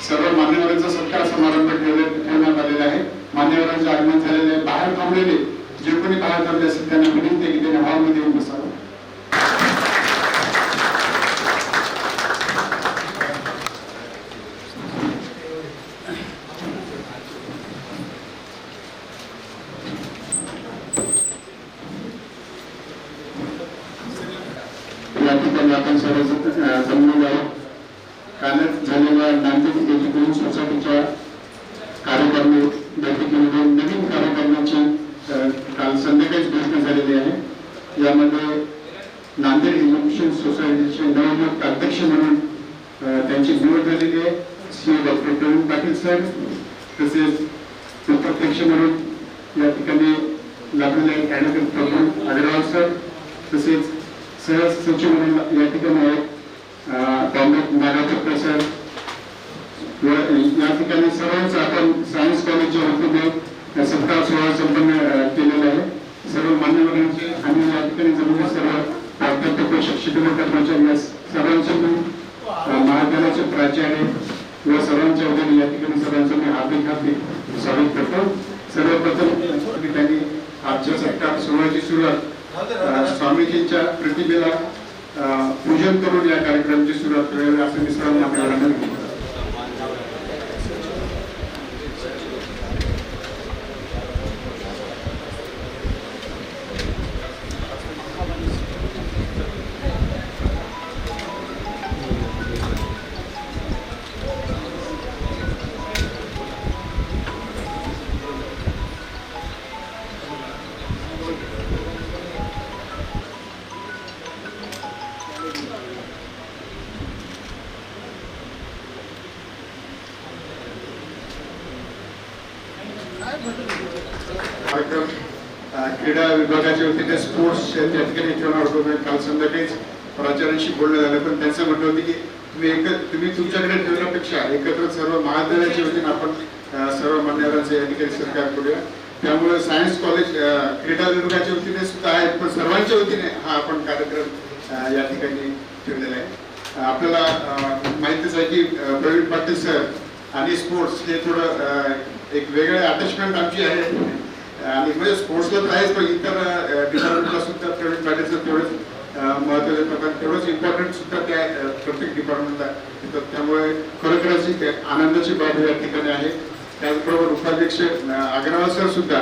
सर्व मान्यवरांचा सत्कार समारंभ ठेवण्यात आलेला आहे। मान्यवरांचे आगमन झालेले बाहेर थांबलेले जे कोणी बाहेर थांबले असतील त्यांना विनंती आहे की त्यांनी हॉलमध्ये येऊन बसावं। या ठिकाणी आपण सर्व जमलेलो आहोत। कालच झालेल्या नांदेड एज्युकेशन सोसायटीच्या कार्यक्रम बैठकीमध्ये नवीन कार्यक्रमाची काल संध्याकाळीच घोषणा झालेली आहे। यामध्ये नांदेड एज्युकेशन सोसायटीचे नवनियुक्त अध्यक्ष म्हणून त्यांची निवड झालेली आहे श्री डॉक्टर प्रवीण पाटील सर, तसेच उपाध्यक्ष म्हणून या ठिकाणी लागलेले ॲडव्होकेट प्रभू अग्रवाल सर, तसेच सहसचिव म्हणून या ठिकाणी आहेत कॉम्रेड नागाचक्र सर व या ठिकाणी सर्वांचा आपण सायन्स कॉलेजच्या वतीने सत्कार सोहळा संपन्न केलेला आहे। सर्व मान्यवरांचे आणि या ठिकाणी जमलेले सर्व प्राध्यापक व शिक्षक कर्मचारी या सर्वांचे मी महाविद्यालयाचे प्राचार्य व सर्वांच्या वतीने या ठिकाणी सर्वांचं मी हार्दिक स्वागत करतो। सर्वप्रथम त्यांनी आजच्या सत्कार सोहळ्याची सुरुवात स्वामीजींच्या प्रतिमेला पूजन करून या कार्यक्रमाची सुरुवात करावी असं मी सर्व मान्यवरांना विनंती करतो। कार्यक्रम क्रीडा विभागाच्या वतीने स्पोर्ट्स या ठिकाणी ठेवणार होतो। काल संध्याकाळीच प्राचार्यांशी बोलणं झालं, पण त्यांचं म्हणणं होतं की तुम्ही तुमच्याकडे ठेवण्यापेक्षा एकत्र सर्व महाविद्यालयाच्या वतीने आपण सर्व मान्यवरांचे या ठिकाणी सत्कार करूया। त्यामुळे सायन्स कॉलेज क्रीडा विभागाच्या वतीने सुद्धा आहे, पण सर्वांच्या वतीने हा आपण कार्यक्रम या ठिकाणी ठेवलेला आहे। आपल्याला माहितीच आहे की प्रवीण पाटील सर आणि स्पोर्ट्स हे थोडं एक वेगळे अटॅचमेंट आमची आहे आणि म्हणजे स्पोर्ट्सला तर आहेच, पण इतर डिपार्टमेंटला सुद्धा प्रवीण पाटील सर तेवढंच महत्त्व देतात आणि तेवढंच इम्पॉर्टंट सुद्धा त्या प्रत्येक डिपार्टमेंटला देतात। त्यामुळे खरोखरच एक आनंदाची बाब या ठिकाणी आहे। त्याचबरोबर उपाध्यक्ष अग्रवाल सर सुद्धा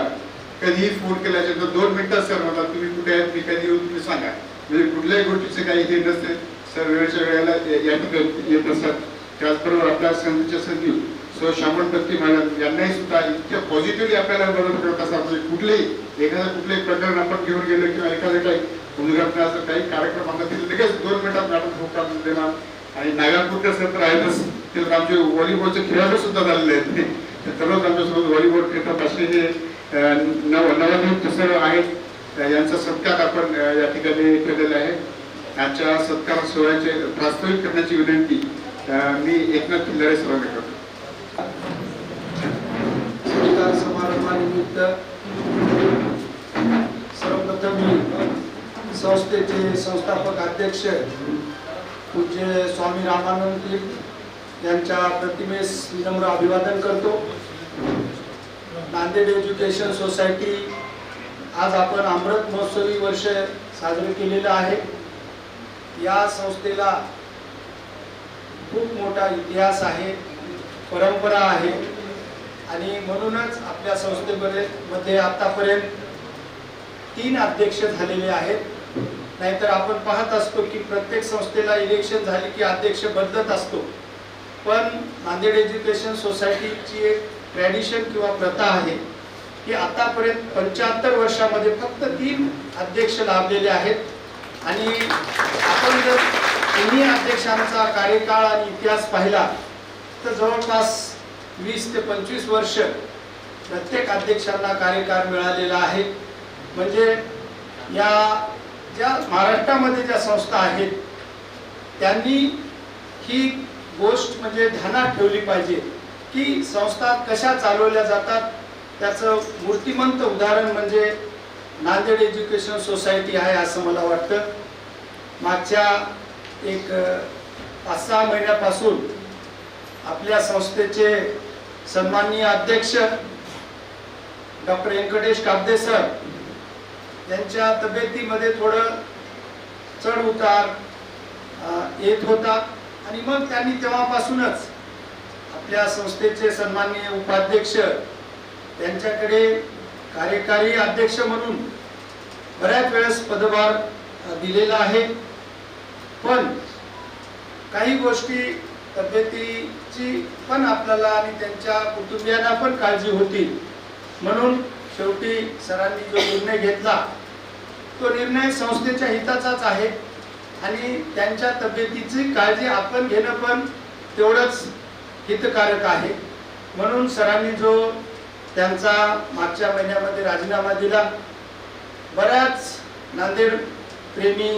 कधीही फोन केल्याच्या 2 मिनिटात सर म्हणतात तुम्ही कुठे आहेत, मी कधी येऊन तुम्ही सांगा, म्हणजे कुठल्याही गोष्टीचे काही हे नसते, सर वेळच्या वेळेला या ठिकाणी येत असतात। त्याचबरोबर आपल्या संघाच्या सचिव सो श्यामण दत्ती मॅडम यांनाही सुद्धा इतक्या पॉझिटिव्हली आपल्याला मदत करत असतात। म्हणजे कुठलेही प्रकरण आपण घेऊन गेलो किंवा एखादं काही उद्घाटनाचं काही कार्यक्रम आला तरी लगेच 2 मिनिटात मॅडम खूप काम देणार। आणि नागापूरकर सर तर आहेतच, ते आमचे व्हॉलीबॉलचे खेळाडू सुद्धा झालेले आहेत, सर्वच आमच्यासोबत व्हॉलीबॉल खेळतात असलेले नवनियुक्त सर आहेत। यांचा सत्कार आपण या ठिकाणी केलेला आहे। आजच्या सत्कार सोहळ्याचे प्रास्ताविक करण्याची विनंती मी एकनाथ खिल्लारे सरांना करतो। सत्कार समारंभानिमित्त सर्वप्रथम मी संस्थेचे संस्थापक अध्यक्ष पूज्य स्वामी रामानंद तीर्थ यांच्या प्रतिमेस विनम्र अभिवादन करतो। नांदेड एज्युकेशन सोसायटी आज आपण अमृत महोत्सवी वर्ष साजरे केलेलं आहे। या संस्थेला खूप मोठा इतिहास आहे, परंपरा आहे आणि म्हणूनच आपल्या संस्थेमध्ये आतापर्यंत 3 अध्यक्ष झालेले आहेत। नाहीतर आपण पाहत असतो की प्रत्येक संस्थेला इलेक्शन झाले की अध्यक्ष बदलत असतो, पण नांदेड एज्युकेशन सोसायटीची एक ट्रॅडिशन किंवा प्रथा आहे की आतापर्यंत 75 वर्षामध्ये फक्त 3 अध्यक्ष लाभलेले आहेत। आणि आपण जर तिन्ही अध्यक्षांचा कार्यकाळ आणि इतिहास पाहिला तर जवळपास 20 ते 25 वर्ष प्रत्येक अध्यक्षांना कार्यकाळ मिळालेला आहे। म्हणजे या ज्या महाराष्ट्रामध्ये ज्या संस्था आहेत त्यांनी ही गोष्ट म्हणजे ध्यानात ठेवली पाहिजे की संस्था कशा चालवल्या जातात। त्याचं मूर्तिमंत उदाहरण म्हणजे नांदेड एज्युकेशन सोसायटी आहे असं मला वाटतं। मागच्या एक 5-6 महिन्यापासून आपल्या संस्थेचे सन्माननीय अध्यक्ष डॉक्टर व्यंकटेश काब्दे सर यांच्या तब्येतीमध्ये थोडं चढ उतार येत होता आणि मग त्यांनी तेव्हापासूनच आपल्या संस्थेचे सन्माननीय उपाध्यक्ष त्यांच्याकडे कार्यकारी अध्यक्ष म्हणून बऱ्याच वेळेस पदभार दिलेला आहे. पण काही गोष्टी तब्येतीची पण आपल्याला आणि त्यांच्या कुटुंबियांना पण काळजी होती, म्हणून शेवटी सरांनी जो निर्णय घेतला तो निर्णय संस्थेच्या हिताचाच आहे आणि त्यांच्या तब्येतीची काळजी आपण घेणं पण तेवढंच हितकारक आहे. म्हणून सरांनी जो त्यांचा मागच्या महिन्यामध्ये राजीनामा दिला, बऱ्याच नांदेड प्रेमी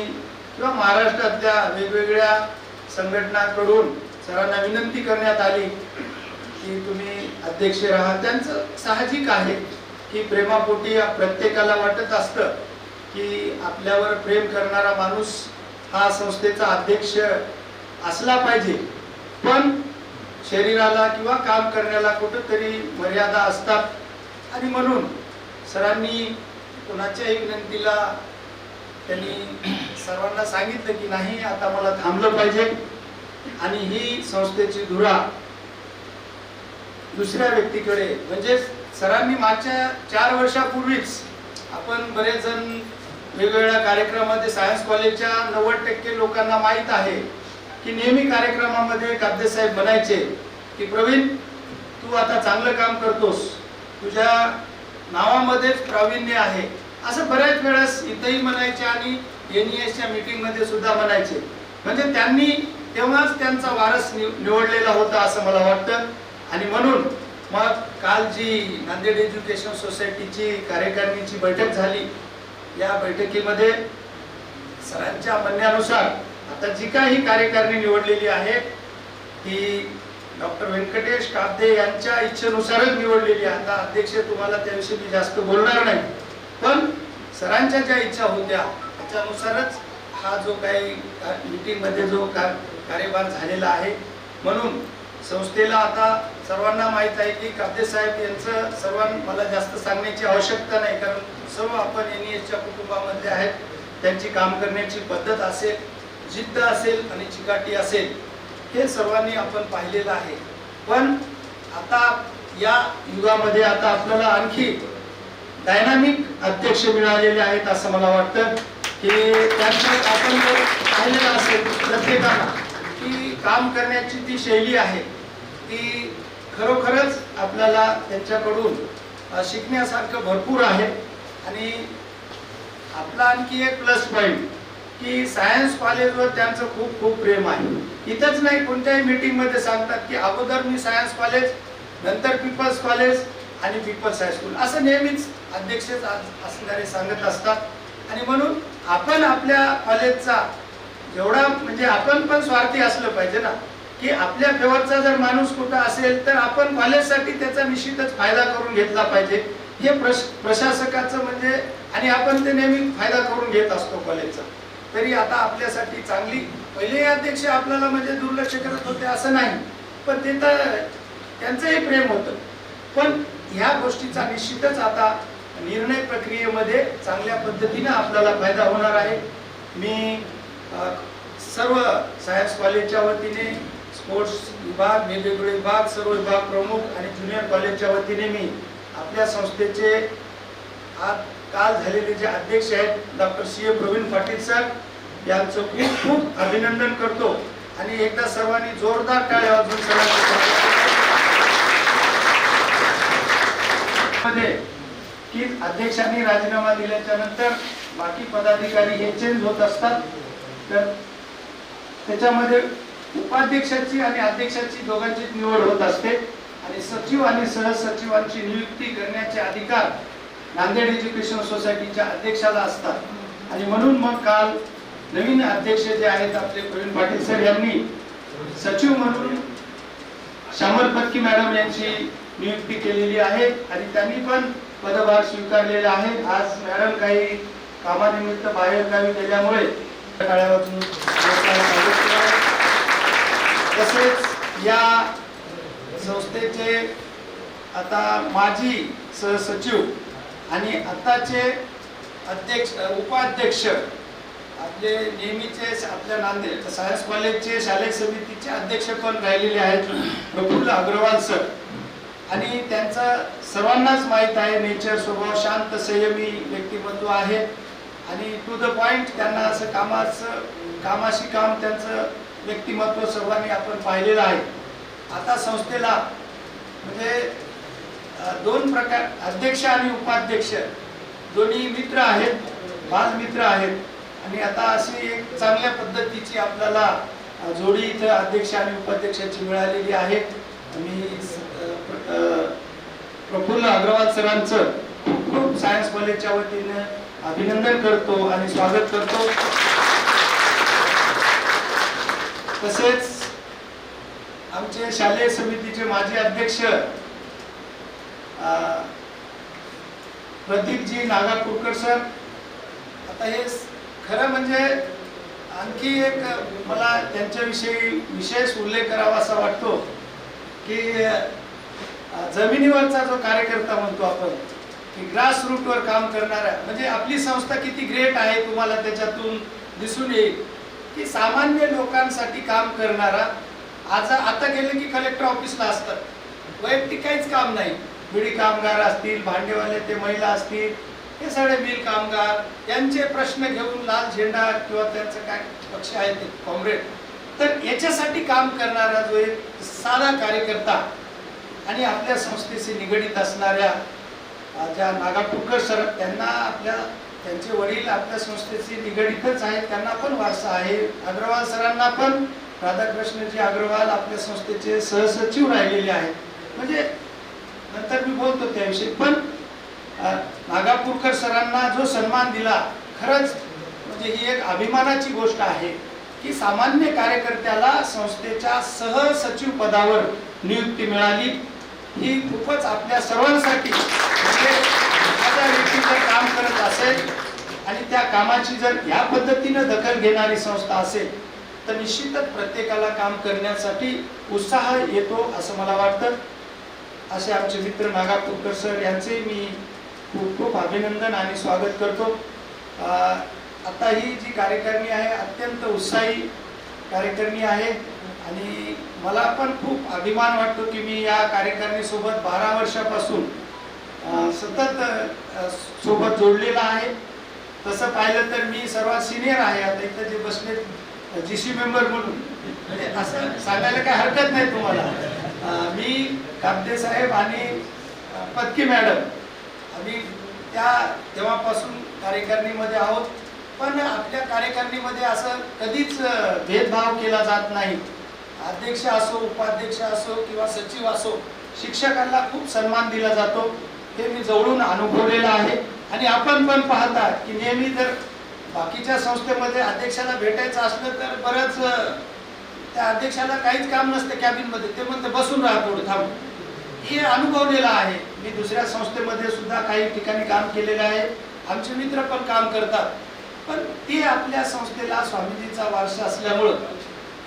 किंवा महाराष्ट्रातल्या वेगवेगळ्या संघटनांकडून सरांना विनंती करण्यात आली की तुम्ही अध्यक्ष राहा. त्यांचं साहजिक आहे की प्रेमापोटी प्रत्येकाला वाटत असतं की आपल्यावर प्रेम करणारा माणूस हा संस्थेचा अध्यक्ष असला पाहिजे, पण शरीराला किंवा काम करण्याला कुठेतरी मर्यादा असतात आणि म्हणून सरांनी कोणाच्याही विनंतीला त्यांनी सर्वांना सांगितलं की नाही, आता मला थांबलं पाहिजे आणि ही संस्थेची धुरा दुसऱ्या व्यक्तीकडे, म्हणजे सरांनी मागच्या 4 वर्षापूर्वीच आपण बरेच जण वेगवेगळ्या कार्यक्रमामध्ये सायन्स कॉलेजच्या 90% लोकांना माहीत आहे की नेहमी कार्यक्रमामध्ये काब्दे साहेब म्हणायचे की प्रवीण, तू आता चांगलं काम करतोस, तुझ्या नावामध्येच प्रावीण्य आहे, असं बऱ्याच वेळेस इथंही म्हणायचे आणि NESच्या मीटिंग मध्ये सुद्धा म्हणायचे. म्हणजे त्यांनी तेव्हाच त्यांचा वारस निवडलेला होता असं मला वाटतं. आणि म्हणून मग काल जी नांदेड एज्युकेशन सोसायटीची कार्यकारिणीची बैठक झाली, या बैठकीमध्ये सरांच्या म्हणण्यानुसार आता जी काही कार्यकारिणी निवडलेली आहे ती डॉक्टर व्यंकटेश काब्दे यांच्या इच्छेनुसारच निवडलेली आहे. आता अध्यक्ष तुम्हाला त्याविषयी मी जास्त बोलणार नाही, पण सरांच्या ज्या इच्छा होत्या त्याच्यानुसारच हा जो काही मीटिंग मध्ये जो कार्यभार झालेला आहे. म्हणून संस्थेला आता सर्वांना माहित आहे की काब्दे साहेब यांचं सर्वांना मला जास्त सांगण्याची आवश्यकता नाही, कारण सर्व आपण NESच्या कुटुंबामध्ये आहेत. त्यांची काम करण्याची पद्धत असेल, जिद्द असेल आणि चिकाटी असेल, हे सर्वांनी आपण पाहिलेलं आहे. पण आता या युगामध्ये आता आपल्याला आणखी डायनामिक अध्यक्ष मिळालेले आहेत असं मला वाटतं की त्यांचं आपण जर पाहिलेलं असेल प्रत्येकाला की काम करण्याची ती शैली आहे ती खरोखरच आपल्याला त्यांच्याकडून शिकण्यासारखं भरपूर आहे. आणि आपला आणखी एक प्लस पॉइंट की सायन्स कॉलेजवर त्यांचं खूप खूप प्रेम आहे. इथंच नाही, कोणत्याही मीटिंग मध्ये सांगतात की अगोदर मी सायन्स कॉलेज, नंतर पीपल्स कॉलेज आणि पीपल्स हायस्कूल, असं नेहमीच अध्यक्ष असणारे सांगत असतात. आणि म्हणून आपण आपल्या कॉलेजचा जेवढा म्हणजे आपण पण स्वार्थी असलं पाहिजे ना, की आपल्या फेवरचा जर माणूस कुठं असेल तर आपण कॉलेजसाठी त्याचा निश्चितच फायदा करून घेतला पाहिजे. हे प्रशासकाचं म्हणजे, आणि आपण ते नेहमी फायदा करून घेत असतो कॉलेजचा. तरी आता आपल्यासाठी चांगली, पहिले अध्यक्ष आपल्याला म्हणजे दुर्लक्ष करत होते असं नाही, पण ते तर त्यांचंही प्रेम होतं. पण ह्या गोष्टीचा निश्चितच आता निर्णय प्रक्रियेमध्ये चांगल्या पद्धतीने आपल्याला फायदा होणार आहे. मी सर्व सायन्स कॉलेजच्या वतीने, स्पोर्ट्स विभाग, वेगवेगळे विभाग, सर्व विभाग प्रमुख आणि ज्युनियर कॉलेजच्या वतीने मी आपल्या संस्थेचे आज काल झालेले जे अध्यक्ष आहेत doctor CA Praveen Patil sir यांचं खूप खूप अभिनंदन करतो. आणि एकदा सर्वांनी जोरदार टाळ्या वाजवून की अध्यक्षांनी राजीनामा दिल्याच्या नंतर बाकी पदाधिकारी हे चेंज होत असतात, तर त्याच्यामध्ये उपाध्यक्षाची आणि अध्यक्षाची दोघांची निवड होत असते आणि सचिव आणि सहसचिवांची नियुक्ती करण्याचे अधिकार नांदेड एज्युकेशन सोसायटीच्या अध्यक्षाला असतात. आणि म्हणून मग काल नवीन अध्यक्ष जे आहेत आपले प्रवीण पाटील सर यांनी सचिव म्हणून श्यामल पत्की मॅडम यांची नियुक्ती केलेली आहे आणि त्यांनी पण पदभार स्वीकारलेला आहे. आज मॅडम काही कामानिमित्त बाहेर गावी गेल्यामुळे तसेच या संस्थेचे आता माजी सहसचिव आणि आताचे अध्यक्ष उपाध्यक्ष आपले नेहमीचे आपल्या नांदेड सायन्स कॉलेजचे शालेय समितीचे अध्यक्ष पण राहिलेले आहेत प्रफुल्ल अग्रवाल सर. आणि त्यांचं सर्वांनाच माहीत आहे नेचर, स्वभाव शांत संयमी व्यक्तिमत्व आहे आणि टू द पॉइंट त्यांना असं कामाशी काम त्यांचं व्यक्तिमत्व सर्वांनी आपण पाहिलेलं आहे. आता संस्थेला म्हणजे दोन प्रकार अध्यक्ष आणि उपाध्यक्ष दोन्ही मित्र आहेत, बालमित्र आहेत आणि आता अशी एक चांगल्या पद्धतीची आपल्याला जोडी इथं अध्यक्ष आणि उपाध्यक्षाची मिळालेली आहे. मी प्रफुल्ल अग्रवाल सरांचं खूप सायन्स कॉलेजच्या वतीने अभिनंदन करतो आणि स्वागत करतो. तसेच आमचे शालेय समितीचे माजी अध्यक्ष प्रदीपजी नागापूरकर सर. आता हे खरं म्हणजे आणखी एक मला त्यांच्याविषयी विशेष उल्लेख करावा असा वाटतो की जमिनीवरचा जो कार्यकर्ता म्हणतो आपण की ग्रास रूटवर काम करणारा, म्हणजे आपली संस्था किती ग्रेट आहे तुम्हाला त्याच्यातून दिसून येईल की सामान्य लोकांसाठी काम करणारा. आता गेले की कलेक्टर ऑफिसला असतात, वैयक्तिक काहीच काम नाही. बिडी कामगार असतील, भांडेवाले ते महिला असतील, हे सगळे मिल कामगार यांचे प्रश्न घेऊन लाल झेंडा किंवा त्यांचं काय पक्ष आहे ते कॉम्रेड, तर याच्यासाठी काम करणारा जो एक साधा कार्यकर्ता आणि आपल्या संस्थेशी निगडीत असणाऱ्या ज्या नागापूरकर सर, त्यांचे वडील आपल्या संस्थेशी निगडीतच आहेत, त्यांना पण वारसा आहे. अग्रवाल सरांना पण राधाकृष्णजी अग्रवाल आपल्या संस्थेचे सहसचिव राहिलेले आहेत. म्हणजे नंतर मी बोलतो त्याविषयी, पण नागापूरकर सरांना जो सन्मान दिला खरंच म्हणजे ही एक अभिमानाची गोष्ट आहे की सामान्य कार्यकर्त्याला संस्थेच्या सहसचिव पदावर नियुक्ती मिळाली. ही खूपच आपल्या सर्वांसाठी म्हणजे एखाद्या व्यक्ती जर काम करत असेल आणि त्या कामाची जर या पद्धतीने दखल घेणारी संस्था असेल तर निश्चितच प्रत्येकाला काम करण्यासाठी उत्साह येतो असं मला वाटतं. असे आमचे मित्र नागापूरकर सर यांचे मी खूप खूप अभिनंदन आणि स्वागत करतो. आता ही जी कार्यकारिणी आहे अत्यंत उत्साही कार्यकारिणी आहे आणि मला पण खूप अभिमान वाटतो की मी या कार्यकारिणीसोबत 12 वर्षापासून सतत सोबत जोडलेला आहे. तसं पाहिलं तर मी सर्वात सिनियर आहे. आता इथं जे बसले GC मेंबर म्हणून म्हणजे असं सांगायला काही हरकत नाही तुम्हाला. मी कापदे साहेब आणि पत्की मॅडम आम्ही तेव्हापासून कार्यकारिणीमध्ये आहोत. पण आपल्या कार्यकारिणीमध्ये असं कधीच भेदभाव केला जात नाही. अध्यक्ष असो, उपाध्यक्ष असो किंवा सचिव असो, शिक्षकांना खूप सन्मान दिला जातो. हे मी जवळून अनुभवलेलं आहे. आणि आपण पण पाहता की नेहमी जर बाकीच्या संस्थेमध्ये अध्यक्षाला भेटायचं असलं तर बरंच त्या अध्यक्षाला काहीच काम नसतं कॅबिनमध्ये, ते म्हणते बसून राहा थोडं थांब. हे अनुभवलेलं आहे. मी दुसऱ्या संस्थेमध्ये सुद्धा काही ठिकाणी काम केलेलं आहे. आमचे मित्र पण काम करतात. पण ते आपल्या संस्थेला स्वामीजीचा वारसा असल्यामुळं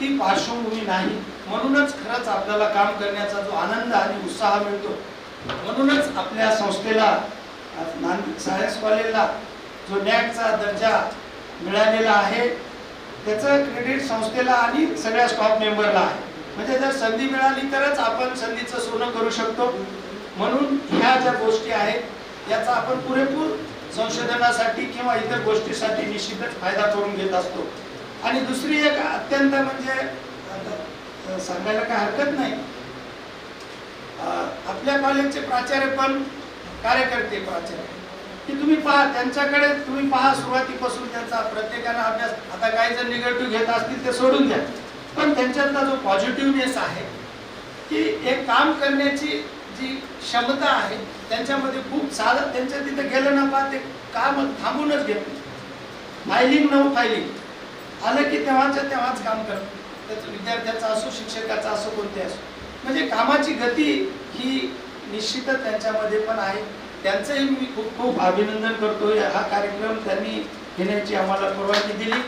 ती पार्श्वभूमी नाही. म्हणूनच खरंच आपल्याला काम करण्याचा जो आनंद आणि उत्साह मिळतो. म्हणूनच आपल्या संस्थेला सायन्स कॉलेजला जो नॅकचा दर्जा मिळालेला आहे त्याचं क्रेडिट संस्थेला आणि सगळ्या स्टॉफ मेंबरला आहे. म्हणजे जर संधी मिळाली तरच आपण संधीचं सोनं करू शकतो. म्हणून ह्या ज्या गोष्टी आहेत याचा आपण पुरेपूर संशोधनासाठी किंवा इतर गोष्टीसाठी निश्चितच फायदा करून घेत असतो. आणि दुसरी एक अत्यंत म्हणजे सांगायला काय हरकत नाही, आपल्या कॉलेजचे प्राचार्य पण कार्यकर्ते प्राचार्य की तुम्ही पहा त्यांच्याकडे, तुम्ही पहा सुरुवातीपासून त्यांचा प्रत्येकाने अभ्यास. आता काही जर निगेटिव्ह घेत असतील ते सोडून द्या, पण त्यांच्यातला जो पॉझिटिव्हनेस आहे की एक काम करण्याची जी क्षमता आहे त्यांच्यामध्ये खूप साधं. त्यांच्या तिथे गेलं ना पहा ते काम थांबूनच घेत नाही. फायलिंग नो फायलिंग आलं की तेव्हाच काम करतात. त्याचं विद्यार्थ्याचा असो, शिक्षकाचा असो, कोणते असो, म्हणजे कामाची गती ही निश्चितच त्यांच्यामध्ये पण आहे. त्यांचंही मी खूप खूप अभिनंदन करतो. हा कार्यक्रम त्यांनी घेण्याची आम्हाला परवानगी दिली.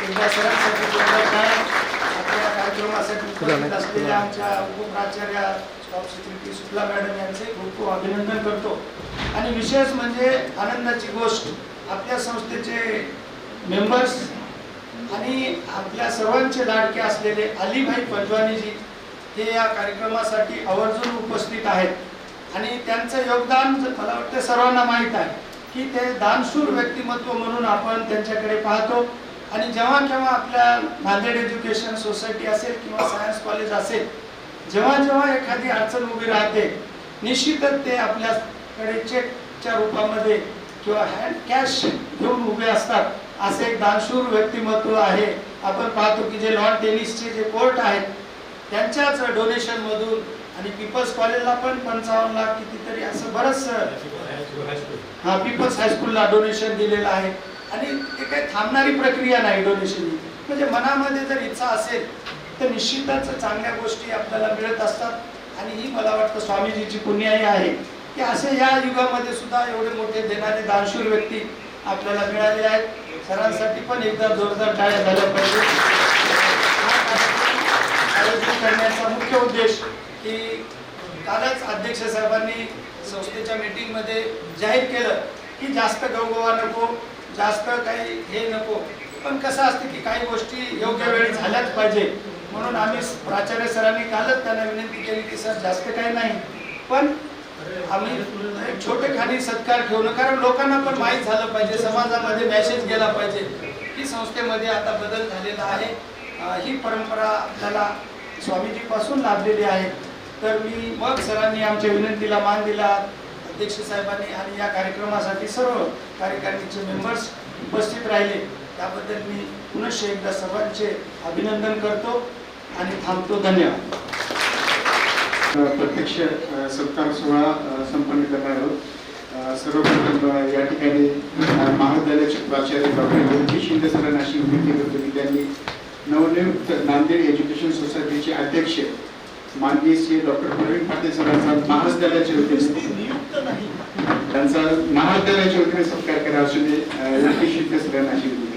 एकदा सरांसाठी काय आपल्या कार्यक्रमात कार्यक्रमासाठी उपस्थित असलेल्या आमच्या उपप्राचार्य स्टाफ सेक्रेटरी शुक्ला मॅडम यांचे खूप खूप अभिनंदन करतो. आणि विशेष म्हणजे आनंदाची गोष्ट, आपल्या संस्थेचे मेंबर्स आणि आपल्या सर्वांचे लाडके असलेले अलीभाई पंजवानीजी हे या कार्यक्रमासाठी आवर्जून उपस्थित आहेत. आणि त्यांचं योगदान मला वाटतं सर्वांना माहीत आहे की ते दानशूर व्यक्तिमत्व म्हणून आपण त्यांच्याकडे पाहतो. आणि जेव्हा केव्हा आपल्या नांदेड एज्युकेशन सोसायटी असेल किंवा सायन्स कॉलेज असेल, जेव्हा जेव्हा एखादी अडचण उभी राहते, निश्चितच ते आपल्याकडे चेकच्या रूपामध्ये किंवा हँड कॅश घेऊन उभे असतात. असे एक दानशूर व्यक्तिमत्व आहे. आपण पाहतो की जे लॉन टेनिसचे जे कोर्ट आहेत त्यांच्याच डोनेशन मधून, आणि पीपल्स कॉलेजला पण 55 लाख कितीतरी असं बरंच, पीपल्स हायस्कूलला डोनेशन दिलेलं आहे. आणि ते काही थांबणारी प्रक्रिया नाही डोनेशन. म्हणजे मनामध्ये जर इच्छा असेल तर निश्चितच चांगल्या गोष्टी आपल्याला मिळत असतात. आणि ही मला वाटतं स्वामीजीची पुण्याई आहे की असे या युगामध्ये सुद्धा एवढे मोठे देणारे दानशूर व्यक्ती आपल्याला मिळाले आहेत. सरांसाठी पण एकदा जोरदार टाळ्या झाल्या पाहिजे. आयोजन करण्याचा मुख्य उद्देश की कालच अध्यक्ष साहेबांनी संस्थेच्या मीटिंग मध्ये जाहीर केलं की जास्त गवगवा नको, जास्त काही हे नको, पण कसं असतं की काही गोष्टी योग्य वेळी झाल्याच पाहिजे. म्हणून आम्ही प्राचार्य सरांनी कालच त्यांना विनंती केली की सर जास्त काही नाही, पण आम्ही एक छोटे खाली सत्कार ठेवणं, कारण लोकांना पण माहीत झालं पाहिजे, समाजामध्ये मेसेज गेला पाहिजे की संस्थेमध्ये आता बदल झालेला आहे. ही परंपरा आपल्याला स्वामीजी पासून लाभलेली आहे. तर मी मग सरांनी आमच्या विनंतीला मान दिला, अध्यक्ष साहेबांनी, आणि या कार्यक्रमासाठी सर्व कार्यकारिणीचे मेंबर्स उपस्थित राहिले. त्याबद्दल मी पुनश्च एकदा सर्वांचे अभिनंदन करतो आणि थांबतो. धन्यवाद. प्रत्यक्ष सत्कार सोहळा संपन्न करणार आहोत. सर्वप्रथम या ठिकाणी महाविद्यालयाचे प्राचार्य डॉक्टर योगेश शिंदे सरांना अशी विनंती करतो की त्यांनी नवनियुक्त नांदेड एज्युकेशन सोसायटीचे अध्यक्ष माननीय श्री डॉक्टर प्रवीण पाटील सरांचा महाविद्यालयाच्या वतीने त्यांचा महाविद्यालयाच्या वतीने सत्कार करा असून योगेश शिंदे सरांना अशी विनंती.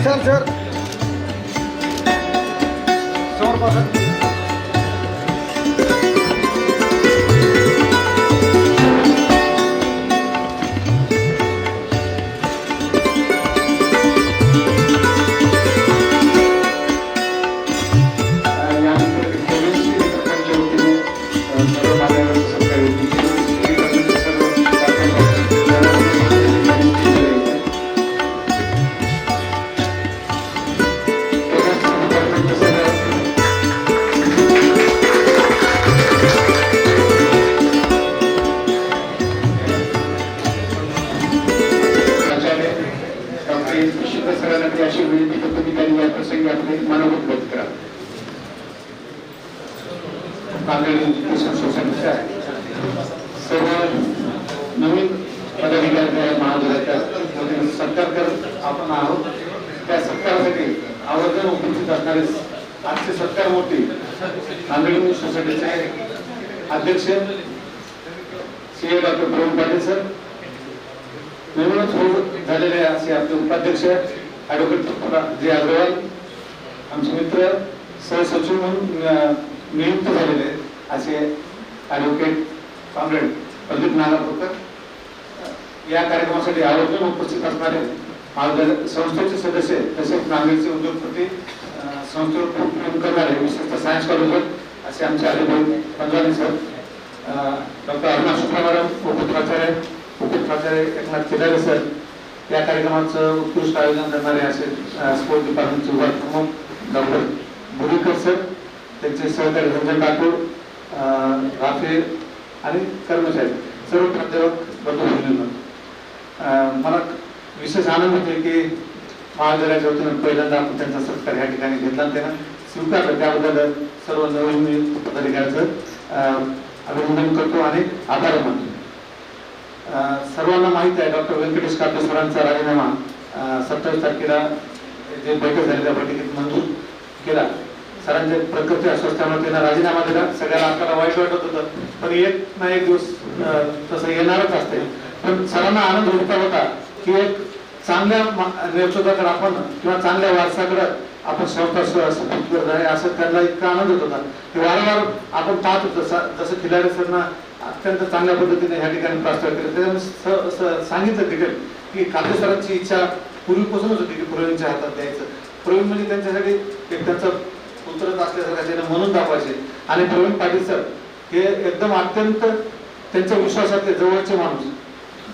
सर समोर बसा. यानंतर केमिस्ट्री डिपार्टमेंटच्या वतीने सर्व मान्यवर सत्कार होती. केमिस्ट्री डिपार्टमेंटचे सर्व सरांना अशी विनंती करतो की त्यांनी या प्रसंगी आपले मनोगत व्यक्त करा. सोसायटीच्या सर्व नवीन पदाधिकारी महाविद्यालयाच्या सत्कार करत आपण आहोत. त्या सत्कारासाठी आवर्जून उपस्थित असणारे आजचे सत्कारमूर्ती नांदेड सोसायटीचे अध्यक्ष श्री डॉक्टर प्रवीण पाटील सर, नवीनच झालेले असे आपले उपाध्यक्ष ॲडव्होकेट जे अग्रवाल, आमचे मित्र सहसचिव म्हणून नियुक्त झालेले असे ॲडव्होकेट कॉम्रेड प्रदीप नागापूरकर, या कार्यक्रमासाठी आवर्जून उपस्थित असणारे महाविद्यालय संस्थेचे सदस्य तसेच नांदेडचे उद्योगपती, संस्थेवर खूप प्रेम करणारे विशेषतः सायन्स कॉलेजवर असे आमचे अलिभाई पंजाबी सर, डॉक्टर अरुणा शुक्राराम उपप्राचार्य एकनाथ खिलारे सर, या कार्यक्रमाचं उत्कृष्ट आयोजन करणारे असे स्पोर्ट्स डिपार्टमेंटचे विभाग प्रमुख डॉक्टर भुरीकर सर, त्यांचे सहकारी रंजन ठाकूर, राफेल आणि कर्मचारी सर्व प्राध्यापक बंधू. मला विशेष आनंद होते की महाविद्यालयाच्या वतीनं पहिल्यांदा आपण त्यांचा सत्कार या ठिकाणी घेतला आणि त्यांना स्वीकारलं. त्याबद्दल सर्व नवीन पदाधिकाऱ्यांचं अभिनंदन करतो आणि आभार मानतो. सर्वांना माहिती आहे डॉक्टर व्यंकटेश कापे सरांचा राजीनामा 27 तारखेला जे बैठक झाली त्या बैठकीत मंजूर केला. सरांच्या प्रकृती अस्वस्थ्यामुळे त्यांना राजीनामा दिला. सगळ्याला आपल्याला वाईट वाटत होतं, पण एक ना एक दिवस तसं येणारच असते. पण सरांना आनंद होता की एक चांगल्या नेतृत्वाकडे आपण किंवा चांगल्या वारसाकडे आपण संस्था सपोर्ट करत आहे असं त्यांना इतका आनंद होता की वारंवार आपण पाहत होतो. जसं खिलारे सरना अत्यंत चांगल्या पद्धतीने ह्या ठिकाणी प्रस्ताव केले. त्याच्यामुळे सांगितलं तिकडे की कापे सरांची इच्छा पूर्वीपासूनच होती की प्रवीणच्या हातात द्यायचं. प्रवीण म्हणजे त्यांच्यासाठी एक त्यांचं पुत्रच असल्यासारखं त्याने म्हणून दाखवायचे. आणि प्रवीण पाटील सर हे एकदम अत्यंत त्यांच्या विश्वासातले जवळचे माणूस,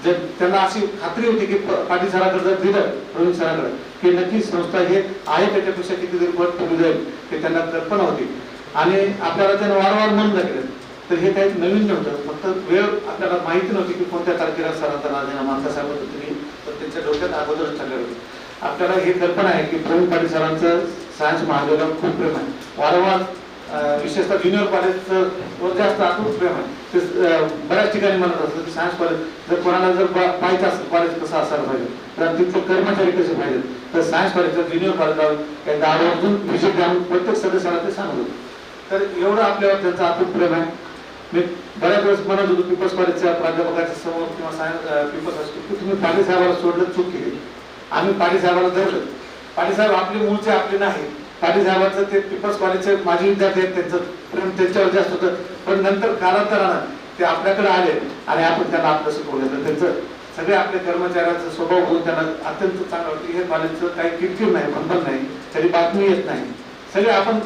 जे त्यांना अशी खात्री होती की पाटील सरांकडे जर दिलं प्रवीण सरांकडे की नक्की संस्था हे आहे त्याच्यापेक्षा कितीतरी पट पुढे जाईल हे त्यांना कल्पना होती. आणि आपल्याला त्यानं वारंवार मन केलं. तर हे काही नवीन नव्हतं, फक्त वेळ आपल्याला माहिती नव्हती की कोणत्या तारखेला सरांचा राजीनामा कशा पद्धतीने त्यांच्या डोक्यात अगोदरच ठरले होते. आपल्याला हे कल्पना आहे की प्रवीण पाटील सरांचं सायन्स महाविद्यालयावर खूप प्रेम आहे. वारंवार विशेषतः ज्युनियर कॉलेजवर जास्त अतूट प्रेम आहे. ते बऱ्याच ठिकाणी म्हणत असतं की सायन्स कॉलेज जर कोणाला जर पाहायचं असेल कॉलेज कसं असायला पाहिजे, तर तिथले कर्मचारी कसे पाहिजेत, तर सायन्स कॉलेजला ज्युनियर कॉलेजला एकदा आवर्जून व्हिजिट द्यावून प्रत्येक सदस्याला ते सांगत होते. तर एवढं आपल्यावर त्यांचं अतूट प्रेम आहे. मी बऱ्याच वेळेस म्हणत होतो पीपल्स कॉलेजच्या प्राध्यापकाच्या समोर किंवा सायन्स पीपल्स हायस्कूल की तुम्ही पाटील साहेबाला सोडलं चूक केली. आम्ही पाटील साहेबाला धरलं. पाटील साहेब आपले मूळचे आपले नाही. पाटील साहेबांचं ते पीपल्स कॉलेजचे माजी विद्यार्थी आहेत, त्यांचं प्रेम त्यांच्यावर जास्त होतं. पण नंतर कालांतरानं ते आपल्याकडे आले आणि आपण त्यांना आपलं शिकवलं. त्यांचं सगळे आपल्या कर्मचाऱ्यांचा स्वभाव बघून त्यांना अत्यंत चांगलं वाटतं की हे कॉलेजचं काही किरकिर नाही, बंधन नाही, त्याची बातमी येत नाही. सगळे आपण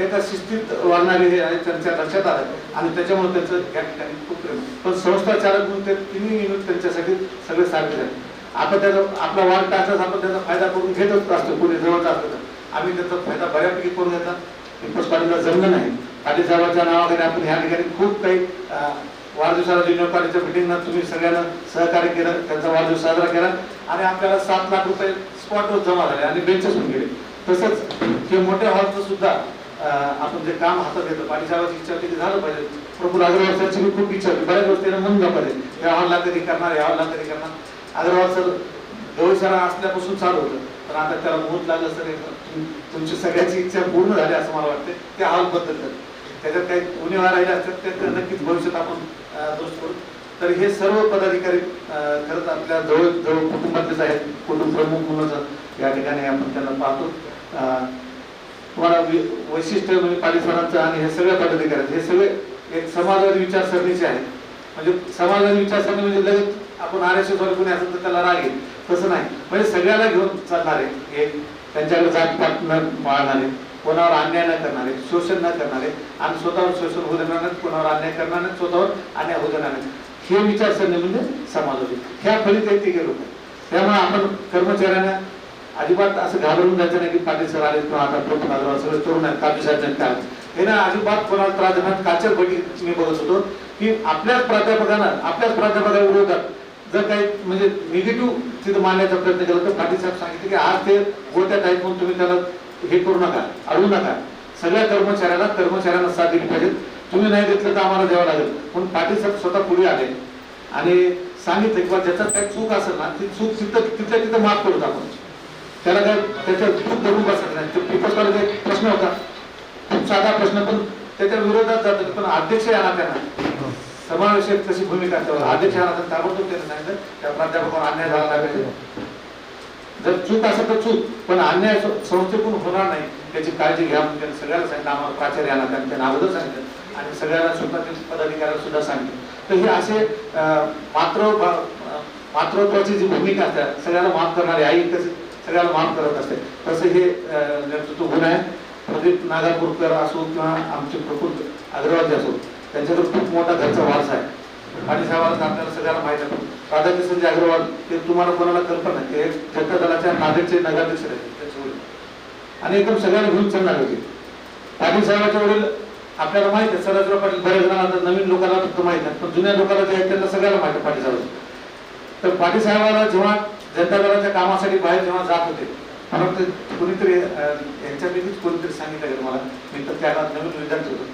एका शिस्तीत वाढणारे हे त्यांच्या लक्षात आलं आणि त्याच्यामुळे त्यांचं या ठिकाणी खूप प्रेम. पण संस्था चालक म्हणून ते तिन्ही युनिट त्यांच्यासाठी सगळे सारखे झाले. आपण त्याचा आपला वाढ टाकताच आपण त्याचा फायदा करून घेतच असतो. कोणी जवळच असतो तर आम्ही त्याचा फायदा बऱ्यापैकी करून घेतला. पीपल्स कॉलेजला जमलं नाही. पाटील साहेबांच्या नावाखाली आपण ह्या ठिकाणी खूप काही वाढदिवसाला ज्युनियर कॉलेजच्या मिटिंगला तुम्ही सगळ्यांना सहकार्य केलं, त्यांचा वाढदिवस साजरा केला आणि आपल्याला 7 लाख रुपये स्पॉटवर जमा झाले आणि बेंचेस होऊन गेले. तसंच हे मोठ्या हॉलचं सुद्धा आपण जे काम हातात घेतो, पाटील साहेबांची इच्छा होती की झालं पाहिजे. प्रफुल्ल अग्रवाल सरची मी खूप इच्छा होती. बऱ्याच गोष्टींना म्हणून दाखवले या हॉलला कधी करणार, या हॉलला कधी करणार. अग्रवाल सर गवळीसरा असल्यापासून चालू होतं, पण आता त्याला मुहूर्त लागलं. सर तुमची सगळ्याची इच्छा पूर्ण झाली असं मला वाटते त्या हॉलबद्दल. त्याच्यात काही उणीवा राहिल्या असतात ते नक्कीच भविष्यात आपण दोष करू. तर हे सर्व पदाधिकारी खरंच आपल्या जवळ जवळ कुटुंबातलेच आहेत. कुटुंब प्रमुख म्हणून या ठिकाणी आपण त्यांना पाहतो. तुम्हाला वैशिष्ट्य म्हणजे पाटील सरांचं आणि हे सगळ्या पदाधिकाऱ्यांचं हे सगळे एक समाजवादी विचारसरणीचे आहेत. म्हणजे समाजवादी विचारसरणी म्हणजे लगेच आपण RSS वर कोणी असेल तर त्याला राग येईल तसं नाही. म्हणजे सगळ्याला घेऊन चालणारे, एक त्यांच्याकडे जातपात न माळणारे, कोणावर अन्याय न करणारे, शोषण न करणारे आणि स्वतःवर शोषण होऊ देणार नाही, कोणावर अन्याय करणार नाही, स्वतःवर अन्याय होऊ देणार नाही, हे विचारसरणी म्हणजे समाजवादी. ह्या फलित आहेत ते लोक. त्यामुळे आपण कर्मचाऱ्यांना अजिबात असं घाबरून जायचं नाही की पाटील सर आले किंवा आता प्रफुल्ल अग्रवाल सगळे तरुण आहेत, काफी सारे काय हे ना, अजिबात कोणाला त्रास देणार. कालच्या बैठकीत मी बघत होतो की आपल्याच प्राध्यापकाविरोधात जर काही म्हणजे निगेटिव्ह तिथं मांडण्याचा प्रयत्न केला तर पाटील साहेब सांगितले की आज ते गोट्यात आहेत म्हणून तुम्ही त्याला हे करू नका, अडवू नका. सगळ्या कर्मचाऱ्यांना साथ दिली पाहिजे. तुम्ही नाही घेतलं तर आम्हाला द्यावं लागेल. म्हणून पाटील साहेब स्वतः पुढे आले आणि सांगितलं किंवा ज्याचा काही चूक असेल ना ती चूक तिथल्या तिथं माफ करूत आपण. त्याला काय त्याच्या चूक धरून बसत नाही. तो पेपरचा एक प्रश्न होता, खूप साधा प्रश्न, पण त्याच्या विरोधात जातो. पण अध्यक्ष येणार त्यांना समावेशक कशी भूमिका असते, अध्यक्ष येणार ताबडतोब त्यांनी सांगितलं त्या प्राध्यापकावर अन्याय झाला पाहिजे. जर चूक असेल तर चूक, पण अन्याय संस्थेकडून होणार नाही त्याची काळजी घ्या म्हणून त्यांनी सगळ्याला सांगितलं. आम्हाला प्राचार्य यांना त्यांना अगोदर सांगितलं आणि सगळ्यांना स्वतःच्या पदाधिकाऱ्यांना सुद्धा सांगितलं. तर हे असे मातृत्वाची जी भूमिका असतात, सगळ्याला माफ करणारी आई कशी सगळ्याला माफ करत असते, तसं हे नेतृत्व गुण आहे. प्रदीप नागापूरकर असो किंवा आमचे प्रफुल्ल अग्रवाल असो, त्यांच्याकडे खूप मोठा घरचा वारसा आहे. पाटील साहेबांना आपल्याला सगळ्याला माहिती आहे. राधाकिशन अग्रवाल ते तुम्हाला कोणाला कल्पना नाही, ते जनता दलाच्या नांदेडचे नगराध्यक्ष आहेत त्याचे वडील आणि एकदम सगळ्यांना घेऊन चालणार होते. पाटील साहेबांचे वडील आपल्याला माहिती आहे. सरासराव पाटील बरेच जणांना नवीन लोकांना फक्त माहिती आहे, पण जुन्या लोकांना जे आहेत त्यांना सगळ्याला माहिती आहे पाटील साहेब. तर पाटील साहेबांना जेव्हा जनता दलाच्या कामासाठी बाहेर जेव्हा जात होते, मला वाटतं कोणीतरी यांच्यापैकीच कोणीतरी सांगितलं गेलं मला, मी तर त्या काळात नवीन विद्यार्थी होतो.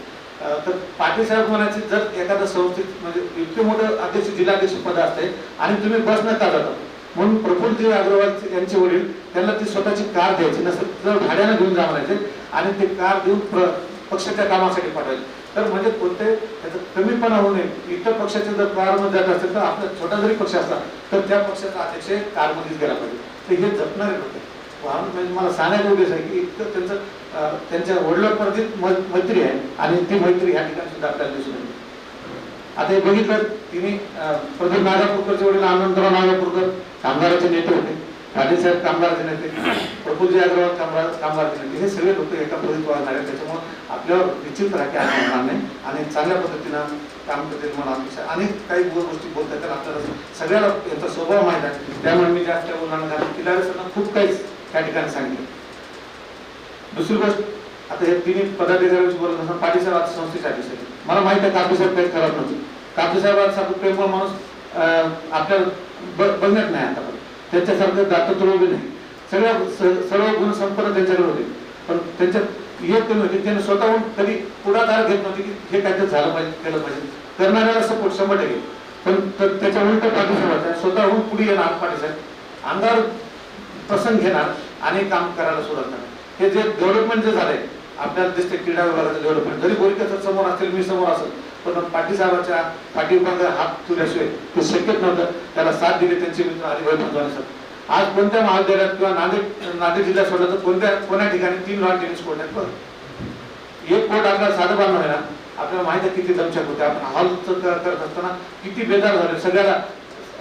तर पाटील साहेब म्हणायचे जर एखाद्या संस्थेत म्हणजे इतके मोठं अध्यक्ष जिल्हाध्यक्ष पद असते आणि तुम्ही बस नका जाता, म्हणून प्रफुल्लजी अग्रवाल यांचे वडील त्यांना ती स्वतःची कार द्यायची नसेल तर भाड्यानं घेऊन जा म्हणायचे आणि ते कार देऊन पक्षाच्या कामासाठी पाठवायचे. तर म्हणजे कोणते त्याचा कमीपणा होऊ नये. इतर पक्षाचे जर कारमध्ये जात असेल तर आपला छोटा जरी पक्ष असला तर त्या पक्षाचा अध्यक्ष कारमध्येच गेला पाहिजे. तर हे जपणारे लोक म्हणजे मला सांगायचा उद्देश आहे की इतकं त्यांच्या वडिलांपर्यंत मैत्री आहे आणि ती मैत्री ह्या ठिकाणी सुद्धा आपल्याला दिसून येते. आता हे बघितलं तिने प्रदीप नागापूरकरचे वडील आनंदराव नागापूरकर कामगाराचे नेते होते, पाटील साहेब कामगाराचे नेते, प्रफुल्लजी अग्रवाल कामगाराचे नेते, हे सगळे लोक एका पद्धतीत वागणार आहेत. त्याच्यामुळे आपल्यावर निश्चित राखी आणणार नाही आणि चांगल्या पद्धतीनं काम करते. मला अनेक काही गोष्टी बोलतात तर आपल्याला सगळ्याला यांचा स्वभाव माहीत आहे. त्यामुळे मी जास्त बोलणार नाही. तिला खूप काही त्या ठिकाणी सांगितलं. दुसरी गोष्ट, आता हे तिन्ही पदाधिकाऱ्यांशी बोलत असताना पाटील साहेब आता संस्थेचे अध्यक्ष आहेत. मला माहित आहे कापी साहेब काही खराब नव्हते. कापी साहेबांसारखं प्रेमळ माणूस आपल्याला बघण्यात नाही आता, त्यांच्यासारखं दातृत्व बी नाही. सर्व गुण संपन्न त्यांच्याकडे होते, पण त्यांच्यात एक कमी होती. त्यांनी स्वतःहून कधी पुढाकार घेत नव्हते की हे काहीतरी झालं पाहिजे, केलं पाहिजे. करणाऱ्याला सपोर्ट 100%. पण त्याच्या उलट पाटील साहेब स्वतःहून पुढे येणार, पाटील साहेब अंगावर प्रसंग घेणार आणि काम करायला सुरुवात करणार. हे जे डेव्हलपमेंट जे झालंय आपल्याला दिसते, क्रीडा विभागाचं डेव्हलपमेंट, जरी बोलके समोर असेल, मी समोर असेल, पण पाटील साहेबांच्या पाठीमागे हात तुल्याशिवाय ते शक्यच नव्हतं. त्याला साथ दिली त्यांचे मित्र हरिभाई पंजवानी सर. आज कोणत्या महाविद्यालयात किंवा नांदेड जिल्ह्यात सोडलं तर कोण्या ठिकाणी 3 लॉन टेनिस कोर्ट आहेत. बरं, एक कोर्ट आपल्याला साधं बांधणं आहे ना, आपल्याला माहिती आहे किती दमछाक होते. आपण हॉलचं करत असताना किती बेजार झाले. सगळ्याला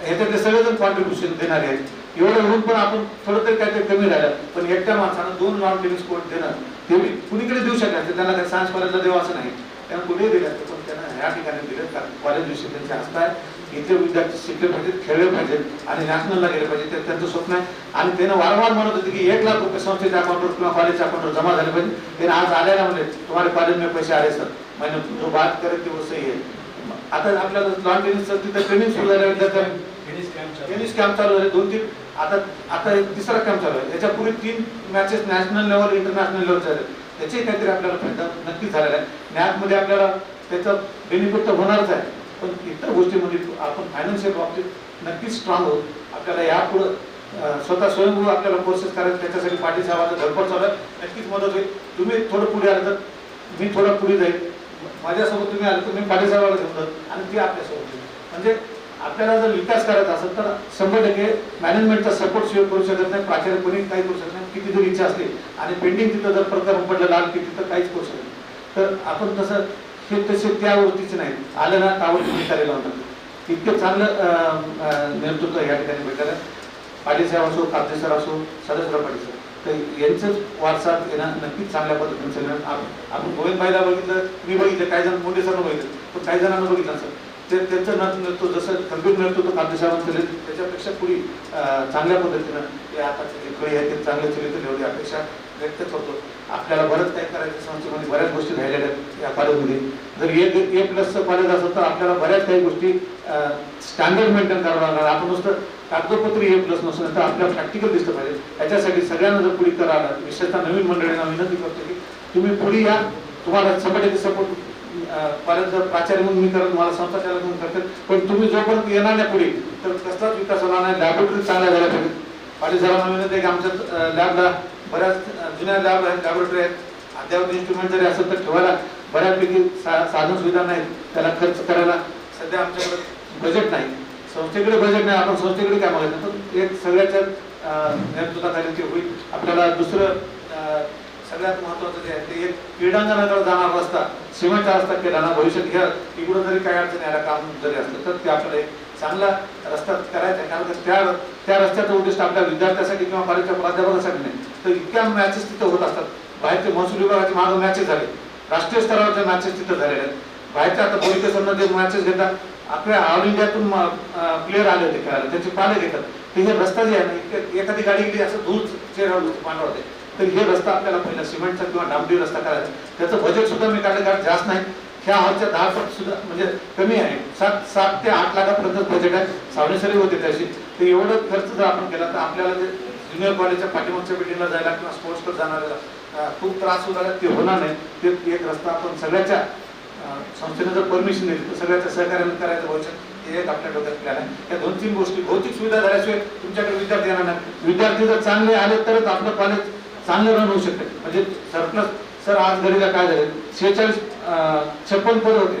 ह्याच्यातले सगळेजण कॉन्ट्रीब्युशन देणारे आहेत. एवढं होऊन पण आपण थोडं तरी काहीतरी कमी राहिलं. पण एकट्या माणसानं 2 लॉन टेनिस कोर्ट देणं ते कुणीकडे देऊ शकत. त्यांना काही सायन्स कॉलेजला देऊ असं नाही, त्यांना कुठेही दिलं असतं, पण त्यांना ह्या ठिकाणी दिलं. कारण कॉलेज विषयी त्यांचे असतात, इथे विद्यार्थी शिकले पाहिजेत, खेळले पाहिजेत आणि नॅशनलला गेले पाहिजे, ते त्यांचं स्वप्न आहे. आणि त्यानं वारंवार म्हणत होते की 1 लाख रुपये संस्थेच्या अकाउंटवर किंवा कॉलेजच्या अकाउंटवर जमा झाले पाहिजे. त्याने आज आल्याला म्हणजे तुम्हाला कॉलेज में पैसे आले सर, मैंने जो बात करे ती वो सही आहे. आता आपल्याला लॉन टेनिसचं तिथं ट्रेनिंग सुरू झालं, विद्यार्थ्यांनी टेनिस कॅम्प चालू झाले 2-3. आता 3रा कॅम्प चालू आहे. याच्यापूर्वी 3 matches national level international level झाले. त्याचे काहीतरी आपल्याला फायदा नक्कीच झालेला आहे. नॅकमध्ये आपल्याला त्याचा बेनिफिट तर होणारच आहे, पण इतर गोष्टीमध्ये आपण फायनान्शियल बाबतीत नक्कीच स्ट्रॉंग होऊ. आपल्याला यापुढं स्वतः स्वयंभू आपल्याला कोर्सेस करायचे, त्याच्यासाठी पाटील साहेबांचा धडपड चालू आहे. नक्कीच मदत होईल. तुम्ही थोडं पुढे आलं तर मी थोडं पुढे जाईल. माझ्यासोबत तुम्ही आलं तर मी पाटील साहेबाला घेऊन जाईल आणि ते आपल्यासोबत येईल. म्हणजे आपल्याला जर विकास करायचा असेल तर 100% मॅनेजमेंटचा सपोर्ट शिवाय करू शकत नाही, प्राचार्य कोणी काही करू शकत नाही. किती जर इच्छा असली आणि पेंडिंग तिथं जर प्रकरण पडलं लाल की तिथं काहीच करू शकत नाही. तर आपण तसं हे तसे त्या वृत्तीचे नाही, आलं ना ताबडतोब निकाली लावून टाकतो. इतकं चांगलं नेतृत्व या ठिकाणी भेटलं. पाटील साहेब असो, कापसे सर असो, सदाशिवराव पाटील सर, तर यांचंच वारसात येणं नक्कीच चांगल्या पद्धतीने चाललं. आपण गोविंदबाईला बघितलं, मी बघितलं, काही जण मुंडे सरनं बघितलं, पण काही जणांना बघितलं नसेल. ते त्यांचं नेतृत्व जसं खंबीर नेतृत्व कापसे साहेबांचं केलं त्याच्यापेक्षा पुढे चांगल्या पद्धतीनं ते आताचे जे कळी आहे ते चांगले चलित एवढी अपेक्षा व्यक्त करतो. आपल्याला बरंच काही करायचं, संस्थेमध्ये बऱ्याच गोष्टी राहिलेल्या आहेत या कॉलेजमध्ये. जर A+चं कॉलेज असेल तर आपल्याला बऱ्याच काही गोष्टी स्टँडर्ड मेंटेन करावं लागणार. आपण नुसतं कागदोपत्री A+ नसून तर आपल्याला प्रॅक्टिकल दिसलं पाहिजे. याच्यासाठी सगळ्यांना जर पुढे करायला, विशेषतः नवीन मंडळींना विनंती करतो की तुम्ही पुढे या. तुम्हाला 100% सपोर्ट कॉलेज जर प्राचार्य म्हणून मी करत, मला संस्था चालक म्हणून करतात, पण तुम्ही जोपर्यंत येणार नाही पुढे तर कसलाच विकास होणार नाही. लॅबोरेटरी चांगल्या झाल्या पाहिजे. पाटील सरांना विनंती आहे की आमच्या लॅबला बऱ्याच जुन्या लॅब आहेत, लॅबोरेटरी आहेत, अद्यावत इन्स्ट्रुमेंट जरी असेल तर ठेवायला बऱ्यापैकी साधन सुविधा नाही, त्याला खर्च करायला सध्या आमच्याकडे बजेट नाही. संस्थेकडे बजेट नाही, आपण संस्थेकडे काय मागायचं, पण एक सगळ्याच्या नेतृत्वाखाली ते होईल. आपल्याला दुसरं सगळ्यात महत्वाचं जे आहे ते एक क्रीडांगणाकडे जाणारा रस्ता, सिमेंटचा रस्ता केला ना, भविष्यात घ्या इकडून जरी काही अडचण यायला काम जरी असलं तर ते आपल्याला एक चांगला रस्ता करायचा आहे. कारण त्या रस्त्याचं उद्दिष्ट आपल्या विद्यार्थ्यासाठी किंवा कॉलेजच्या प्राध्यापकासाठी नाही, तर इतक्या मॅचेस तिथं होत असतात. बाहेरचे महसूल विभागाचे मागं मॅचेस झाले, राष्ट्रीय स्तरावरच्या मॅचेस तिथं झालेल्या आहेत. बाहेरच्या आता पोलिस जे मॅचेस घेतात, आपल्या ऑल इंडियातून प्लेअर आले होते खेळायला, त्यांचे पाले घेतात. तर हे रस्ता जे आहे ना, एखादी गाडी गेली असं धूळ चेहरा पांढरा होते. तर हे रस्ता आपल्याला पहिला सिमेंटचा किंवा डांबरी रस्ता करायचा. त्याचं बजेट सुद्धा मी काढलं, कारण जास्त नाही, ह्या हॉलच्या 10 पट सुद्धा म्हणजे कमी आहे. 7 ते 8 लाखापर्यंत बजेट आहे. सावणेसरी होते त्याशी. तर एवढं खर्च जर आपण केला तर आपल्याला जे ज्युनियर कॉलेजच्या पाठीमागच्या बिल्डिंगला जायला किंवा स्पोर्ट्सकडे जाणाऱ्याला खूप त्रास होत आला, ते होणार नाही. ते एक रस्ता आपण सगळ्याच्या संस्थेने जर परमिशन दिली तर सगळ्याच्या सहकार्याने करायचं भविष्यात हे एक आपल्या डोक्यात प्लॅन आहे. या 2-3 गोष्टी, भौतिक सुविधा झाल्याशिवाय तुमच्याकडे विद्यार्थी येणार नाही. विद्यार्थी जर चांगले आले तरच आपलं कॉलेज चांगलं रन होऊ शकते. म्हणजे सरप्लस सर आज घडीला काय झाले, 56 पद होते,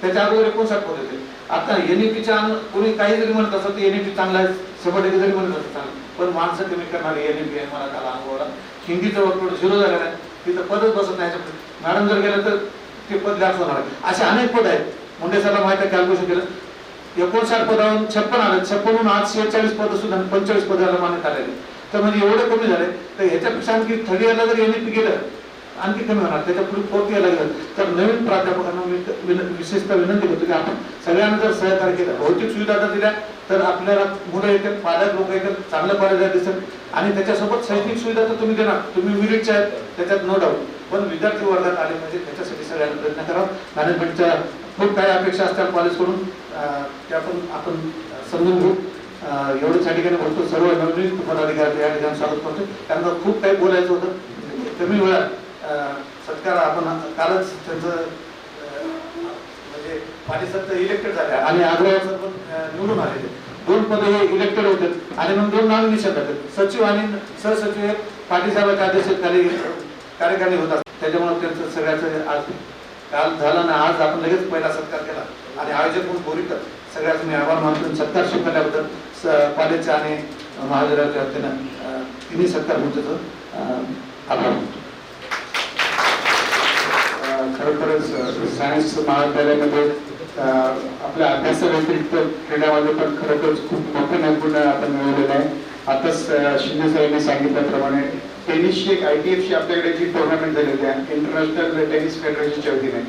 त्याच्या अगोदर 59 पद होते. आता NEPच्या कोणी काही जरी म्हणत असं ते NEP चांगला आहे, 100% जरी म्हणत असं चांगलं, पण माणसं कमी करणारी NEP आहे. मला त्याला अनुभवला. हिंदीचं वर्कलोड 0 झालेलं आहे, तिथं पदच बसत नाही. मॅडम जर गेलं तर ते पद लॅप्स होणार आहे. असे अनेक पद आहेत. मुंडे सरला माहिती आहे, कॅल्क्युलेशन केलं, 59 पदावरून 56 आले, 56 आज 46 पद सुद्धा 45 पदाला मान्यता आलेली. तर म्हणजे एवढं कमी झालंय. तर ह्याच्यापेक्षा आणखी 3rd इयरला जर NEP गेलं आणखी कमी होणार, त्याच्या पुढे 4th इयरला गेलं. तर नवीन प्राध्यापकांना मी विशेषतः विनंती करतो की आपण सगळ्यांना जर सहकार्य केलं, भौतिक सुविधा जर दिल्या तर आपल्याला मुलं येतात, पालक लोक येतात, चांगलं कॉलेज आहे दिसेल. आणि त्याच्यासोबत शैक्षणिक सुविधा तर तुम्ही देणार, तुम्ही मेरिटच्या आहेत त्याच्यात नो डाऊट, पण विद्यार्थी वर्गात आले म्हणजे त्याच्यासाठी सगळ्यांना प्रयत्न करावा. मॅनेजमेंटच्या खूप काही अपेक्षा असतात कॉलेजकडून, त्या पण आपण समजून घेऊ. एवढंच या ठिकाणी बोलतो. सर्व नवीन पदाधिकारी या ठिकाणी स्वागत करतो. त्यांना खूप काही बोलायचं होतं, कमी वेळात सत्कार आपण कालच त्यांचं म्हणजे पाटील सर इलेक्टेड झाले आणि आग्रह सर पण निवडून आलेले. 2 पदे हे इलेक्टेड होते आणि मग 2 नॉमिनेशन झाले. सचिव आणि सहसचिव हे पाटील साहेबांच्या आदेशाखाली कार्यकारी होतात. त्याच्यामुळे त्यांचं सगळ्याचं आज काल झालं ना, आज आपण लगेच पहिला सत्कार केला आणि आयोजक म्हणून बोरिकर सगळ्याच मी आभार मानतो. सत्कार स्वीकारल्याबद्दल कॉलेजच्या आणि महाविद्यालयाच्या वतीनं तिन्ही सत्कार म्हणतो आभार मानतो. खरोखरच सायन्स महाविद्यालयामध्ये आपल्या अभ्यासाव्यतिरिक्त क्रीडामध्ये पण खरोखरच खूप मोठं नैपुण्य आपण मिळवलेलं आहे. आताच शिंदे साहेबांनी सांगितल्याप्रमाणे टेनिसची एक ITF ची आपल्याकडे जी टुर्नामेंट झालेली आहे इंटरनॅशनल टेनिस फेडरेशनच्या वतीने,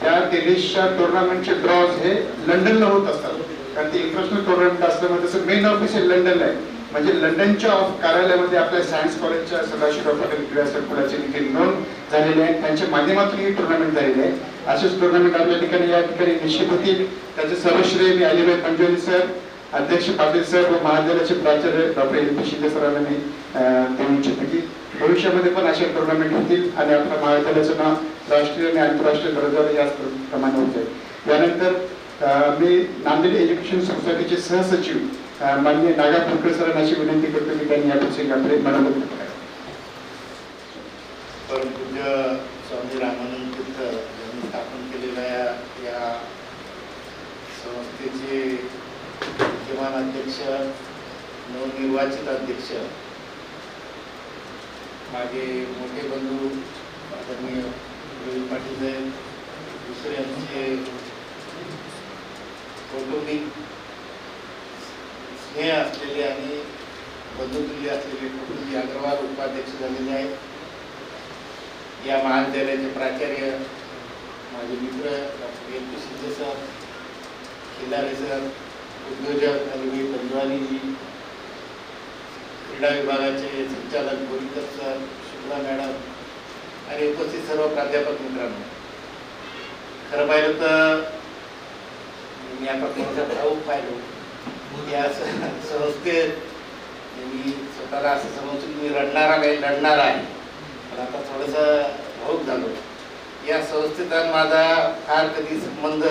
त्या टेनिसच्या टुर्नामेंटचे ड्रॉज हे लंडनला होत असतात. कारण ती इंटरनॅशनल टुर्नामेंट असल्यामुळे त्याचं मेन ऑफिस हे लंडनला आहे. म्हणजे लंडनच्या कार्यालयामध्ये आपल्या सायन्स कॉलेजच्या सदाशिवराव पाटील क्रीडा संकुलाची देखील नोंद झालेली आहे. त्यांच्या माध्यमातून ही टुर्नामेंट झालेली आहे. असेच टुर्नामेंट आपल्या ठिकाणी या ठिकाणी निश्चित होतील. त्याचे सर्वश्रेय मी अलिबाई पंजोली सर, अध्यक्ष पाटील सर व महाविद्यालयाचे प्राचार्य डॉक्टर LP शिंदे सरांना मी देऊ इच्छितो की भविष्यामध्ये पण असे टुर्नामेंट होतील आणि आपल्या महाविद्यालयाचं नाव राष्ट्रीय आणि आंतरराष्ट्रीय दर्जावर याचप्रमाणे होत आहे. यानंतर मी नांदेड एज्युकेशन सोसायटीचे सहसचिव माननीय नागा फुलकर सरांना अशी विनंती करतो की त्यांनी या प्रसंगाकडे मनोगत करावे. परमपूज्य स्वामी रामानंद तीर्थ यांनी स्थापन केलेल्या या संस्थेचे विद्यमान अध्यक्ष, नवनिर्वाचित अध्यक्ष, माझे मोठे बंधू आदरणीय प्रवीण पाटील साहेब, दुसरे आमचे कौटुंबिक स्नेह असलेले आणि बंधुतुल्य असलेले कुटुंबी अग्रवाल उपाध्यक्ष झालेले आहेत. या महाविद्यालयाचे प्राचार्य माझे मित्र doctor LP. Shinde sir, Khilare sir, उद्योजक अलिबाई पंजवानीजी, क्रीडा विभागाचे संचालक बोरीकर सर, शुक्ला मॅडम आणि उपस्थित सर्व प्राध्यापक मित्रांनो, खरं पाहिलं तर मी आता त्यांचा भाऊक पाहिलो या संस्थेत मी स्वतःला असं समजून मी रडणारा नाही, लढणारा आहे, पण आता थोडंसं भाऊक झालो. या संस्थेचा माझा फार कधी संबंध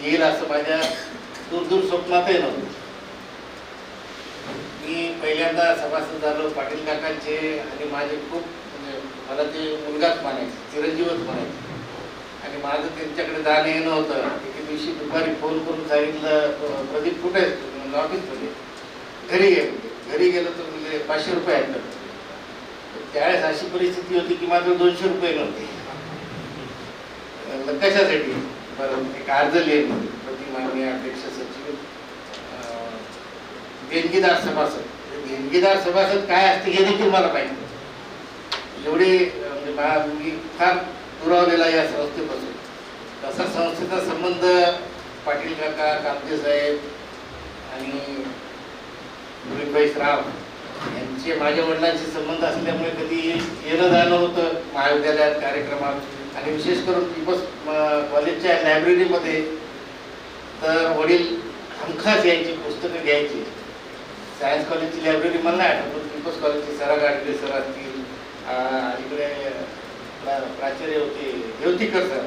येईल असं माझ्या दूर स्वप्नातही नव्हतं. मी पहिल्यांदा सभासद झालो पाटील काकांचे आणि माझे खूप म्हणजे मला ते मुलगाच म्हणायचे, चिरंजीवच म्हणायचे. आणि माझं त्यांच्याकडे जाणं येणं होतं. एके दिवशी दुपारी फोन करून सांगितलं, प्रदीप कुठे आहेस तू? म्हणजे ऑफिसमध्ये. घरी गेलो तर म्हणजे 500 रुपये आहेत. त्यावेळेस अशी परिस्थिती होती की माझं 200 रुपये नव्हते. कशासाठी? बरं, एक अर्ज लिहिलं प्रति माननीय अध्यक्ष सचिव देणगीदार सभासद. देणगीदार सभासद काय असते हे देखील मला माहिती. एवढे म्हणजे मी फार दुरावलेला या संस्थेपासून. तसा संस्थेचा संबंध पाटील काका, कामते साहेब आणि रोहितभाई श्राव यांचे माझ्या वडिलांशी संबंध असल्यामुळे कधी येणं जाणं होतं महाविद्यालयात कार्यक्रमात. आणि विशेष करून पीपल्स कॉलेजच्या लायब्ररीमध्ये तर वडील हमखास यायची, पुस्तकं घ्यायची. सायन्स कॉलेजची लायब्ररी मला नाही आठवत, पीपल्स कॉलेजची सरा गाडगे सर असतील, इकडे प्राचार्य होते देवतीकर सर.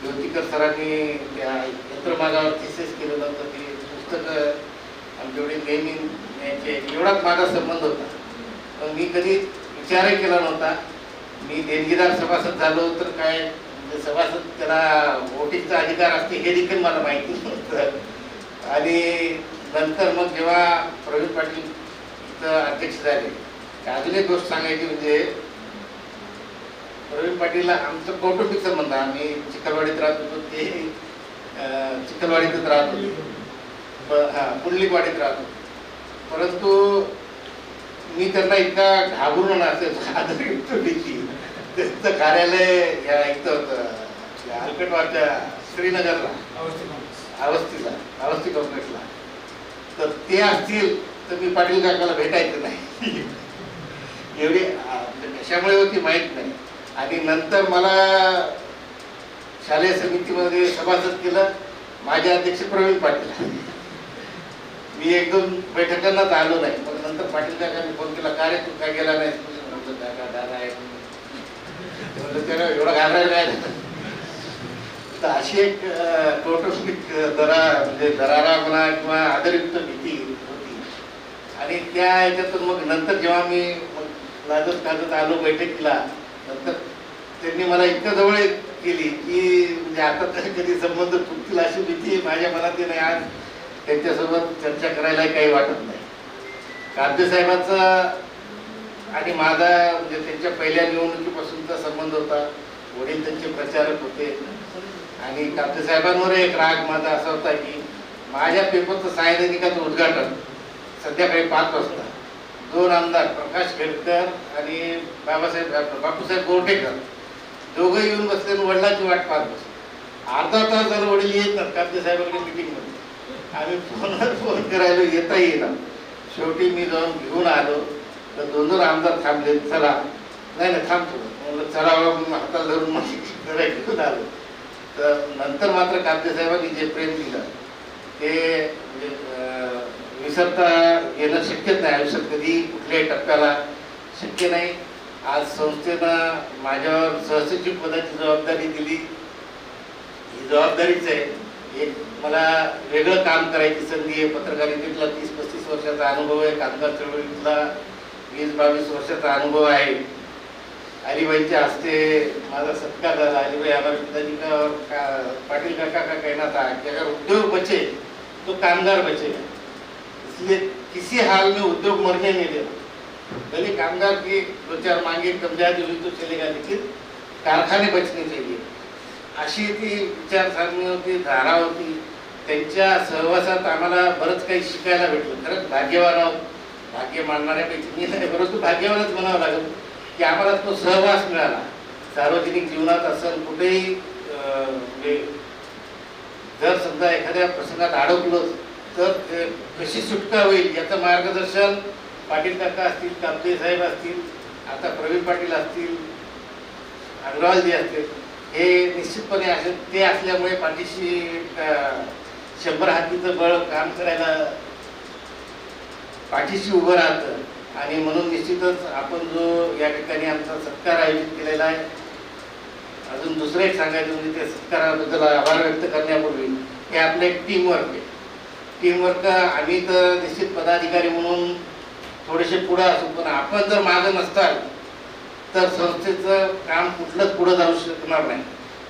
देवतीकर सरांनी त्या यंत्रमागावर थिसिस केलं नव्हतं, ते पुस्तकं आमच्याकडे नेहमी न्यायचे. एवढाच माझा संबंध होता. पण मी कधी विचारही केला नव्हता. मी देणगीदार सभासद झालो तर काय म्हणजे सभासद त्याला वोटिंगचा अधिकार असते हे देखील मला माहिती नव्हतं. आणि नंतर मग जेव्हा प्रवीण पाटील इथं अध्यक्ष झाले, अजून एक गोष्ट सांगायची म्हणजे प्रवीण पाटीलला आमचं कौटुंबिक संबंध. आम्ही चिखलवाडीत राहत होतो, ते चिखलवाडीतच राहत होते, पुंडलिकवाडीत राहत होतो. परंतु मी त्यांना इतका घाबरून असायचो, आदरयुक्त भीती. त्यांचं कार्यालय या इथं होतं हलकटवारच्या श्रीनगरला, अवस्थी कॉम्प्लेक्सला. तर ते असतील तर मी पाटील काकाला भेटायचं नाही. एवढी कशामुळे होती माहीत नाही. आणि नंतर मला शालेय समितीमध्ये सभासद केलं माझे अध्यक्ष प्रवीण पाटील. मी 1-2 बैठकांनाच आलो नाही. मग नंतर पाटील काकांनी फोन केला, का रे तू काय गेला नाही? दादा आहे त्याला एवढा घाबरायला नाही. तर अशी एक कौटुंबिक म्हणजे दरारा म्हणा किंवा आदरयुक्त भीती होती. आणि त्या ह्याच्यातून मग नंतर जेव्हा मी लाजत काजत आलो बैठकीला, नंतर त्यांनी मला इतकं जवळ केली की म्हणजे आता तर कधी संबंध तुटतील अशी भीती माझ्या मनात नाही. आज त्यांच्यासोबत चर्चा करायला काही वाटत नाही. कामते साहेबांचा आणि माझा म्हणजे त्यांच्या पहिल्या निवडणुकीपासूनचा संबंध होता. वडील त्यांचे प्रचारक होते. आणि कामते साहेबांवर एक राग माझा असा होता की माझ्या पेपरचं सायदैनिकाचं उद्घाटन संध्याकाळी 5 वाजता 2 आमदार प्रकाश खेडकर आणि बापूसाहेब गोरठेकर दोघं येऊन बसले, वडिलांची वाट पाहत बसले. अर्धा तास झालं वडील येत ना कामते साहेबांकडे मीटिंगमध्ये. आम्ही फोनवर फोन करायला येता येईना. शेवटी मी जाऊन घेऊन आलो तर 2 आमदार थांबले. चला नाही थांबतो म्हणलं, चला म्हणून हाताला धरून मग घेऊन आलो. तर नंतर मात्र कामते साहेबांनी जे प्रेम दिलं ते म्हणजे विसरता येणं शक्यच नाही. आयुष्यात कधी कुठल्याही टप्प्याला शक्य नाही. आज संस्थेनं माझ्यावर सहसचिव पदाची जबाबदारी दिली. ही जबाबदारीच आहे. एक मला वेगळं काम करायची संधी आहे. पत्रकारितेतला 30-35 वर्षाचा अनुभव आहे. कामगार चळवळीतला 20-22 वर्षाचा अनुभव आहे. अलीबाईच्या हस्ते माझा सत्कार झाला. अलीबाई हमारे पिताजी का पाटील काका का कहना था कि अगर उद्योग बचे तो कामगार बचेगा. इसलिए किसी हाल में उद्योग मरने नहीं देना। भले कामगार की दो चार मांगे कम ज्यादा हुई तो चलेगा, लेकिन कारखाने बचने चाहिए, अशी ती विचारसरणी होती, धारा होती. त्यांच्या सहवासात आम्हाला बरंच काही शिकायला भेटलं. खरंच भाग्यवान आहोत, भाग्य मानणाऱ्यापैकी मी नाही, परंतु भाग्यवानच म्हणावं लागेल की आम्हाला तो सहवास मिळाला. सार्वजनिक जीवनात असं कुठेही म्हणजे जर समजा एखाद्या प्रसंगात अडकलो तर कशी सुटका होईल याचं मार्गदर्शन पाटील काका असतील, कापसे साहेब असतील, आता प्रवीण पाटील असतील, अग्रवालजी असतील, हे निश्चितपणे असे ते असल्यामुळे पाठीशी 100 हातीचं बळ काम करायला पाठीशी उभं राहतं. आणि म्हणून निश्चितच आपण जो या ठिकाणी आमचा सत्कार आयोजित केलेला आहे, अजून दुसरं एक सांगायचं म्हणजे त्या सत्काराबद्दल आभार व्यक्त करण्यापूर्वी हे आपलं एक टीमवर्क आहे. टीमवर्क आम्ही तर निश्चित पदाधिकारी म्हणून थोडेसे पुढं असू, पण आपण जर मागं नसताल तर संस्थेचं काम कुठलंच पुढं जाऊ शकणार नाही.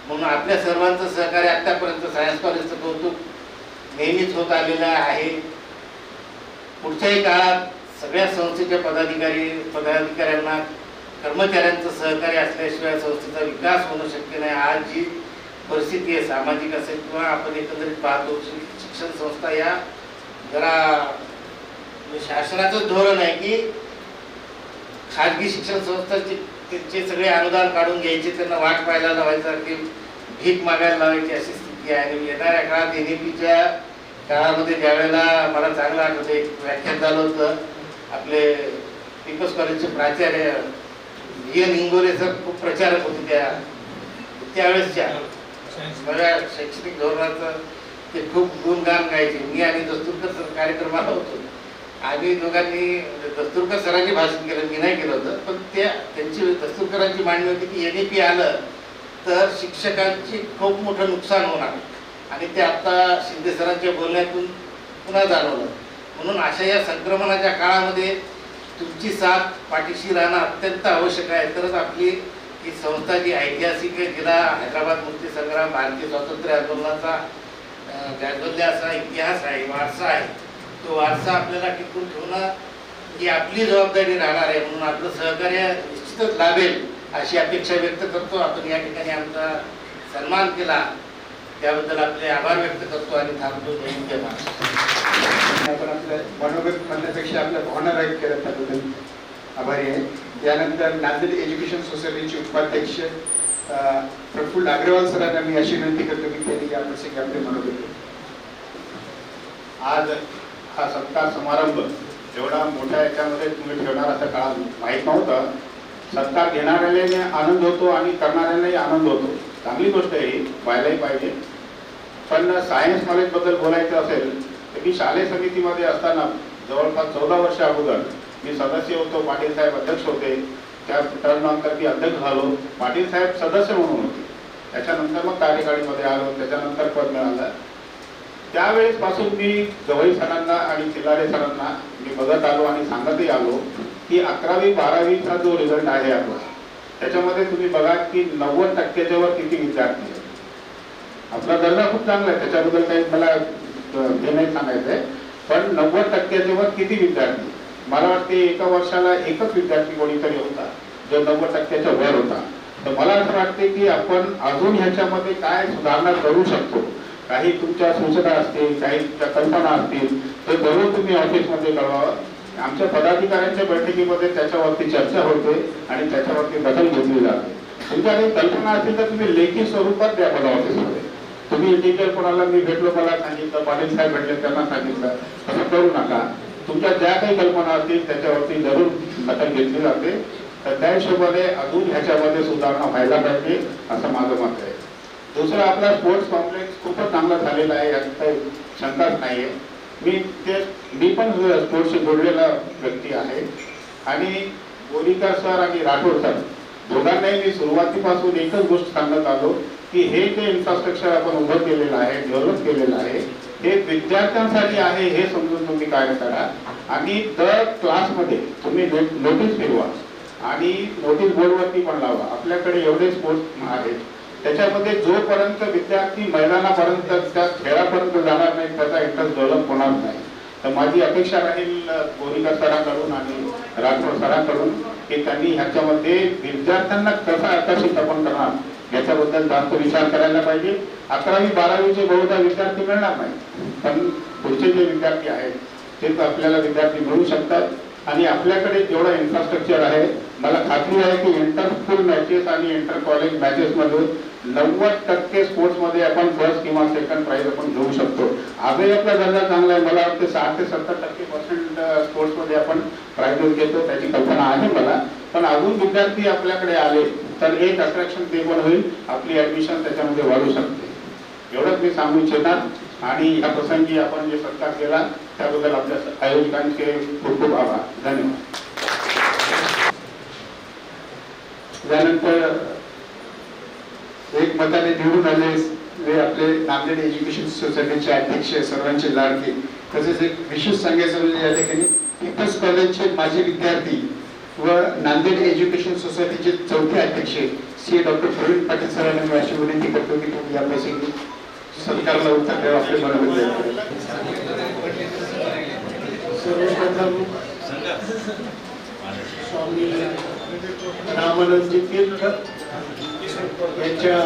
म्हणून आपल्या सर्वांचं सहकार्य आतापर्यंत सायन्स कॉलेजचं कौतुक नेहमीच होत आलेलं आहे. पुढच्याही काळात सगळ्या संस्थेच्या पदाधिकाऱ्यांना कर्मचाऱ्यांचं सहकार्य असल्याशिवाय संस्थेचा विकास होणं शक्य नाही. आज जी परिस्थिती आहे, सामाजिक असेल किंवा आपण एकंदरीत पाहतो, शिक्षण संस्था या जरा शासनाचं धोरण आहे की खाजगी शिक्षण संस्थांचे त्यांचे सगळे अनुदान काढून घ्यायचे, त्यांना वाट पाहायला लावायचं, की भीक मागायला लावायची अशी स्थिती आहे. आणि येणाऱ्या काळात NEPच्या काळामध्ये ज्यावेळेला मला चांगलं आठवतं एक व्याख्यान झालं होतं, आपले पीपल्स कॉलेजचे प्राचार्य VN इंगोले सर खूप प्रचारक होते त्यावेळेसच्या सगळ्या शैक्षणिक धोरणाचं ते खूप गुणगान गायचे. मी आणि दस्तुरकर सर कार्यक्रमाला होतो. आम्ही दोघांनी दस्तुरकर सरांनी भाषण केलं, मी नाही केलं होतं, पण त्यांची दस्तुरकरांची मांडणी होती की NEP आलं तर शिक्षकांची खूप मोठं नुकसान होणार. आणि ते आता शिंदे सरांच्या बोलण्यातून पुन्हा जाणवलं. म्हणून अशा या संक्रमणाच्या काळामध्ये तुमची साथ पाठीशी राहणं अत्यंत आवश्यक आहे. तरच आपली ही संस्था जी ऐतिहासिक आहे, जिला हैदराबाद मुक्तीसंग्राम, भारतीय स्वातंत्र्य आंदोलनाचा जाज्वल्य असा इतिहास आहे, वारसा आहे, तो वारसा आपल्याला टिकून ठेवणं ही आपली जबाबदारी राहणार आहे. म्हणून आपलं सहकार्य निश्चितच लाभेल अशी अपेक्षा व्यक्त करतो. आपण या ठिकाणी आमचा सन्मान केला त्याबद्दल आपले आभार व्यक्त करतो आणि थांबतो. आपण आपलं मनोगत म्हणण्यापेक्षा आपल्या भावना व्यक्त केल्या त्याबद्दल आभारी आहे. यानंतर नांदेड एज्युकेशन सोसायटीचे उपाध्यक्ष प्रफुल्ल अग्रवाल सरांना मी अशी विनंती करतो की त्यांनी या प्रसंगी आपले मनोगत. आज हा सत्कार समारंभ एवढा मोठ्या याच्यामध्ये तुम्ही ठेवणार असं काळात माहीत नव्हतं. सत्कार घेणाऱ्याने आनंद होतो आणि करणाऱ्यालाही आनंद होतो. चांगली गोष्ट आहे, व्हायलाही पाहिजे. पण सायन्स कॉलेजबद्दल बोलायचं असेल तर मी शालेय समितीमध्ये असताना जवळपास 14 वर्ष अगोदर मी सदस्य होतो. पाटील साहेब अध्यक्ष होते. त्या टर्मनंतर मी अध्यक्ष झालो. पाटील साहेब सदस्य म्हणून होते. त्याच्यानंतर मग कार्यकारिणीमध्ये आलो. त्याच्यानंतर पद मिळालं. त्यावेळेस पासून मी गवई सरांना आणि चिल्लारे सरांना मी बघत आलो आणि सांगतही आलो की 11वी 12वीचा जो रिझल्ट आहे आपला, त्याच्यामध्ये तुम्ही बघा की 90%च्या वर किती विद्यार्थी आहेत. आपला दर्जा खूप चांगला आहे, त्याच्याबद्दल काही मला हे नाही सांगायचं आहे, पण 90%च्या वर किती विद्यार्थी. मला वाटते एका वर्षाला एकच विद्यार्थी कोणीतरी होता जो 90%च्या वर होता. तर मला असं वाटते की आपण अजून ह्याच्यामध्ये काय सुधारणा करू शकतो. काही तुमच्या सूचना असतील, काही तुमच्या कल्पना असतील तर जरूर तुम्ही ऑफिसमध्ये कळवावं. आमच्या पदाधिकाऱ्यांच्या बैठकीमध्ये त्याच्यावरती चर्चा होते आणि त्याच्यावरती दखल घेतली जाते. तुमच्या काही कल्पना असतील तर तुम्ही लेखी स्वरूपात द्या मला ऑफिसमध्ये. तुम्ही टीचर कोणाला मी भेटलो मला सांगितलं, पाटील साहेब भेटले त्यांना सांगितलं, असं करू नका. तुमच्या ज्या काही कल्पना असतील त्याच्यावरती जरूर दखल घेतली जाते. तर त्या हिशोबाने अजून ह्याच्यामध्ये सुधारणा व्हायला पाहिजे असं माझं मत आहे. दुसरं, आपला स्पोर्ट्स कॉम्प्लेक्स खूपच चांगला झालेला आहे, यात काही शंकाच नाही आहे. मी पण स्पोर्ट्सशी जोडलेला व्यक्ती आहे. आणि बोरीकर सर आणि राठोड सर दोघांनाही मी सुरुवातीपासून एकच गोष्ट सांगत आलो की हे जे इन्फ्रास्ट्रक्चर आपण उभं केलेलं आहे, डेव्हलप केलेलं आहे, हे विद्यार्थ्यांसाठी आहे हे समजून तुम्ही कार्य करा. आणि दर क्लासमध्ये तुम्ही नोटीस फिरवा आणि नोटीस बोर्डवरती पण लावा. आपल्याकडे एवढे स्पोर्ट्स आहेत, त्याच्यामध्ये जोपर्यंत विद्यार्थी मैदानापर्यंत त्या खेळापर्यंत जाणार नाही त्याचा इंटरेस्ट डेव्हलप होणार नाही. तर माझी अपेक्षा राहील बोरीकर सरांकडून आणि राठोड सरांकडून की त्यांनी ह्याच्यामध्ये विद्यार्थ्यांना कसं आकर्षित आपण करणार याच्याबद्दल जास्त विचार करायला पाहिजे. 11वी 12वीचे बहुधा विद्यार्थी मिळणार नाही, पण पुढचे जे विद्यार्थी आहेत ते आपल्याला विद्यार्थी मिळू शकतात. आणि आपल्याकडे जेवढं इन्फ्रास्ट्रक्चर आहे, मला खात्री आहे की इंटर स्कूल मॅचेस आणि इंटर कॉलेज मॅचेस मध्ये 90% स्पोर्ट्समध्ये आपण फर्स्ट किंवा सेकंड प्राइज आपण घेऊ शकतो. आजही आपला दर्जा चांगला आहे. मला वाटतं 60 ते 70% स्पोर्ट्समध्ये आपण प्राइजेस घेतो, त्याची कल्पना आहे मला. पण अजून विद्यार्थी आपल्याकडे आले तर एक अट्रॅक्शन ते पण होईल, आपली ऍडमिशन त्याच्यामध्ये वाढू शकते. एवढंच मी सांगू इच्छिणार. आणि या प्रसंगी आपण जे सत्कार केला त्याबद्दल आपल्या आयोजकांचे खूप खूप आभार. धन्यवाद. त्यानंतर एक मताने निवडून आले आपले नांदेड एज्युकेशन सोसायटीचे अध्यक्ष, सर्वांचे लाडके. तसेच एक विशेष सांगायचं म्हणजे या ठिकाणी पीपल्स कॉलेजचे माजी विद्यार्थी व नांदेड एज्युकेशन सोसायटीचे चौथे अध्यक्ष श्री डॉक्टर प्रवीण पाटील सरांना मी अशी विनंती करतो की तुम्ही या प्रसंगी सत्काराला उत्तर द्यावं. आपले मनोगत सर्वप्रथम स्वामी रामानंदजी तीर्थ यांच्या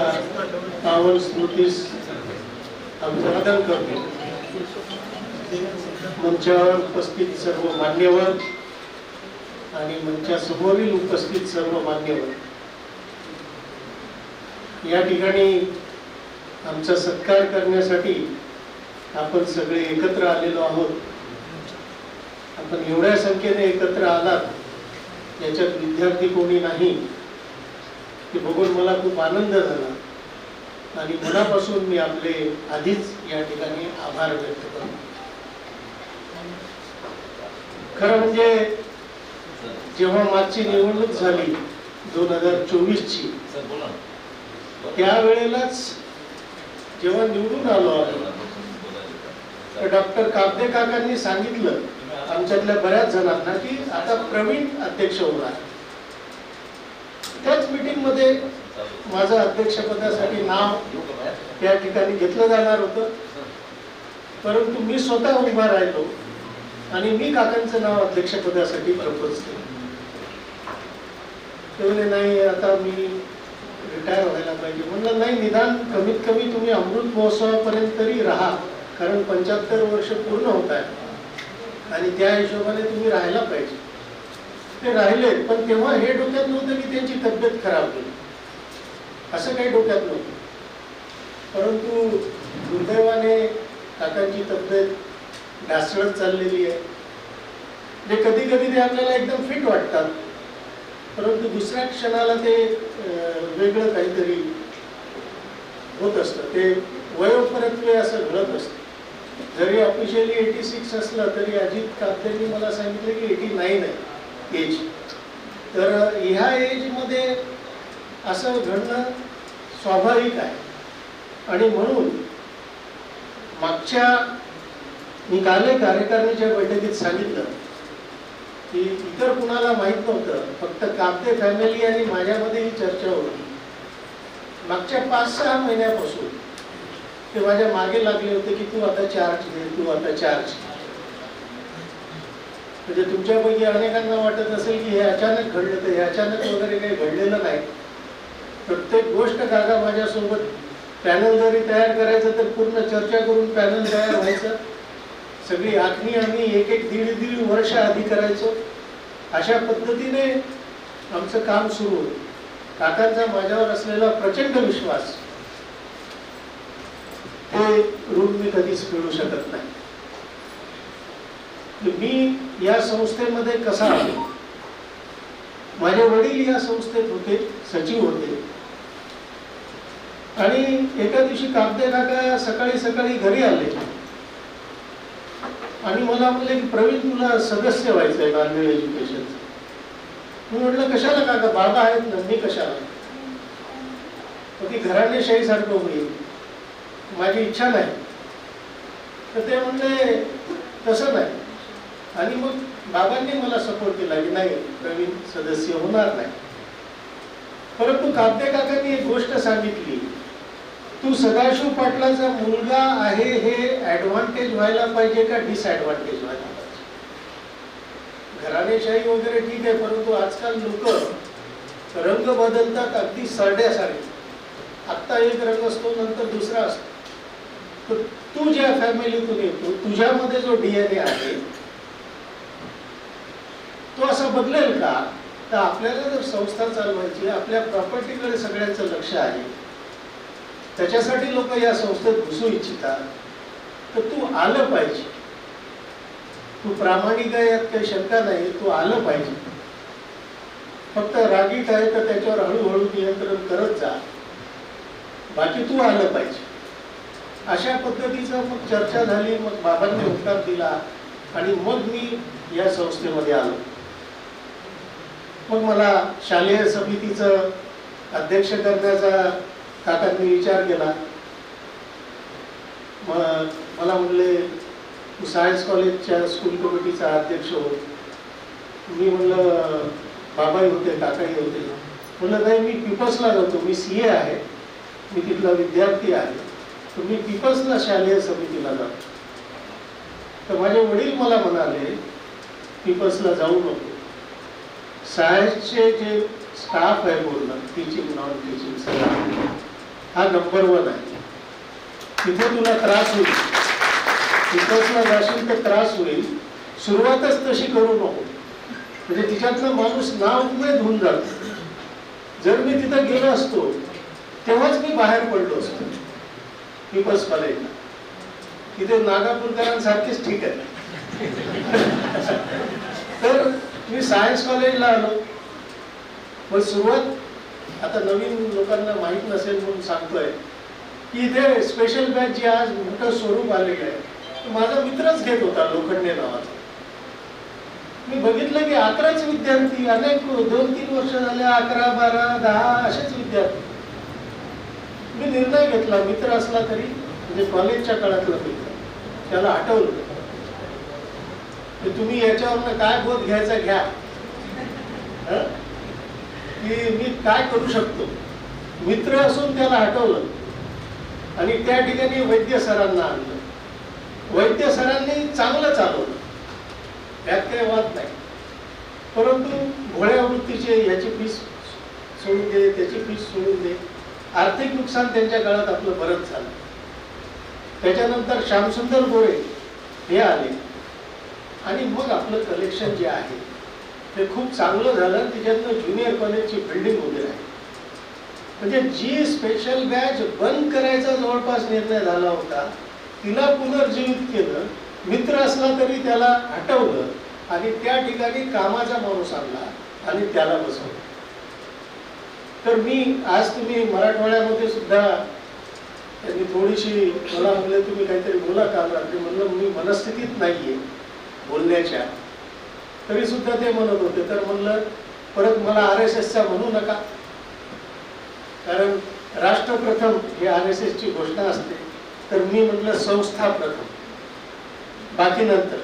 पावन स्मृतीस अभिवादन करतो. मंचावर उपस्थित सर्व मान्यवर आणि मंचासमोरील उपस्थित सर्व मान्यवर, या ठिकाणी आमचा सत्कार करण्यासाठी आपण सगळे एकत्र आलेलो आहोत. आपण एवढ्या संख्येने एकत्र आलात, याच्यात विद्यार्थी कोणी नाही ते बघून मला खूप आनंद झाला आणि मनापासून मी आपले आधीच या ठिकाणी आभार व्यक्त करतो. खरं म्हणजे जेव्हा मागची निवडणूक झाली 2024ची, त्यावेळेलाच जेव्हा निवडून आलो आम्ही, तर डॉक्टर काब्दे काकांनी सांगितलं आमच्यातल्या बऱ्याच जणांना की आता प्रवीण अध्यक्ष होणार. त्याच मीटिंग मध्ये माझं अध्यक्षपदासाठी नाव त्या ठिकाणी घेतलं जाणार होतं, परंतु मी स्वतः उभा राहिलो आणि मी काकांचं नाव अध्यक्षपदासाठी प्रपोज केलं. ते म्हणे नाही आता मी रिटायर व्हायला पाहिजे. म्हणलं नाही, निदान कमीत कमी तुम्ही अमृत महोत्सवापर्यंत तरी राहा, कारण 75 वर्ष पूर्ण होत आहे आणि त्या हिशोबाने तुम्ही राहायला पाहिजे. ते राहिले, पण तेव्हा हे डोक्यात नव्हतं की त्यांची तब्येत खराब होईल, असं काही डोक्यात नव्हतं. परंतु दुर्दैवाने काकांची तब्येत ढासळत चाललेली आहे. जे कधी कधी ते आपल्याला एकदम फिट वाटतात, परंतु दुसऱ्या क्षणाला ते वेगळं काहीतरी होत असतं. ते वयोपरत्वे असं घडत असतं. जरी ऑफिशियली 86 असलं तरी अजित काब्देंनी मला सांगितलं की 89 आहे एज. तर ह्या एजमध्ये असं घडणं स्वाभाविक आहे. आणि म्हणून मागच्या मी काल कार्यकारिणीच्या बैठकीत सांगितलं की इतर कुणाला माहित नव्हतं, फक्त काब्दे फॅमिली आणि माझ्यामध्ये ही चर्चा होती. मागच्या 5-6 महिन्यापासून ते माझ्या मागे लागले होते की तू आता चार्ज घे, तू आता चार्ज. म्हणजे तुमच्यापैकी अनेकांना वाटत असेल की हे अचानक घडलं, तर हे अचानक वगैरे काही घडलेलं नाही. प्रत्येक गोष्ट काका माझ्यासोबत, पॅनल जरी तयार करायचं तर पूर्ण चर्चा करून पॅनल तयार व्हायचं. सगळी आखणी आम्ही 1-1, 1.5 वर्ष आधी करायचो. अशा पद्धतीने आमचं काम सुरू होतं. काकांचा माझ्यावर असलेला प्रचंड विश्वास ते ऋण मी कधीच फेडू शकत नाही. मी या संस्थेमध्ये कसा आलो, माझे वडील या संस्थेत होते, सचिव होते. आणि एका दिवशी काब्दे काका सकाळी सकाळी घरी आले आणि मला म्हणले की प्रवीण तुला सदस्य व्हायचं आहे नांदेड एज्युकेशनचं. मी म्हटलं कशाला काका, बाबा आहेत ना, मी कशाला. ती घराणेशाही सारखं होईल, माझी इच्छा नाही. तर ते म्हणले तसं नाही. आणि मग बाबांनी मला सपोर्ट केला की नाही प्रवीण सदस्य होणार नाही. परंतु काब्दे काकांनी एक गोष्ट सांगितली, तू सदाशिव पाटलाचा मुलगा आहे हे ऍडव्हान्टेज व्हायला पाहिजे का डिसएडव्हान्टेज व्हायला पाहिजे? घराणेशाही वगैरे ठीक आहे, परंतु आजकाल लोक रंग बदलतात अगदी सरड्यासारखे. आत्ता एक रंग असतो, नंतर दुसरा असतो. तर तू ज्या फॅमिलीतून येतो, तुझ्यामध्ये जो DNA आहे तो असा बदलेल का? तर आपल्याला जर संस्था चालवायची, आपल्या प्रॉपर्टीकडे सगळ्यांचं लक्ष आहे, त्याच्यासाठी लोक या संस्थेत घुसू इच्छितात, तर तू आलं पाहिजे. तू प्रामाणिक आहे यात काही शंका नाही, तू आलं पाहिजे. फक्त रागीट आहे तर त्याच्यावर हळूहळू नियंत्रण करत जा, बाकी तू आलं पाहिजे. अशा पद्धतीचं मग चर्चा झाली. मग बाबांनी होकार दिला आणि मग मी या संस्थेमध्ये आलो. मग मला शालेय समितीचं अध्यक्ष करण्याचा काकांनी विचार केला. मग मला म्हणले तू सायन्स कॉलेजच्या स्कूल कमिटीचा अध्यक्ष हो. मी म्हणलं बाबाही होते, काकाही होते. म्हणलं नाही, मी पीपल्सला जातो, मी CA आहे, मी तिथला विद्यार्थी आहे, तर मी पीपल्सला शालेय समितीला जातो. तर माझे वडील मला म्हणाले पीपल्सला जाऊ नको, सायन्सचे जे स्टाफ आहे पूर्ण टीचिंग नॉन टीचिंग सगळं हा नंबर 1 आहे, तिथे तुला त्रास होईल, पीपल्सला जाशील तर त्रास होईल, सुरुवातच तशी करू नको. म्हणजे तिच्यातलं माणूस नाउमेद होऊन जातो. जर मी तिथं गेलो असतो तेव्हाच मी बाहेर पडलो असतो पीपल्स कॉलेजला. तिथे नागापूरकरांसारखेच ठीक आहे. तर मी सायन्स कॉलेजला आलो. मग सुरुवात, आता नवीन लोकांना माहीत नसेल म्हणून सांगतोय की इथे स्पेशल बॅच जे आज मोठं स्वरूप आलेलं आहे, माझा मित्रच घेत होता लोखंडे नावाचा. मी बघितलं की 11च विद्यार्थी, अनेक 2-3 वर्ष झाले 11, 12, 10 असेच विद्यार्थी. मी निर्णय घेतला, मित्र असला तरी म्हणजे कॉलेजच्या काळातला मित्र, त्याला हटवलं की तुम्ही याच्यावरनं काय बोध घ्यायचा घ्या, की मी काय करू शकतो. मित्र असून त्याला हटवलं आणि त्या ठिकाणी वैद्य सरांना आणलं. वैद्य सरांनी चांगलं चालवलं, त्यात काही वाद नाही. परंतु भोळ्या वृत्तीचे याची फीस सोडून दे, त्याची फीस सोडून दे, आर्थिक नुकसान त्यांच्या काळात आपलं बरंच झालं. त्याच्यानंतर श्यामसुंदर गोरे हे आले आणि मग आपलं कलेक्शन जे आहे ते खूप चांगलं झालं. त्याच्यातनं ज्युनियर कॉलेजची बिल्डिंग वगैरे आहे. म्हणजे जी स्पेशल बॅच बंद करायचा जवळपास निर्णय झाला होता, तिला पुनर्जीवित केलं. मित्र असला तरी त्याला हटवलं आणि त्या ठिकाणी कामाचा माणूस आणला आणि त्याला बसवलं. तर मी आज, तुम्ही मराठवाड्यामध्ये सुद्धा त्यांनी थोडीशी मला म्हणले तुम्ही काहीतरी बोला काल रात्री. म्हणलं मी मनस्थितीत नाहीये बोलण्याच्या, तरी सुद्धा ते म्हणत होते. तर म्हणलं परत मला RSSचा म्हणू नका, कारण राष्ट्र प्रथम हे RSSची घोषणा असते. तर मी म्हटलं संस्था प्रथम, बाकी नंतर.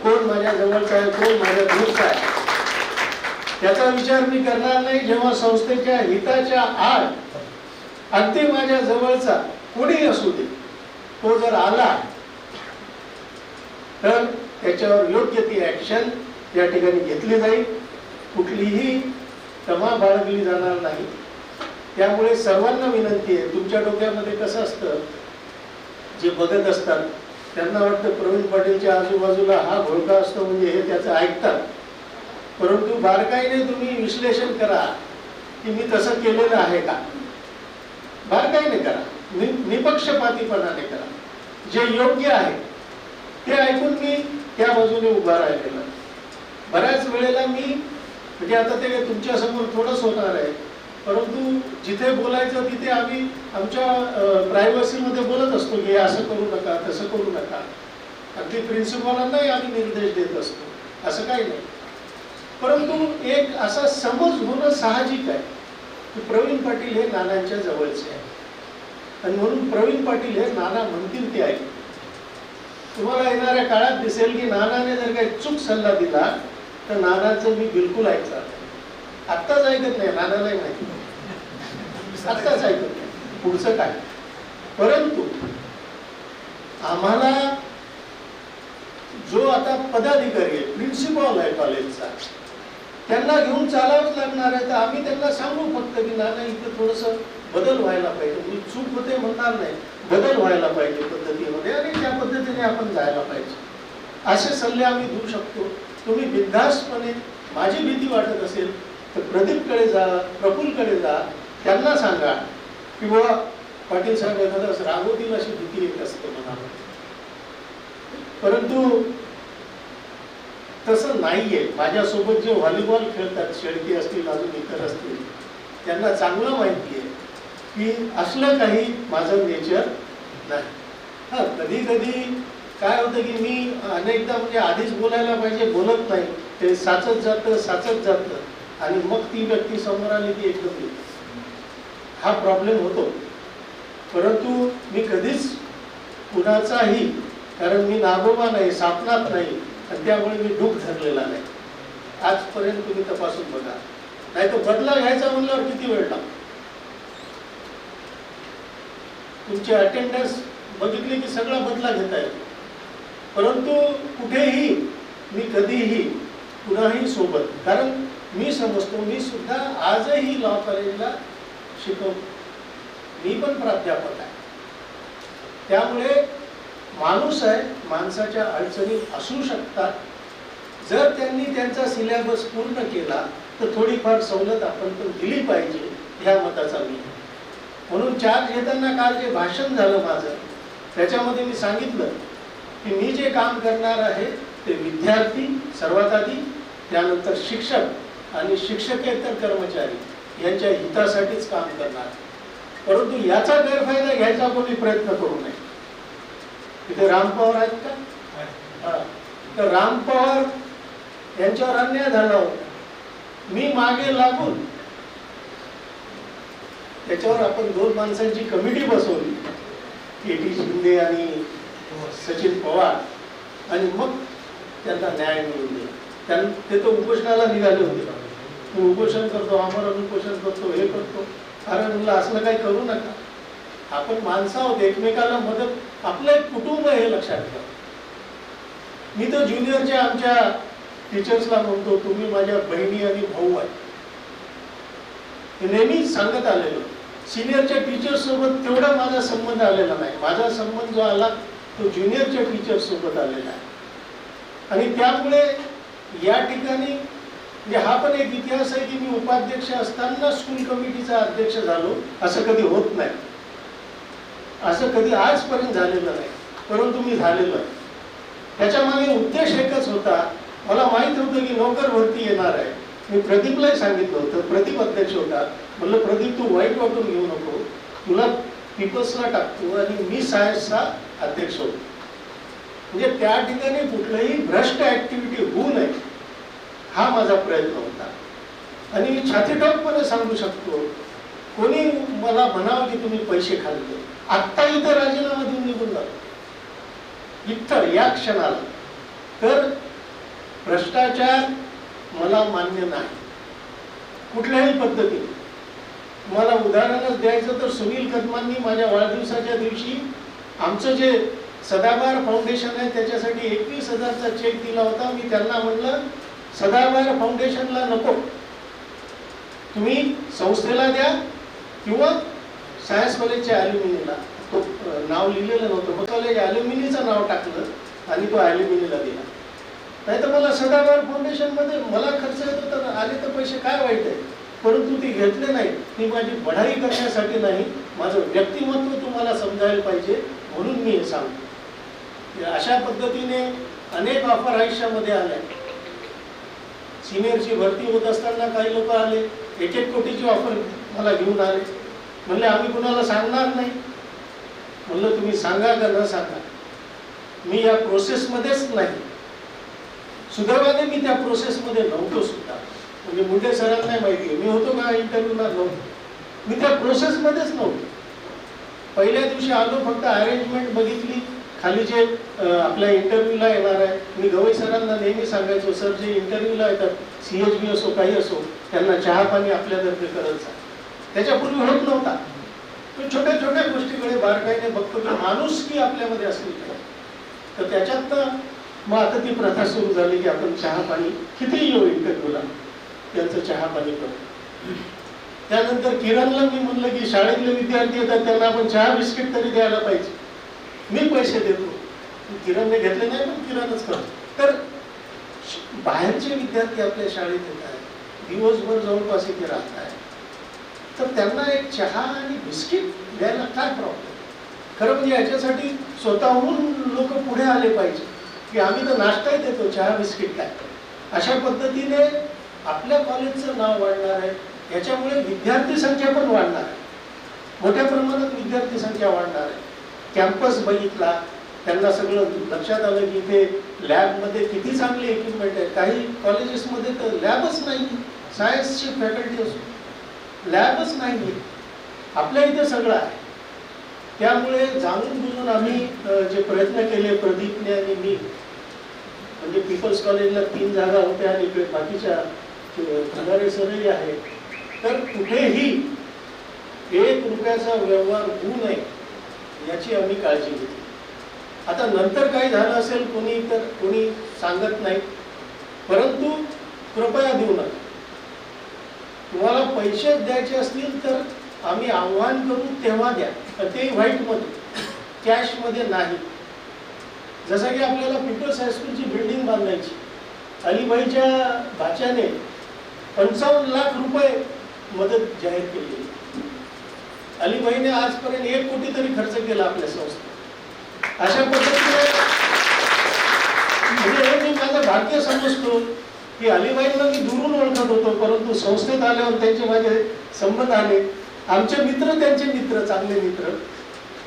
कोण माझ्या जवळचा आहे, कोण माझ्या दूरचा आहे, त्याचा विचार मी करणार नाही. जेव्हा संस्थेच्या हिताच्या आड अगदी माझ्या जवळचा कोणी असू दे, तो जर आला तर त्याच्यावर योग्य ती ऍक्शन या ठिकाणी घेतली जाईल. कुठलीही तमा बाळगली जाणार नाही. त्यामुळे सर्वांना विनंती आहे, तुमच्या डोक्यामध्ये कसं असतं, जे बघत असतात त्यांना वाटतं प्रवीण पाटीलच्या आजूबाजूला हा घोळका असतो म्हणजे हे त्याचं ऐकतात. परंतु बारकाईने तुम्ही विश्लेषण करा की मी तसं केलेलं आहे का. बारकाईने करा, निपक्षपातीपणाने करा. जे योग्य आहे ते ऐकून मी त्या बाजूने उभा राहिलेला. बऱ्याच वेळेला मी म्हणजे आता ते तुमच्या समोर थोडंच होणार आहे, परंतु जिथे बोलायचं तिथे आम्ही आमच्या प्रायव्हसीमध्ये बोलत असतो की असं करू नका, तसं करू नका. अगदी प्रिन्सिपलांनाही आम्ही निर्देश देत असतो, असं काही नाही. परंतु एक असा समज होणं साहजिक आहे की प्रवीण पाटील हे नानांच्या जवळचे आहे आणि म्हणून प्रवीण पाटील हे नाना म्हणतील ते ऐक. तुम्हाला येणाऱ्या काळात दिसेल की नानाने जर काही चूक सल्ला दिला तर नानाचं मी बिलकुल ऐकणार नाही. आत्ताच ऐकत नाही, नानालाही माहिती, आत्ताच ऐकत नाही. पुढचं काय. परंतु आम्हाला जो आता पदाधिकारी आहे, प्रिन्सिपॉल आहे कॉलेजचा, त्यांना घेऊन चालावंच लागणार आहे. तर आम्ही त्यांना सांगू फक्त की नाही इथं थोडंसं बदल व्हायला पाहिजे, मी चूक होते म्हणणार नाही, बदल व्हायला पाहिजे पद्धतीमध्ये आणि त्या पद्धतीने आपण जायला पाहिजे, असे सल्ले आम्ही देऊ शकतो. तुम्ही बिनधास्तपणे, माझी भीती वाटत असेल तर प्रदीपकडे जा, प्रफुल्लकडे जा, त्यांना सांगा की बाबा पाटील साहेब एखादा रागवतील अशी भीती येत असते मनाला. परंतु तसं नाहीये. माझ्यासोबत जे व्हॉलीबॉल खेळतात, शेळके असतील अजून इतर असतील, त्यांना चांगलं माहिती आहे की असलं काही माझं नेचर नाही. हा कधी कधी काय होतं की मी अनेकदा म्हणजे आधीच बोलायला पाहिजे, बोलत नाही, ते साचत जातं आणि मग ती व्यक्ती समोर आली की एकदम येते. हा प्रॉब्लेम होतो. परंतु मी कधीच कुणाचाही, कारण मी नागोबा नाही, सापनात नाही आणि त्यामुळे मी दुःख धरलेला नाही आजपर्यंत. तुम्ही तपासून बघा, नाही तर बदला घ्यायचा म्हणल्यावर किती वेळ लागतो. तुमची अटेंडन्स बघितली की सगळा बदला घेता येतो. परंतु कुठेही मी कधीही कुणाही सोबत, कारण मी समजतो, मी सुद्धा आजही लॉ कॉलेजला शिकवतो, मी पण प्राध्यापक आहे. त्यामुळे माणूस आहे, माणसाच्या अडचणी असू शकतात. जर त्यांनी त्यांचा सिलेबस पूर्ण केला तर थोडीफार सवलत आपण पण दिली पाहिजे, ह्या मताचा मी. म्हणून चार्ज घेताना काल जे भाषण झालं माझं, त्याच्यामध्ये मी सांगितलं की मी जे काम करणार आहे ते विद्यार्थी सर्वात आधी, त्यानंतर शिक्षक आणि शिक्षकेतर कर्मचारी यांच्या हितासाठीच काम करणार. परंतु याचा गैरफायदा घ्यायचा कोणी प्रयत्न करू नये. तिथे राम पवार आहेत का? तर राम पवार यांच्यावर अन्याय झाला होता. मी मागे लागून त्याच्यावर आपण 2 माणसांची कमिटी बसवली, के.टी. शिंदे आणि सचिन पवार, आणि मग त्यांना न्याय मिळून दिला. ते तर उपोषणाला निघाले होते, मी उपोषण करतो, आमरण उपोषण करतो, हे करतो. अरे म्हणलं असलं काही करू नका. आपण माणसं आहोत, एकमेकाला मदत, आपलं एक कुटुंब हे लक्षात ठेवा. मी तर ज्युनियरच्या आमच्या टीचर्सला म्हणतो, तुम्ही माझ्या बहिणी आणि भाऊ आहे, हे नेहमी सांगत आलेलो. सिनियरच्या टीचर्स सोबत तेवढा माझा संबंध आलेला नाही. माझा संबंध जो आला तो ज्युनियरच्या टीचर्स सोबत आलेला आहे. आणि त्यामुळे या ठिकाणी म्हणजे हा पण एक इतिहास आहे की मी उपाध्यक्ष असताना स्कूल कमिटीचा अध्यक्ष झालो, असं कधी होत नाही, असं कधी आजपर्यंत झालेलं नाही, परंतु मी झालेलो आहे. त्याच्या मागे उद्देश एकच होता. मला माहित होतं की नोकर भरती येणार आहे. मी प्रदीपलाही सांगितलं होतं, प्रदीप अध्यक्ष होता, म्हणलं प्रदीप तू वाईट वाटून घेऊ नको, तुला पीपल्सला टाकतो आणि मी सायन्सचा अध्यक्ष होतो. म्हणजे त्या ठिकाणी कुठलंही भ्रष्ट ऍक्टिव्हिटी होऊ नये हा माझा प्रयत्न होता. आणि मी छातीठाऊकपणे सांगू शकतो, कोणी मला म्हणावं की तुम्ही पैसे खाल्ले, आत्ता इथं राजीनामा देऊन निघून जातो इथं या क्षणाला. तर भ्रष्टाचार मला मान्य नाही कुठल्याही पद्धतीने. मला उदाहरणच द्यायचं तर सुनील कदमांनी माझ्या वाढदिवसाच्या दिवशी आमचं जे सदाबहार फाउंडेशन आहे त्याच्यासाठी 21,000चा चेक दिला होता. मी त्यांना म्हणलं सदाबहार फाउंडेशनला नको, तुम्ही संस्थेला द्या किंवा सायन्स कॉलेजच्या ॲल्युमिनीला. तो नाव लिहिलेलं नव्हतं, कॉलेज ॲल्युमिनीचं नाव टाकलं आणि तो ॲल्युमिनीला दिला. नाही तर मला सदाबहार फाउंडेशनमध्ये मला खर्च येतो तर आले तर पैसे काय वाईट आहे, परंतु ते घेतले नाही. ती माझी बढाई करण्यासाठी नाही, माझं व्यक्तिमत्व तुम्हाला समजायला पाहिजे म्हणून मी हे सांगतो. अशा पद्धतीने अनेक ऑफर आयुष्यामध्ये आल्या. सिनियरची भरती होत असताना काही लोक आले, 1-1 कोटीची ऑफर मला घेऊन आले. म्हणले आम्ही कुणाला सांगणार नाही. म्हणलं तुम्ही सांगा का न सांगा, मी या प्रोसेसमध्येच नाही. सुदैवाने मी त्या प्रोसेसमध्ये नव्हतो सुद्धा. म्हणजे मुंडे सरांना माहिती आहे मी होतो का इंटरव्ह्यूला, नव्हतो. मी त्या प्रोसेसमध्येच नव्हतो. पहिल्या दिवशी आलो, फक्त अरेंजमेंट बघितली, खाली जे आपल्या इंटरव्ह्यूला येणार आहे. मी गवई सरांना नेहमी सांगायचो, सर जे इंटरव्ह्यूला येतात, CHB असो काही असो, त्यांना चहा पाणी आपल्यातर्फे करत जा. त्याच्यापूर्वी होत नव्हता. तो छोट्या छोट्या गोष्टीकडे बारकाईने बघतो की माणूस की आपल्यामध्ये असली पाहिजे. तर त्याच्यात मग आता ती प्रथा सुरू झाली की आपण चहा पाणी कितीही येऊ इतकं तुला त्यांचं चहा पाणी करू. त्यानंतर किरणला मी म्हणलं की शाळेतले विद्यार्थी येतात त्यांना आपण चहा बिस्किट तरी द्यायला पाहिजे, मी पैसे देतो. किरणने घेतले नाही पण किरणच करतो. तर बाहेरचे विद्यार्थी आपल्या शाळेत येत आहेत, दिवसभर जवळपास इथे राहत आहेत, तर त्यांना एक चहा आणि बिस्किट द्यायला काय प्रॉब्लेम. खरं म्हणजे याच्यासाठी स्वतःहून लोक पुढे आले पाहिजे की आम्ही तर नाश्ता देतो, चहा बिस्किट काय. अशा पद्धतीने आपल्या कॉलेजचं नाव वाढणार आहे. याच्यामुळे विद्यार्थी संख्या पण वाढणार आहे, मोठ्या प्रमाणात विद्यार्थी संख्या वाढणार आहे. कॅम्पस बघितला, त्यांना सगळं लक्षात आलं की इथे लॅबमध्ये किती चांगली इक्विपमेंट आहे. काही कॉलेजेसमध्ये तर लॅबच नाही, सायन्सची फॅकल्टी असून लॅबच नाही. आपल्या इथे सगळं आहे. त्यामुळे जाणून बुजून आम्ही जे प्रयत्न केले, प्रदीपने आणि मी, म्हणजे पीपल्स कॉलेजला 3 जागा होत्या आणि इकडे बाकीच्या खंडारे सरही आहे, तर कुठेही 1 रुपयाचा व्यवहार होऊ नये याची आम्ही काळजी घेतली. आता नंतर काही झालं असेल कोणी तर कोणी सांगत नाही, परंतु कृपया देऊ नका. तुम्हाला पैसे द्यायचे असतील तर आम्ही आव्हान करू तेव्हा द्या, ते व्हाईटमध्ये, कॅशमध्ये नाही. जसं की आपल्याला पीपल्स हायस्कूलची बिल्डिंग बांधायची, अलीबाईच्या भाच्याने 55 लाख रुपये मदत जाहीर केली. अलीबाईने आजपर्यंत 1 कोटी तरी खर्च केला आपल्या संस्थेत. अशा पद्धतीने म्हणजे मी माझं भाग्य समजतो की अलीबाईंना मी दुरून ओळखत होतो, परंतु संस्थेत आल्यावर त्यांचे माझे संबंध आले. आमचे मित्र त्यांचे मित्र, चांगले मित्र,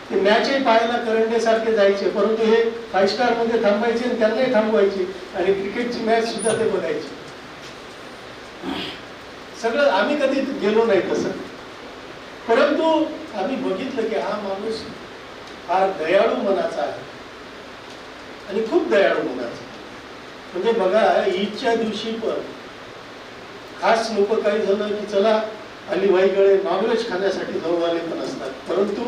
ते मॅचही पाहायला करंडे सारखे जायचे, परंतु हे 5 स्टार मध्ये थांबायचे आणि त्यांनाही थांबवायचे आणि क्रिकेटची मॅच सुद्धा ते बघायचे. सगळं आम्ही कधी गेलो नाही तसं, परंतु आम्ही बघितलं की हा माणूस फार दयाळू मनाचा आहे आणि खूप दयाळू मनाचा. म्हणजे बघा, ईदच्या दिवशी पण खास लोक काही जण की चला अलीबाईकडे नॉनव्हेज खाण्यासाठी जाऊ आले पण असतात, परंतु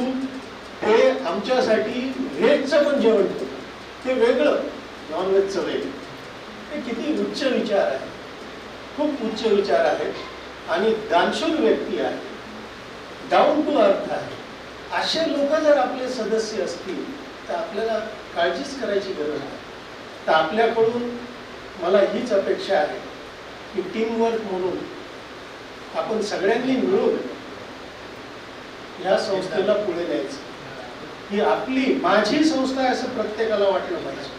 ते आमच्यासाठी व्हेजचं पण जेवण ठेवतात. ते वेगळं, नॉनव्हेजचं वेगळं. हे किती उच्च विचार आहे, खूप उच्च विचार आहेत आणि दानशूर व्यक्ती आहे, डाऊन टू अर्थ आहे. असे लोक जर आपले सदस्य असतील तर आपल्याला काळजीच करायची गरज नाही. तर आपल्याकडून मला हीच अपेक्षा आहे की टीमवर्क म्हणून आपण सगळ्यांनी मिळून या संस्थेला पुढे न्यायचं. ही आपली, माझी संस्था आहे असं प्रत्येकाला वाटलं पाहिजे.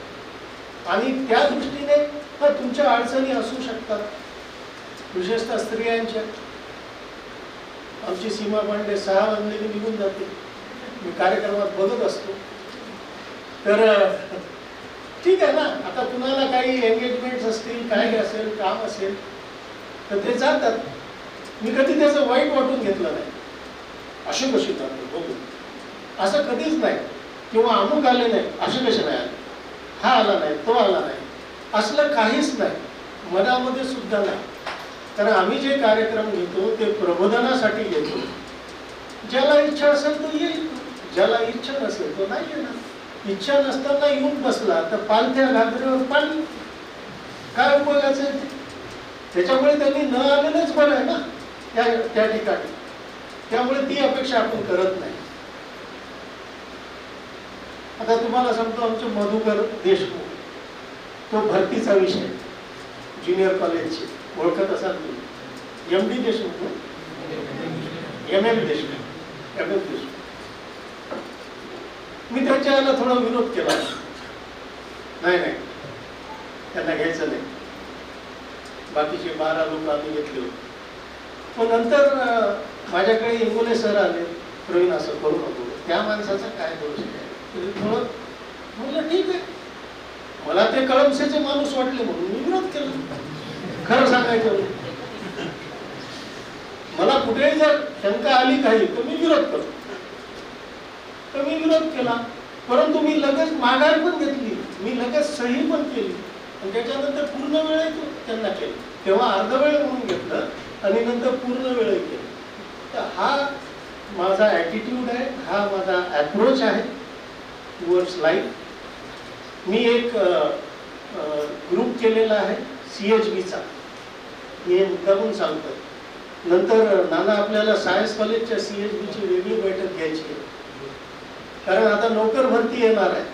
आणि त्या दृष्टीने तुमच्या अडचणी असू शकतात, विशेषतः स्त्रियांच्या. आमची सीमा पांडे 6 वाजले निघून जाते, मी कार्यक्रमात बघत असतो. तर ठीक आहे ना, आता कुणाला काही एंगेजमेंट असतील, काय असेल, काम असेल तर ते जातात. मी कधी त्याचं वाईट वाटून घेतलं नाही. असे कसे जातो बघू, असं कधीच नाही. किंवा अमुक आले नाही, असे कसे नाही आले, हा आला नाही, तो आला नाही, असलं काहीच नाही, मनामध्ये सुद्धा नाही. कारण आम्ही जे कार्यक्रम घेतो ते प्रबोधनासाठी घेतो. ज्याला इच्छा असेल तो येईल, ज्याला इच्छा नसेल तो नाही येणार. इच्छा नसताना येऊन बसला तर पालथ्या घागरीवर पाणी, काय उपयोगाचं आहे? त्याच्यामुळे त्यांनी न आलेलंच बरं आहे ना त्या ठिकाणी. त्यामुळे ती अपेक्षा आपण करत नाही. आता तुम्हाला सांगतो, आमचे मधुकर देशमुख, तो भरतीचा विषय, ज्युनियर कॉलेजचे, ओळखत असाल तुम्ही, MD देशमुख, MM देशमुख. मी त्याच्या याला थोडा विरोध केला, नाही त्यांना घ्यायचं नाही. बाकीचे 12 लोक आम्ही घेतले होते. पण नंतर माझ्याकडे इंगोले सर आले, प्रवीण असं करू नको, त्या माणसाचा काय दोष आहे. थोडं म्हणलं ठीक आहे, मला ते कळमसेचे माणूस वाटले म्हणून मी विरोध केला. खरं सांगायचं, मला कुठेही जर शंका आली काही तर मी विरोध करतो, तर मी विरोध केला. परंतु मी लगेच माघार पण घेतली, मी लगेच सही पण केली आणि त्याच्यानंतर पूर्ण वेळ त्यांना केली. तेव्हा अर्धवेळ म्हणून घेतलं आणि नंतर पूर्ण वेळ केलं. तर हा माझा ॲटिट्यूड आहे, हा माझा ॲप्रोच आहे टुवर्ड्स लाईफ. मी एक ग्रुप केलेला आहे CHBचा, हे मुद्दामून सांगतो. नंतर नाना आपल्याला सायन्स कॉलेजच्या CHBची वेगळी बैठक घ्यायची आहे, कारण आता नोकर भरती येणार आहे.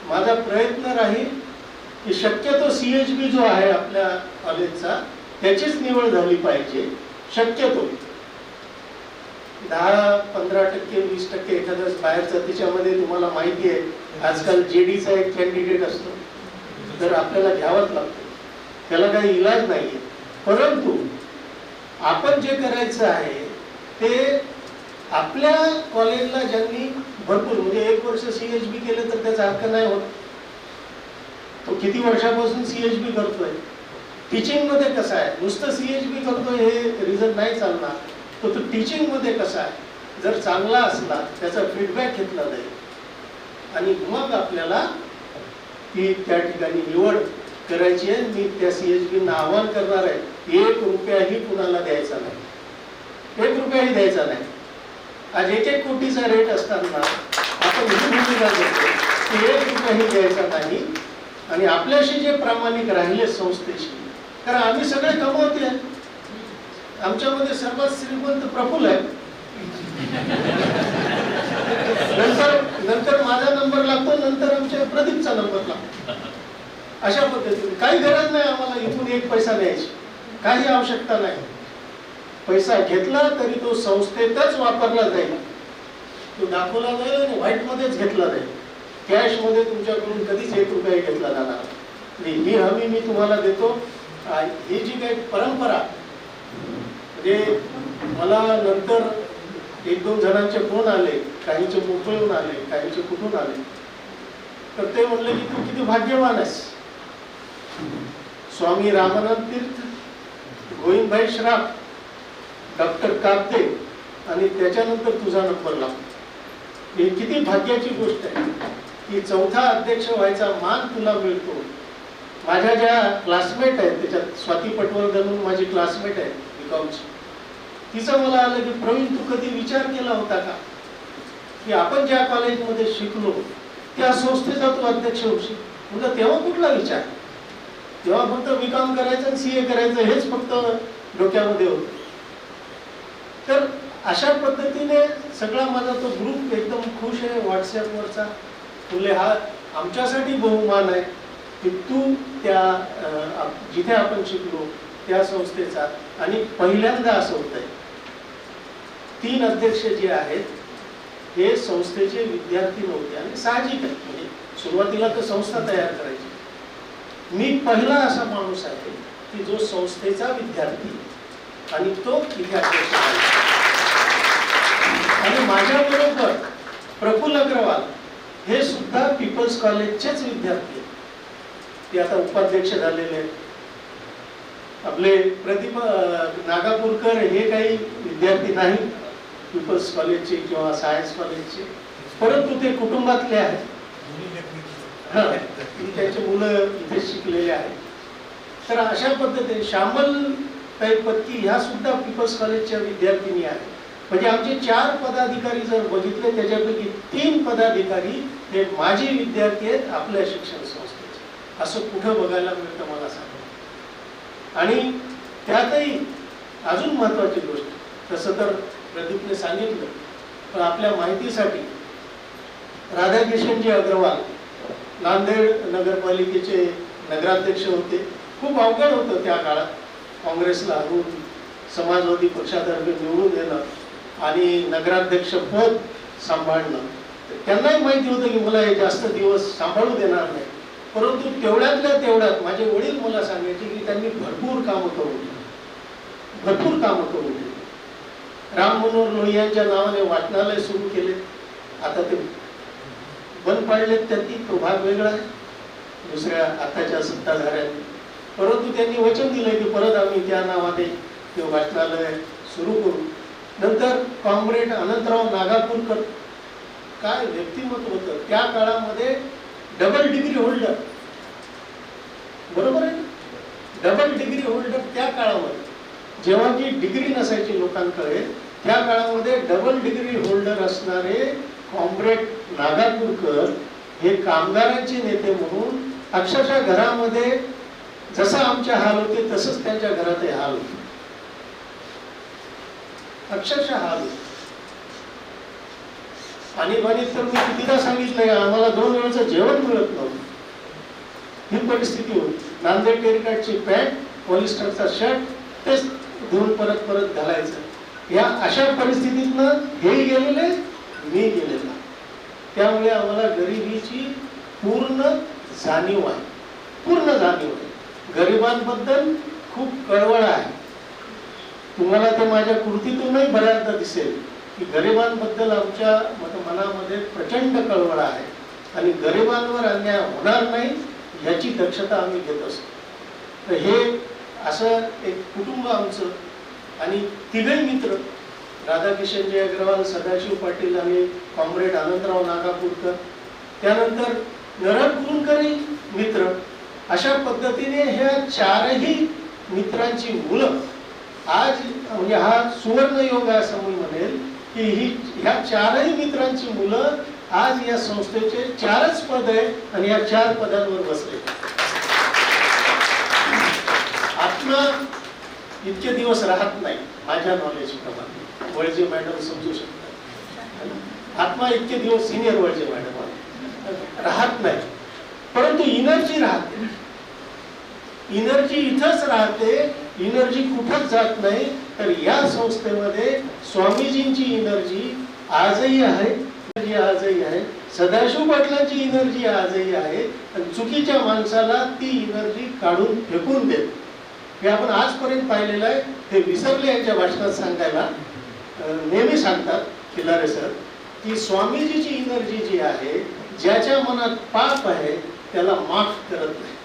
माझा प्रयत्न राहील की शक्यतो CHB जो आहे आपल्या कॉलेजचा त्याचीच निवड झाली पाहिजे. शक्यतो 10-15%, 20% एखाद्या बाहेरचा, त्याच्यामध्ये तुम्हाला माहिती आहे आजकाल JDचा एक कॅन्डिडेट असतो, तर आपल्याला घ्यावंच लागतं, त्याला काही इलाज नाही आहे. परंतु आपण जे करायचं आहे ते आपल्या कॉलेजला ज्यांनी भरपूर, म्हणजे 1 वर्ष CHB केलं तर त्याचा हक्क नाही होत. तो किती वर्षापासून CHB करतोय. टीचिंग मध्ये कसं आहे, नुसतं CHB करतोय हे रिझन नाही चालणार. तो टीचिंग मध्ये कसा आहे, जर चांगला असला त्याचा फीडबॅक घेतला जाईल आणि मग आपल्याला ती त्या ठिकाणी निवड करायची आहे. मी त्या CHBना आवाहन करणार आहे, 1 रुपयाही कुणाला द्यायचा नाही, 1 रुपयाही द्यायचा नाही. आज 1-1 कोटीचा रेट असताना आपण ही भूमिका करतो की 1 रुपयाही द्यायचा नाही. आणि आपल्याशी जे प्रामाणिक राहिले संस्थेशी, कारण आम्ही सगळे कमवते, आमच्यामध्ये सर्वात श्रीमंत प्रफुल्ल आहे. नंतर माझा नंबर लागतो, नंतर आमच्या प्रदीपचा नंबर लागतो. अशा पद्धतीने काही गरज नाही आम्हाला इथून 1 पैसा द्यायची, काही आवश्यकता नाही. पैसा घेतला तरी तो संस्थेतच वापरला जाईल, तो दाखवला जाईल आणि व्हाईट मध्येच घेतला जाईल. कॅश मध्ये तुमच्याकडून कधीच 1 रुपया घेतला जाणार. ही हमी मी तुम्हाला देतो. ही जी काही परंपरा, म्हणजे मला नंतर 1-2 जणांचे फोन आले, काहींचे मुंबईहून आले, काहींचे कुठून आले, तर ते म्हणले की तू किती भाग्यवान आहेस. स्वामी रामानंद तीर्थ, गोविंदभाई श्राफ, डॉक्टर काब्दे आणि त्याच्यानंतर तुझा नंबर लागतो. ही किती भाग्याची गोष्ट आहे की 4था अध्यक्ष व्हायचा मान तुला मिळतो. माझ्या ज्या क्लासमेट आहेत त्याच्यात स्वाती पटवर्धन म्हणून माझी क्लासमेट आहे BComची, तिचं मला आलं की प्रवीण तू कधी विचार केला होता का की आपण ज्या कॉलेजमध्ये शिकलो त्या संस्थेचा तू अध्यक्ष होशील. म्हणजे तेव्हा कुठला विचार, तेव्हा फक्त BCom करायचं आणि CA करायचं हेच फक्त डोक्यामध्ये होतं. तर अशा पद्धतीने सगळा माझा तो ग्रुप एकदम खुश आहे व्हॉट्सॲपवरचा. तुले हा आमच्यासाठी बहुमान आहे की तू त्या जिथे आपण शिकलो त्या संस्थेचा. आणि पहिल्यांदा असं होत आहे 3 अध्यक्ष जे आहेत हे संस्थेचे विद्यार्थी नव्हते. आणि साहजिक आहे, म्हणजे सुरुवातीला तर संस्था तयार करायची. मी पहिला असा माणूस आहे की जो संस्थेचा विद्यार्थी आणि तो तिथे अध्यक्ष आहे. आणि माझ्याबरोबर प्रफुल्ल अग्रवाल हे सुद्धा पीपल्स कॉलेजचेच विद्यार्थी आहेत. ते आता उपाध्यक्ष झालेले आहेत. आपले प्रदीप नागापूरकर हे काही विद्यार्थी नाही पीपल्स कॉलेजचे किंवा सायन्स कॉलेजचे, परंतु ते कुटुंबातले आहेत. त्यांची मुलं इथे शिकलेले आहेत. तर अशा पद्धतीने श्यामल पत्की ह्या सुद्धा पीपल्स कॉलेजच्या विद्यार्थिनी आहेत. म्हणजे आमचे 4 पदाधिकारी जर बघितले त्याच्यापैकी 3 पदाधिकारी हे माझे विद्यार्थी आहेत आपल्या शिक्षण संस्थेचे. असं कुठं बघायला मिळतं मला सांगा. आणि त्यातही अजून महत्वाची गोष्ट, तसं तर प्रदीपने सांगितलं, पण आपल्या माहितीसाठी राधाकिशनजी अग्रवाल नांदेड नगरपालिकेचे नगराध्यक्ष होते. खूप अवघड होतं त्या काळात काँग्रेसला हरवून समाजवादी पक्षातर्फे निवडून येणं आणि नगराध्यक्ष पद सांभाळणं. त्यांनाही माहिती होतं की मला हे जास्त दिवस सांभाळू देणार नाही, परंतु तेवढ्यातल्या तेवढ्यात माझे वडील मला सांगायचे की त्यांनी भरपूर कामं करून दिली. राम मनोहर लोहियांच्या नावाने वाचनालय सुरू केले. आता ते बंद पाडलेत, त्यांनी तो भाग वेगळा आहे दुसऱ्या आताच्या सत्ताधाऱ्यांनी. परंतु त्यांनी वचन दिलं की परत आम्ही त्या नावाने ते वाचनालय सुरू करू. नंतर कॉम्रेड अनंतराव नागापूरकर, काय व्यक्तिमत्व होतं त्या काळामध्ये. डबल डिग्री होल्डर, बरोबर आहे, डबल डिग्री होल्डर त्या काळामध्ये, जेव्हा की डिग्री नसायची लोकांकडे त्या काळामध्ये डबल डिग्री होल्डर असणारे कॉम्रेड नागापूरकर हे कामगारांचे नेते म्हणून अक्षरशः घरामध्ये जसं आमचे हाल होते तसंच त्यांच्या घरातही हाल होते, अक्षरशः हाल होते. आणीबाणीत तर मी कितीदा सांगितलंय, आम्हाला 2 वेळचं जेवण मिळत नव्हतं, ही परिस्थिती होती. नांदेड टेरिकॉटची पॅन्ट, पॉलिस्टरचा शर्ट तेच धुवून परत परत घालायचं. या अशा परिस्थितीतनं हेही गेलेले, मी गेलेला. त्यामुळे आम्हाला गरिबीची पूर्ण जाणीव आहे, पूर्ण जाणीव आहे. गरिबांबद्दल खूप कळवळ आहे. तुम्हाला ते माझ्या कृतीतूनही बऱ्याचदा दिसेल की गरिबांबद्दल आमच्या मनामध्ये प्रचंड कळवळ आहे आणि गरिबांवर अन्याय होणार नाही याची दक्षता आम्ही घेत असतो. तर हे असं एक कुटुंब आमचं आणि तिघही मित्र, राधाकिशनजी अग्रवाल, सदाशिव पाटील आणि कॉम्रेड आनंदराव नागापूरकर, त्यानंतर नरहर कुरुंदकरही मित्र. अशा पद्धतीने ह्या 4ही मित्रांची मुलं आज, म्हणजे हा सुवर्ण योग आहे असं मी म्हणेल की ह्या 4ही मित्रांची मुलं आज या संस्थेचे 4च पद आहे आणि या 4 पदांवर बसले. आत्मा इतके दिवस राहत नाही माझ्या नॉलेज प्रमाणे, वळजे मॅडम समजू शकतात. आत्मा इतके दिवस सिनियर वळजे मॅडम राहत नाही, परंतु एनर्जी राहते. एनर्जी इथंच राहते, एनर्जी कुठंच जात नाही. तर या संस्थेमध्ये स्वामीजींची एनर्जी आजही आहे, आजही आहे. सदाशिव पाटलांची एनर्जी आजही आहे आणि चुकीच्या माणसाला ती एनर्जी काढून फेकून देत. हे आपण आजपर्यंत पाहिलेलं आहे. ते विसरले यांच्या भाषणात सांगायला, नेहमी सांगतात खिलारे सर की स्वामीजीची एनर्जी जी आहे, ज्याच्या मनात पाप आहे त्याला माफ करत नाही,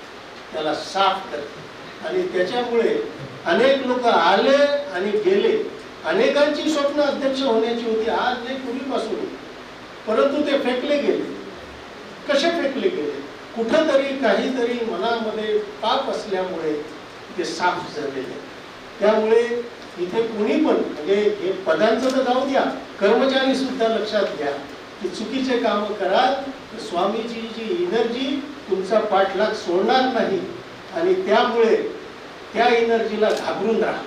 त्याला साफ करते. आणि त्याच्यामुळे अनेक लोक आले आणि गेले. अनेकांची स्वप्न अध्यक्ष होण्याची होती, आज नाही पूर्वीपासून, परंतु ते फेकले गेले. कसे फेकले गेले? कुठंतरी काहीतरी मनामध्ये पाप असल्यामुळे ते साफ झालेले. त्यामुळे इथे कुणी पण, म्हणजे हे पदांचं तर जाऊ द्या, कर्मचारी सुद्धा लक्षात घ्या की चुकीचे काम कराल तर स्वामीजीची एनर्जी तुमचा पाठलाग सोडणार नाही आणि त्यामुळे त्या एनर्जीला घाबरून राहा.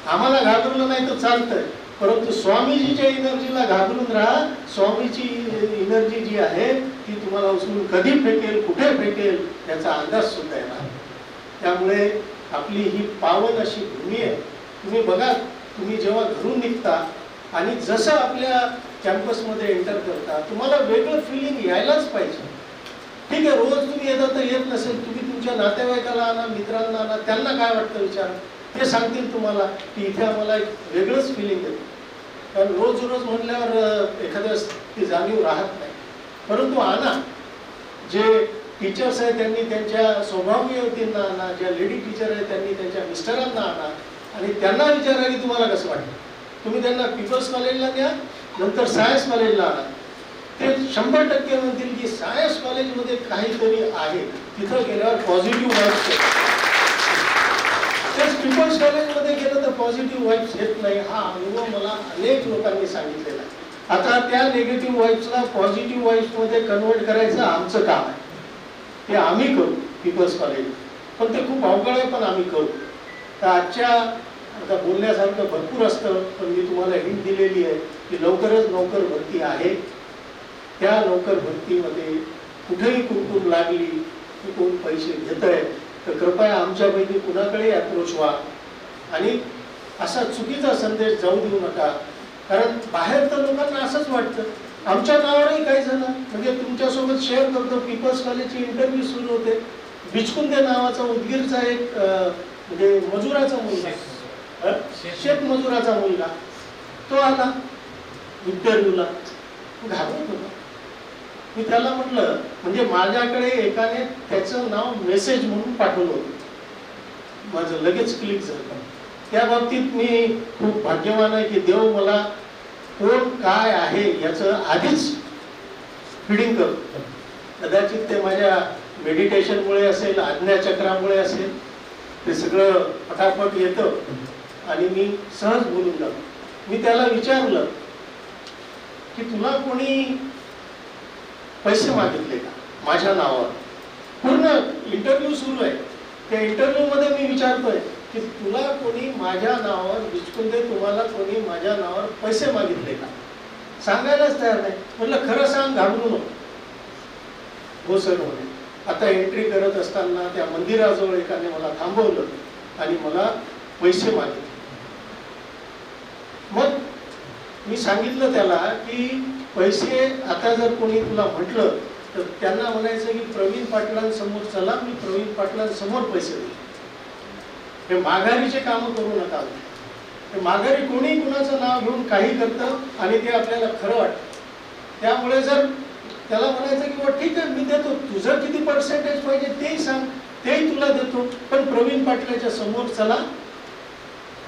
आम्हाला घाबरलं नाही तर चालतंय, परंतु स्वामीजीच्या एनर्जीला घाबरून राहा. स्वामीची एनर्जी जी आहे ती तुम्हाला उचलून कधी फेकेल, कुठे फेकेल याचा अंदाज सुद्धा येणार. त्यामुळे आपली ही पावन अशी भूमी आहे. तुम्ही बघा, तुम्ही जेव्हा घरून निघता आणि जसं आपल्या कॅम्पसमध्ये एंटर करता तुम्हाला वेगळं फिलिंग यायलाच पाहिजे. ठीक आहे, रोज तुम्ही येता तर येत नसेल, तुम्ही तुमच्या नातेवाईकाला आणा, मित्रांना आणा, त्यांना काय वाटतं विचार, ते सांगतील तुम्हाला की इथे आम्हाला एक वेगळंच फिलिंग येतं. कारण रोज रोज म्हटल्यावर एखाद्या ती जाणीव राहत नाही. परंतु आणा, जे टीचर्स आहेत त्यांनी त्यांच्या स्वभावी युवतींना आणा, ज्या लेडी टीचर आहेत त्यांनी त्यांच्या मिस्टरांना आणा आणि त्यांना विचारा की तुम्हाला कसं वाटतं. तुम्ही त्यांना पीपल्स कॉलेजला द्या, नंतर सायन्स कॉलेजला आणा. ते 100% म्हणतील की सायन्स कॉलेजमध्ये काहीतरी आहे, तिथं गेल्यावर पॉझिटिव्ह वाईब्स येतात. तेच पीपल्स कॉलेजमध्ये गेलं तर पॉझिटिव्ह वाईब्स येत नाही. हा अनुभव मला अनेक लोकांनी सांगितलेला आहे. आता त्या निगेटिव्ह वाईब्सला पॉझिटिव्ह वाईब्समध्ये कन्वर्ट करायचं आमचं काम आहे. ते आम्ही करू पीपल्स कॉलेज, पण ते खूप अवघड आहे, पण आम्ही करू. तर आजच्या आता बोलण्यासारखं भरपूर असतं, पण मी तुम्हाला हिंट दिलेली आहे की लवकरच नोकर भरती आहे. त्या नोकर भरतीमध्ये कुठेही कुंकुम लागली की कोण पैसे घेत आहे तर कृपया आमच्यापैकी कुणाकडे अप्रोच व्हा आणि असा चुकीचा संदेश जाऊ देऊ नका. कारण बाहेर तर लोकांना असंच वाटतं. आमच्या नावावरही काही जण, म्हणजे तुमच्यासोबत शेअर करतो, पीपल्स कॉलेजची इंटरव्ह्यू सुरू होते. बिचकुंदे नावाचा उदगीरचा एक म्हणजे मजुराचा मुलगा, शेत मजुराचा मुलगा, तो आला इंटरव्ह्यूला, घाबरत होता. मी त्याला म्हटलं, म्हणजे माझ्याकडे एकाने त्याचं नाव मेसेज म्हणून पाठवलं होतं, माझं लगेच क्लिक झालं. त्या बाबतीत मी खूप भाग्यवान आहे की देव मला कोण काय आहे याचं आधीच फिडिंग करतो. कदाचित ते माझ्या मेडिटेशनमुळे असेल, आज्ञाचक्रामुळे असेल, ते सगळं पटापट येतं आणि मी सहज बोलून जातो. मी त्याला विचारलं की तुला कोणी पैसे मागितले का माझ्या नावावर. पूर्ण इंटरव्ह्यू सुरू आहे. त्या इंटरव्ह्यू मध्ये मी विचारतोय की तुला कोणी माझ्या नावावर बिचकुंदे तुम्हाला कोणी माझ्या नावावर पैसे मागितले का. सांगायलाच तयार नाही. म्हटलं खरं सांग, घाबरू नको. हो सर म्हणे. आता एंट्री करत असताना त्या मंदिराजवळ एकाने मला थांबवलं आणि मला पैसे मागितले. मग मी सांगितलं त्याला की पैसे आता जर कोणी तुला म्हटलं तर त्यांना म्हणायचं की प्रवीण पाटलांसमोर चला, मी प्रवीण पाटलांसमोर पैसे देईल. हे माघारीचे कामं करू नका. हे माघारी कोणी कुणाचं नाव घेऊन काही करतं आणि ते आपल्याला खरं वाटतं. त्यामुळे जर त्याला म्हणायचं की ठीक आहे मी देतो, तुझं किती पर्सेंटेज पाहिजे तेही सांग, तेही तुला देतो, पण प्रवीण पाटलाच्या समोर चला,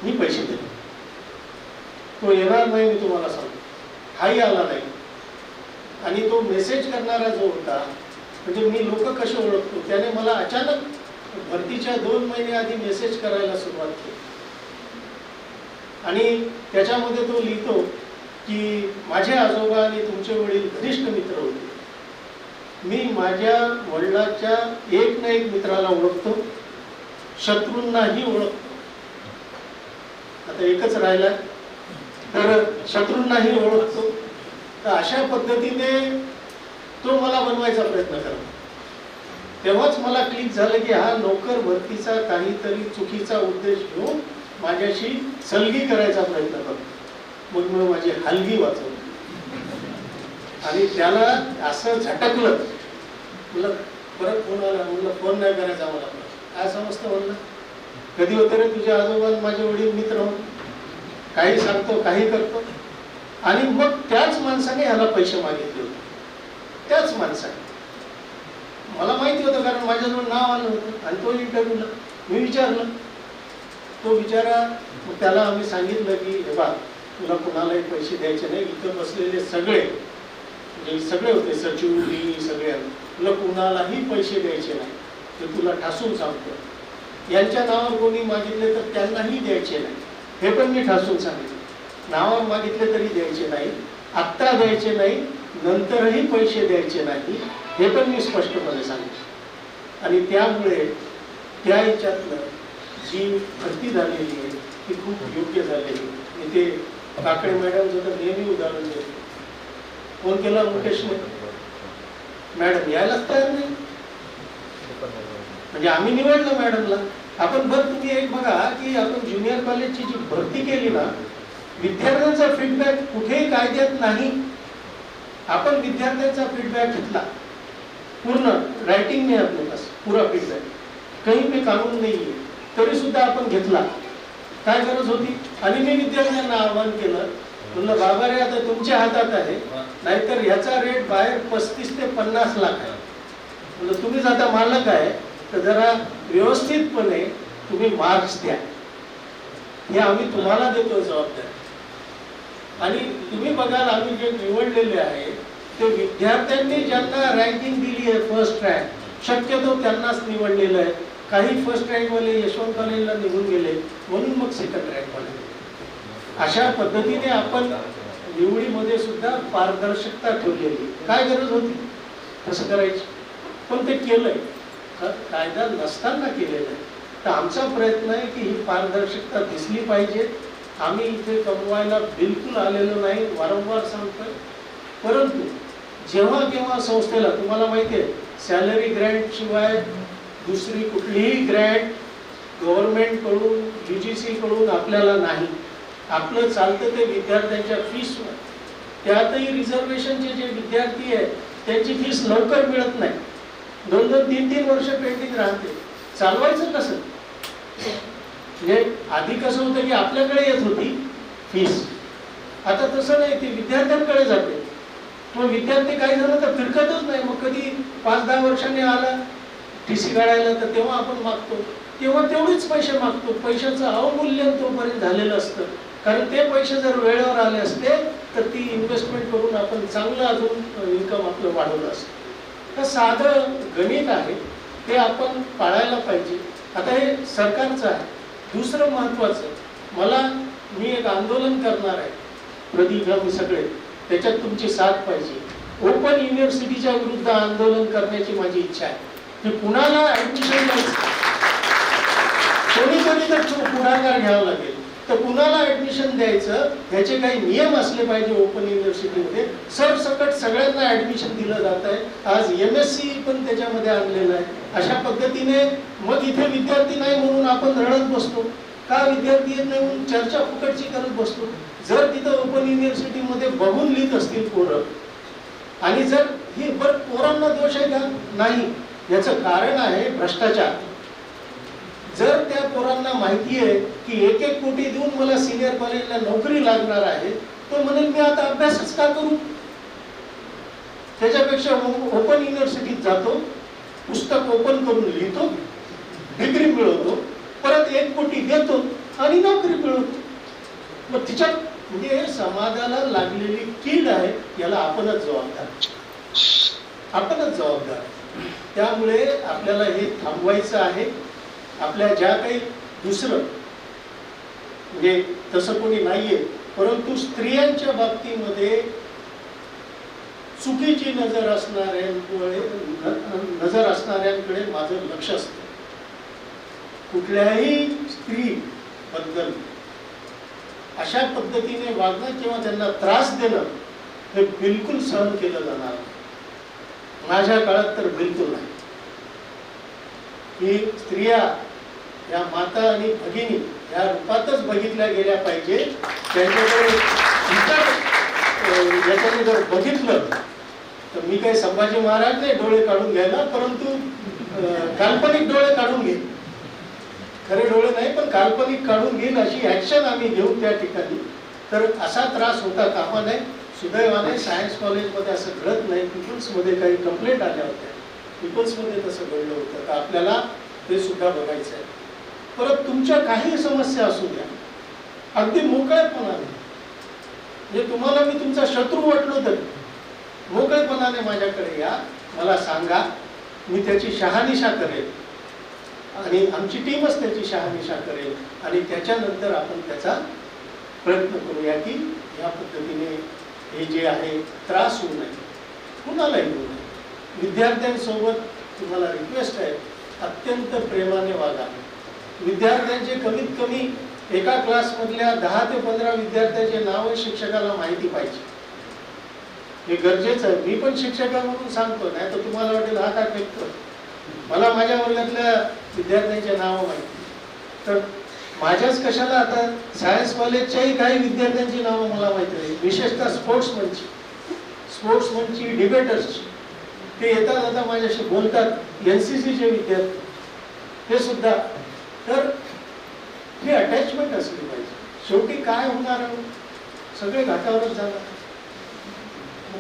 मी पैसे देतो. तो येणार नाही, मी तुम्हाला सांगतो. हाही आला नाही. आणि तो मेसेज करणारा जो होता, म्हणजे मी लोक कसे ओळखतो, त्याने मला अचानक भरतीच्या 2 महिने आधी मेसेज करायला सुरुवात केली. आणि त्याच्यामध्ये तो लिहितो की माझे आजोबा आणि तुमचे वडील घनिष्ठ मित्र होते. मी माझ्या वडिलांच्या एक ना एक मित्राला ओळखतो, शत्रूंनाही ओळखतो. आता एकच राहिला तर शत्रूंनाही ओळखतो. तर अशा पद्धतीने तो मला बनवायचा प्रयत्न करतो. तेव्हाच मला क्लिक झालं की हा नोकर भरतीचा काहीतरी चुकीचा उद्देश घेऊन माझ्याशी सलगी करायचा प्रयत्न करतो. मग मी माझी हलगी वाचवली आणि त्याला असं झटकलं. मला परत फोन आला. म्हणलं फोन नाही करायचा मला. काय समजतं म्हणलं, कधी होतं रे तुझे आजोबा माझे वडील मित्र होऊन, काही सांगतो काही करतो. आणि मग त्याच माणसाने ह्याला पैसे मागितले होते. त्याच माणसाने. मला माहिती होतं कारण माझ्याजवळ नाव आलं होतं. आणि तो इंटरव्ह्यूला मी विचारलं. तो विचारा. मग त्याला आम्ही सांगितलं की हे बा तुला कुणालाही पैसे द्यायचे नाही. इथं बसलेले सगळे म्हणजे सगळे होते, सचिव मी सगळे, तुला कुणालाही पैसे द्यायचे नाही. ते तुला ठासून सांगतो. यांच्या नावावर कोणी मागितले तर त्यांनाही द्यायचे नाही. हे पण मी ठासून सांगितलं. नावावर मागितले तरी द्यायचे नाही, आत्ता द्यायचे नाही, नंतरही पैसे द्यायचे नाही, हे पण मी स्पष्टपणे सांगितलं. आणि त्यामुळे त्या ह्याच्यातलं जी भरती झालेली आहे ती खूप योग्य झालेली. मी ते काकडे मॅडमचं तर नेहमी उदाहरण देतो. फोन केला मुकेशने, मॅडम यायलाच तयार नाही. म्हणजे आम्ही निवडलं मॅडमला. आपण बघ तुम्ही एक बघा की आपण ज्युनियर कॉलेजची जी भरती केली ना, विद्यार्थ्यांचा फीडबॅक कुठेही कायद्यात नाही. आपण विद्यार्थ्यांचा फीडबॅक घेतला पूर्ण रायटिंग में अपने पास पूरा फीडबॅक, कहीं पे कानून नाही आहे, तरी सुद्धा आपण घेतला. काय गरज होती. आणि मी विद्यार्थ्यांना आवाहन केलं, म्हणलं बाबा रे आता तुमच्या हातात आहे, नाहीतर ह्याचा रेट बाहेर 35 ते 50 लाख आहे. म्हणलं तुम्हीच आता मालक आहे तर जरा व्यवस्थितपणे तुम्ही मार्क्स द्या. हे आम्ही तुम्हाला देतो जबाबदारी. आणि तुम्ही बघाल आम्ही जे निवडलेले आहे ते विद्यार्थ्यांनी ज्यांना रँकिंग दिली आहे फर्स्ट रँक, शक्यतो त्यांनाच निवडलेलं आहे. काही फर्स्ट रँकवाले यशवंत कॉलेजला निघून गेले म्हणून मग सेकंड रँकवाले. अशा पद्धतीने आपण निवडीमध्ये सुद्धा पारदर्शकता ठेवलेली. काय गरज होती तसं करायची, पण ते केलंय. कायदा नसताना केलेलं आहे. तर आमचा प्रयत्न आहे की ही पारदर्शकता दिसली पाहिजे. आम्ही इथे कमवायला बिलकुल आलेलो नाही, वारंवार सांगतोय. परंतु जेव्हा केव्हा संस्थेला, तुम्हाला माहिती आहे सॅलरी ग्रँट शिवाय दुसरी कुठलीही ग्रँट गव्हर्नमेंटकडून UGC कडून आपल्याला नाही. आपलं चालतं ते विद्यार्थ्यांच्या फीसवर. त्यातही रिझर्वेशनचे जे विद्यार्थी आहेत त्यांची फीस लवकर मिळत नाही. 2-2, 3-3 वर्ष पेंडिंग राहते. चालवायचं कसं. म्हणजे आधी कसं होतं की आपल्याकडे येत होती फीस, आता तसं नाही, ती विद्यार्थ्यांकडे जाते. मग विद्यार्थी काही जण तर फिरकतच नाही. मग कधी 5-10 वर्षांनी आला TC काढायला तर तेव्हा आपण मागतो, तेव्हा तेवढेच पैसे मागतो. पैशाचं अवमूल्यन तोपर्यंत झालेलं असतं. कारण ते पैसे जर वेळेवर आले असते तर ती इन्व्हेस्टमेंट करून आपण चांगलं अजून इन्कम आपलं वाढवलं असतं. तर साधं गणित आहे ते आपण पाळायला पाहिजे. आता हे सरकारचं आहे. दुसरं महत्त्वाचं, मला मी एक आंदोलन करणार आहे, प्रदीप आम्ही सगळे, त्याच्यात तुमची साथ पाहिजे. ओपन युनिव्हर्सिटीच्या विरुद्ध आंदोलन करण्याची माझी इच्छा आहे की कुणाला ऍडमिशन द्यायचं, कोणीतरी तर पुढाकार घ्यावा लागेल. तर कुणाला ऍडमिशन द्यायचं ह्याचे काही नियम असले पाहिजे. ओपन युनिव्हर्सिटीमध्ये सरसकट सगळ्यांना ऍडमिशन दिलं जात आहे. आज MSc पण त्याच्यामध्ये आणलेलं आहे. अशा पद्धतीने मग इथे विद्यार्थी नाही म्हणून आपण रडत बसतो, का विद्यार्थी येत नाही म्हणून चर्चा फुकटची करत बसतो. जर तिथं ओपन युनिव्हर्सिटीमध्ये बघून लिहित असतील पोरं, आणि जर ही बरं पोरांना दोष आहे का? नाही, याचं कारण आहे भ्रष्टाचार. जर त्या पोरांना माहिती आहे की 1-1 कोटी देऊन मला सिनियर कॉलेजला नोकरी लागणार आहे, तो म्हणेल मी आता अभ्यासच का करू, त्याच्यापेक्षा ओपन युनिव्हर्सिटीत जातो, पुस्तक ओपन करून लिहितो, डिग्री मिळवतो, परत 1 कोटी देतो आणि नोकरी मिळवतो. मग तिच्यात म्हणजे समाजाला लागलेली कीड आहे, याला आपणच जबाबदार, आपणच जबाबदार. त्यामुळे आपल्याला हे थांबवायचं आहे. आपल्या ज्या काही दुसरं म्हणजे तसं कोणी नाहीये, परंतु स्त्रियांच्या बाबतीमध्ये चुकीची नजर असणाऱ्यांकडे माझं लक्ष असतं. कुठल्याही स्त्री बद्दल अशा पद्धतीने वागणं किंवा त्यांना त्रास देणं हे बिलकुल सहन केलं जाणार नाही. माझ्या काळात तर बिलकुल नाही. की स्त्रिया या माता आणि भगिनी या रूपातच बघितल्या गेल्या पाहिजे. त्यांच्याकडे याच्याने जर बघितलं तर मी काही संभाजी महाराज नाही डोळे काढून घ्यायला, परंतु काल्पनिक डोळे काढून घेईन. खरे डोळे नाही पण काल्पनिक काढून घेईन, अशी ऍक्शन आम्ही घेऊ त्या ठिकाणी. तर असा त्रास होता कामा नये. सुदैवाने सायन्स कॉलेजमध्ये असं घडत नाही. पीपल्समध्ये काही कंप्लेंट आल्या होत्या, पीपल्समध्ये तसं घडलं होतं. तर आपल्याला ते सुद्धा बघायचं आहे. परत तुमच्या काही समस्या असू द्या, अगदी मोकळेपणाने, म्हणजे तुम्हाला मी तुमचा शत्रू वाटलो तर मोकळेपणाने माझ्याकडे या, मला सांगा, मी त्याची शहानिशा करेल आणि आमची टीमच त्याची शहानिशा करेल. आणि त्याच्यानंतर आपण त्याचा प्रयत्न करूया की या पद्धतीने हे जे आहे त्रास होऊ नये, कुणालाही होऊ नये. विद्यार्थ्यांसोबत तुम्हाला रिक्वेस्ट आहे, अत्यंत प्रेमाने वागा. विद्यार्थ्यांचे कमीत कमी एका क्लासमधल्या 10 ते 15 विद्यार्थ्यांचे नाव शिक्षकाला माहिती पाहिजे. हे गरजेचं आहे. मी पण शिक्षका म्हणून सांगतो, नाही तर तुम्हाला वाटेल हा काय फेकतो. मला माझ्या वर्गातल्या विद्यार्थ्यांचे नाव माहिती. तर माझ्याच कशाला, आता सायन्स कॉलेजच्याही काही विद्यार्थ्यांची नावं मला माहिती नाही, विशेषतः स्पोर्ट्समनची, डिबेटर्सची. ते येतात आता माझ्याशी बोलतात, NCCचे विद्यार्थी हे सुद्धा. तर ही अटॅचमेंट असली पाहिजे. शेवटी काय होणार आहे, सगळे घाटावरच जाणार.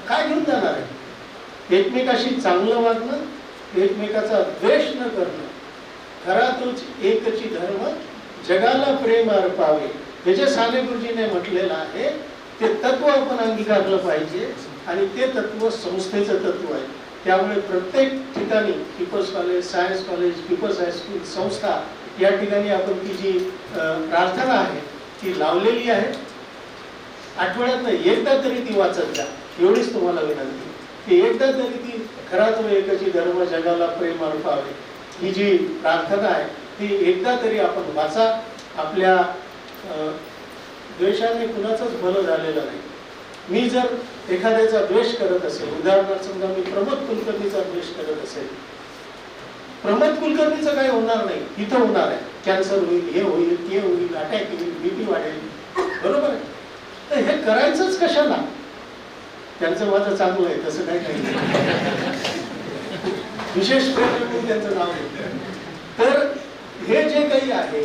काय घेऊन जाणार आहे? एकमेकाशी चांगलं वागणं, एकमेकाचा द्वेष न करणं. घरातच एकची धर्म जगाला प्रेम अर्पावे, हे जे साने गुरुजीने म्हटलेलं आहे ते तत्व आपण अंगीकारलं पाहिजे. आणि ते तत्व संस्थेचं तत्व आहे. त्यामुळे प्रत्येक ठिकाणी people's college, science college, people's high school, संस्था या ठिकाणी आपण ती जी प्रार्थना आहे ती लावलेली आहे. आठवड्यातनं एकदा तरी ती वाचत जा, एवढीच तुम्हाला विनंती की एकदा तरी ती घरात एकची धर्म जगाला प्रेम अर्पावे ही जी प्रार्थना आहे ती एकदा तरी आपण वाचा. आपल्या द्वेषाने कुणाचंच भलं झालेलं नाही. मी जर एखाद्याचा द्वेष करत असेल, उदाहरणार्थ समजा मी प्रमोद कुलकर्णीचा द्वेष करत असेल, प्रमोद कुलकर्णीचं काही होणार नाही, इथं होणार आहे. कॅन्सर होईल, हे होईल, ते होईल, अटॅक होईल, BP वाढेल, बरोबर आहे. तर हे करायचंच कशाला? त्यांचं माझं चांगलं आहे, तसं काही नाही, विशेष म्हणून त्यांचं नाव घेतलं. तर हे जे काही आहे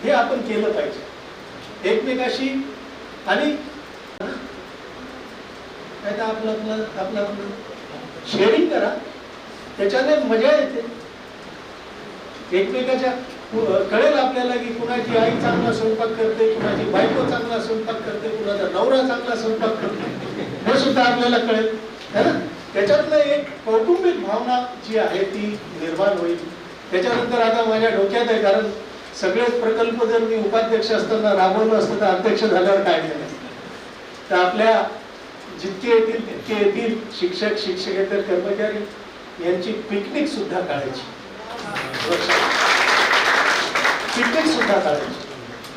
हे आपण केलं पाहिजे एकमेकाशी. आणि काय तर आपलं शेअरिंग करा, त्याच्याने मजा येते. एकमेकाच्या कळेल आपल्याला की कुणाची आई चांगला स्वयंपाक करते, कुणाची बायको चांगला स्वयंपाक करते, कुणाचा नवरा चांगला स्वयंपाक करते, हे सुद्धा आपल्याला कळेल, है ना. त्याच्यातनं एक कौटुंबिक भावना जी आहे ती निर्माण होईल. त्याच्यानंतर आता माझ्या डोक्यात आहे, कारण सगळेच प्रकल्प जर मी उपाध्यक्ष असताना राबवलं असतं तर अध्यक्ष झाल्यावर काय झालं असतं? तर आपल्या जितके येतील तितके येतील शिक्षक, शिक्षकेतर कर्मचारी यांची पिकनिक सुद्धा काढायची, पिकनिक सुद्धा काढायची.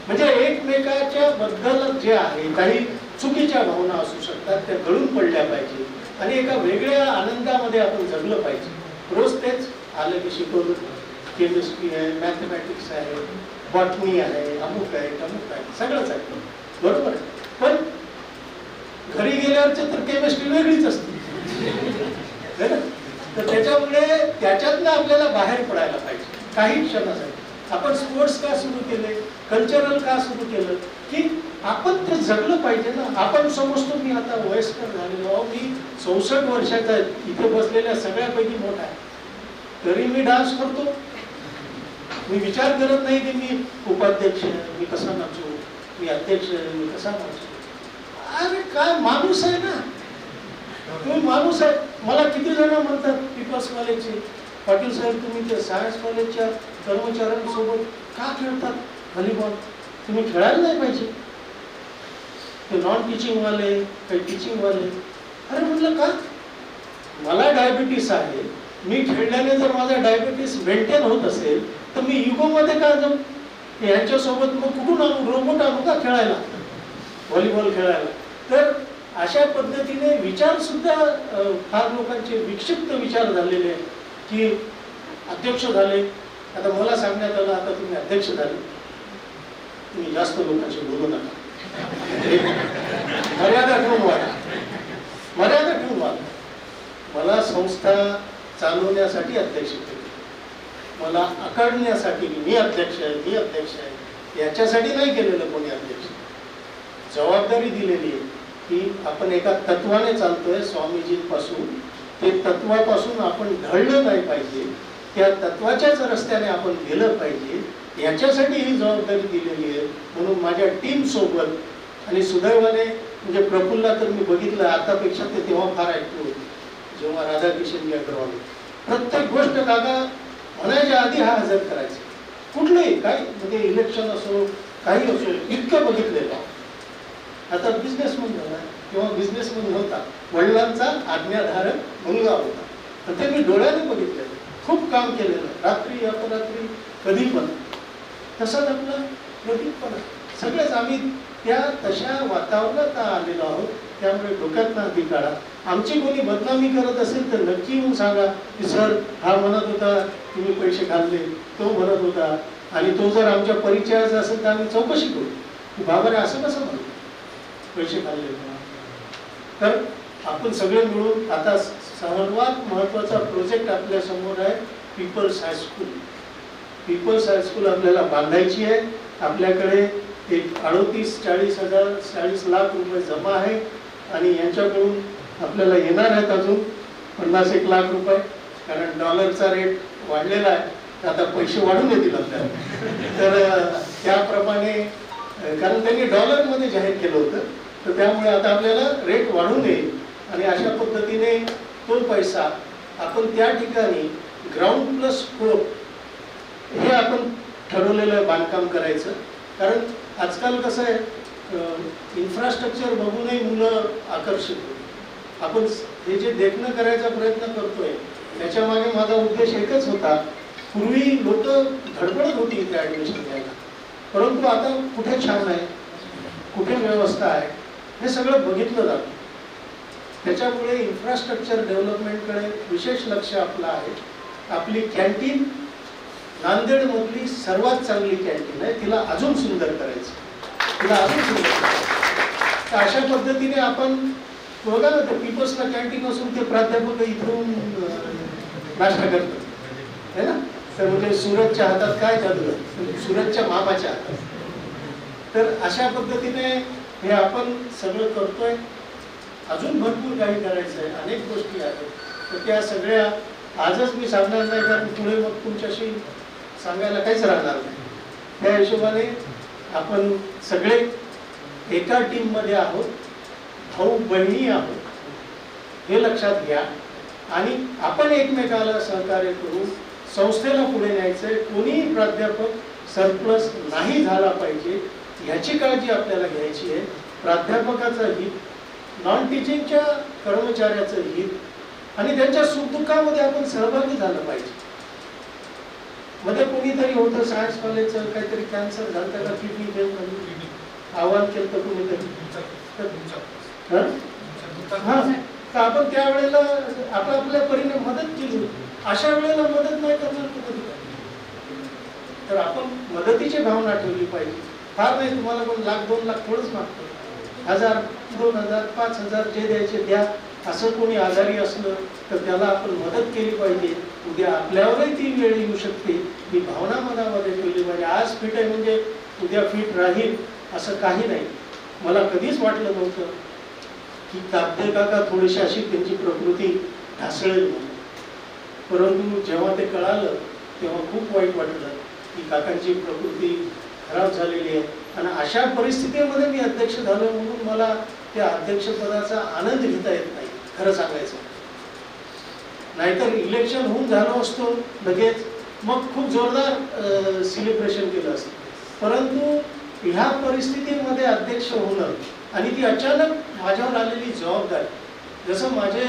म्हणजे एकमेकाच्या बद्दल जे आहे काही चुकीच्या भावना असू शकतात त्या गळून पडल्या पाहिजे आणि एका वेगळ्या आनंदामध्ये आपण जगलं पाहिजे. रोज तेच आलं की शिकवलं, केमिस्ट्री आहे, मॅथमॅटिक्स आहे, बॉटनी आहे, अमुक आहे, तमुक आहे, सगळंच आहे, बरोबर आहे. पण घरी गेल्यावरची तर केमिस्ट्री वेगळीच असते. तर त्याच्यामुळे त्याच्यातनं आपल्याला बाहेर पडायला पाहिजे काही क्षणासाठी. आपण स्पोर्ट्स का सुरू केले, कल्चरल का सुरू केलं की आपण ते जगलं पाहिजे ना. आपण समजतो मी आता वयस्कर झालेलो, मी 64 वर्षाचा आहे, इथे बसलेल्या सगळ्यापैकी मोठा आहे, तरी मी डान्स करतो. मी विचार करत नाही की मी उपाध्यक्ष मी कसा नाचू, मी अध्यक्ष मी कसा नाचू. अरे काय माणूस आहे ना, तुम्ही माणूस आहे. मला किती जण म्हणतात पीपल्स कॉलेजचे, पाटील साहेब तुम्ही त्या सायन्स कॉलेजच्या कर्मचाऱ्यांसोबत का खेळतात व्हॉलीबॉल, तुम्ही खेळायला नाही पाहिजे. ते नॉन टीचिंग वाले काही टीचिंग वाले. अरे म्हटलं का, मला डायबिटीस आहे, मी खेळल्याने जर माझा डायबिटीस मेंटेन होत असेल तर मी युगो मध्ये का जाऊ, यांच्यासोबत मग कुठून आणू, रोबोट आणू का खेळायला, व्हॉलीबॉल खेळायला. तर अशा पद्धतीने विचार सुद्धा फार लोकांचे विक्षिप्त विचार झालेले आहेत की अध्यक्ष झाले, आता मला सांगण्यात आलं आता तुम्ही अध्यक्ष झाले, तुम्ही जास्त लोकांशी बोलू नका, मर्यादा ठेवून वागा, मर्यादा ठेवून वागा. मला संस्था चालवण्यासाठी अध्यक्ष केले, मला आकारण्यासाठी मी अध्यक्ष आहे, मी अध्यक्ष आहे याच्यासाठी नाही केलेलं कोणी अध्यक्ष. जबाबदारी दिलेली आहे की आपण एका तत्वाने चालतोय स्वामीजींपासून, ते तत्वापासून आपण ढळलं नाही पाहिजे, त्या तत्वाच्याच रस्त्याने आपण गेलं पाहिजे, याच्यासाठी ही जबाबदारी दिलेली आहे. म्हणून माझ्या टीम सोबत आणि सुदैवाने म्हणजे प्रफुल्ला तर मी बघितलं आतापेक्षा ते तेव्हा फार ऍक्टिव्ह होते, जेव्हा राधाकिशन अग्रवाल प्रत्येक गोष्ट काका म्हणायच्या आधी हा हजर करायचा, कुठलंही काही म्हणजे इलेक्शन असो काही असो, इतकं बघितलेलं. आता बिझनेसमन झाला, किंवा बिझनेसमन होता, वडिलांचा आज्ञाधारक मुलगा होता, तर ते मी डोळ्याने बघितलेलं, खूप काम केलेलं, रात्री अपरात्री कधी पण. तसंच आपलं प्रदीप पण सगळेच आम्ही त्या तशा वातावरणात आलेलो आहोत. त्यामुळे डोक्यात आधी काढा. आमची कोणी बदनामी करत असेल तर नक्की येऊन सांगा की सर हा म्हणत होता तुम्ही पैसे खाल्ले, तो म्हणत होता, आणि तो जर आमच्या परिचयाचा असेल तर आम्ही चौकशी करू की बाबा रे असं कसं म्हणतो पैसे खाल्ले. तर आपण सगळे मिळून आता सर्वात महत्वाचा प्रोजेक्ट आपल्या समोर आहे पीपल्स हायस्कूल. पीपल्स हायस्कूल आपल्याला बांधायची आहे. आपल्याकडे एक 38-40 लाख रुपये जमा आहे आणि यांच्याकडून आपल्याला येणार आहेत अजून 50-1 लाख रुपये, कारण डॉलरचा रेट वाढलेला आहे, तर आता पैसे वाढून येतील आपल्याला. तर त्याप्रमाणे कारण त्यांनी डॉलरमध्ये जाहीर केलं होतं, तर त्यामुळे आता आपल्याला रेट वाढून येईल आणि अशा पद्धतीने तो पैसा आपण त्या ठिकाणी ग्राउंड प्लस फ्लोर हे आपण ठरवलेलं बांधकाम करायचं. कारण आजकाल कसं आहे, इन्फ्रास्ट्रक्चर बघूनही मुलं आकर्षित होतात. आपण हे जे देखणं करायचा प्रयत्न करतोय त्याच्यामागे माझा उद्देश एकच होता. पूर्वी लोक धडपडत होती इथे ॲडमिशन घ्यायला, परंतु आता कुठे छान आहे, कुठे व्यवस्था आहे, हे सगळं बघितलं जातं. त्याच्यामुळे इन्फ्रास्ट्रक्चर डेव्हलपमेंटकडे विशेष लक्ष आपलं आहे. आपली कॅन्टीन नांदेडमधली सर्वात चांगली कॅन्टीन आहे, तिला अजून सुंदर करायचं, तिला अजून सुंदर करायचं. तर अशा पद्धतीने आपण बघा ना, ते पीपल्सला कॅन्टीन असून ते प्राध्यापक इथून नाश्ता करतात है ना. तर म्हणजे सूरजच्या हातात काय जादू आहे, सूरजच्या मामाच्या हातात. तर अशा पद्धतीने हे आपण सगळं करतोय. अजून भरपूर काही करायचं आहे, अनेक गोष्टी आहेत. तर त्या सगळ्या आजच मी सांगणार नाही, कारण पुढे मग तुमच्याशी सांगायला काहीच राहणार नाही. त्या हिशोबाने आपण सगळे एका टीममध्ये आहोत, भाऊ बहिणी आहोत, हे लक्षात घ्या. आणि आपण एकमेकाला सहकार्य करू, संस्थेला पुढे न्यायचंय. कोणीही प्राध्यापक सरप्लस नाही झाला पाहिजे याची काळजी आपल्याला घ्यायची आहे. प्राध्यापकाचं हित, नॉन टीचिंगच्या कर्मचाऱ्याचं हित आणि त्यांच्या सुखदुःखामध्ये आपण सहभागी झालं पाहिजे. मध्ये कोणीतरी होतं सायन्स कॉलेजचं काहीतरी कॅन्सर झालं का किडनी फेल झाली, आव्हान केलं तर कोणीतरी हा, तर आपण त्यावेळेला आपल्या परीने मदत केली. अशा वेळेला मदत नाही करणार कोणी, तर आपण मदतीची भावना ठेवली पाहिजे. फार नाही तुम्हाला पण लाख 2 लाख थोडंच मागतो, 1000 2000 5000 जे द्यायचे द्या. असं कोणी आजारी असलं तर त्याला आपण मदत केली पाहिजे. उद्या आपल्यावरही ती वेळ येऊ शकते, ही भावना मनामध्ये ठेवली पाहिजे. आज फिट आहे म्हणजे उद्या फिट राहील असं काही नाही. मला कधीच वाटलं नव्हतं की कापते काका थोडीशी अशी त्यांची प्रकृती ढासळेल म्हणून, परंतु जेव्हा ते कळालं तेव्हा खूप वाईट वाटलं की काकांची प्रकृती खराब झालेली आहे. आणि अशा परिस्थितीमध्ये मी अध्यक्ष झालो म्हणून मला त्या अध्यक्षपदाचा आनंद घेता येत नाही खरं सांगायचं. नाहीतर इलेक्शन होऊन झालो असतो लगेच, मग खूप जोरदार सेलिब्रेशन केलं असतं. परंतु ह्या परिस्थितीमध्ये अध्यक्ष होणं आणि ती अचानक माझ्यावर आलेली जबाबदारी, जसं माझे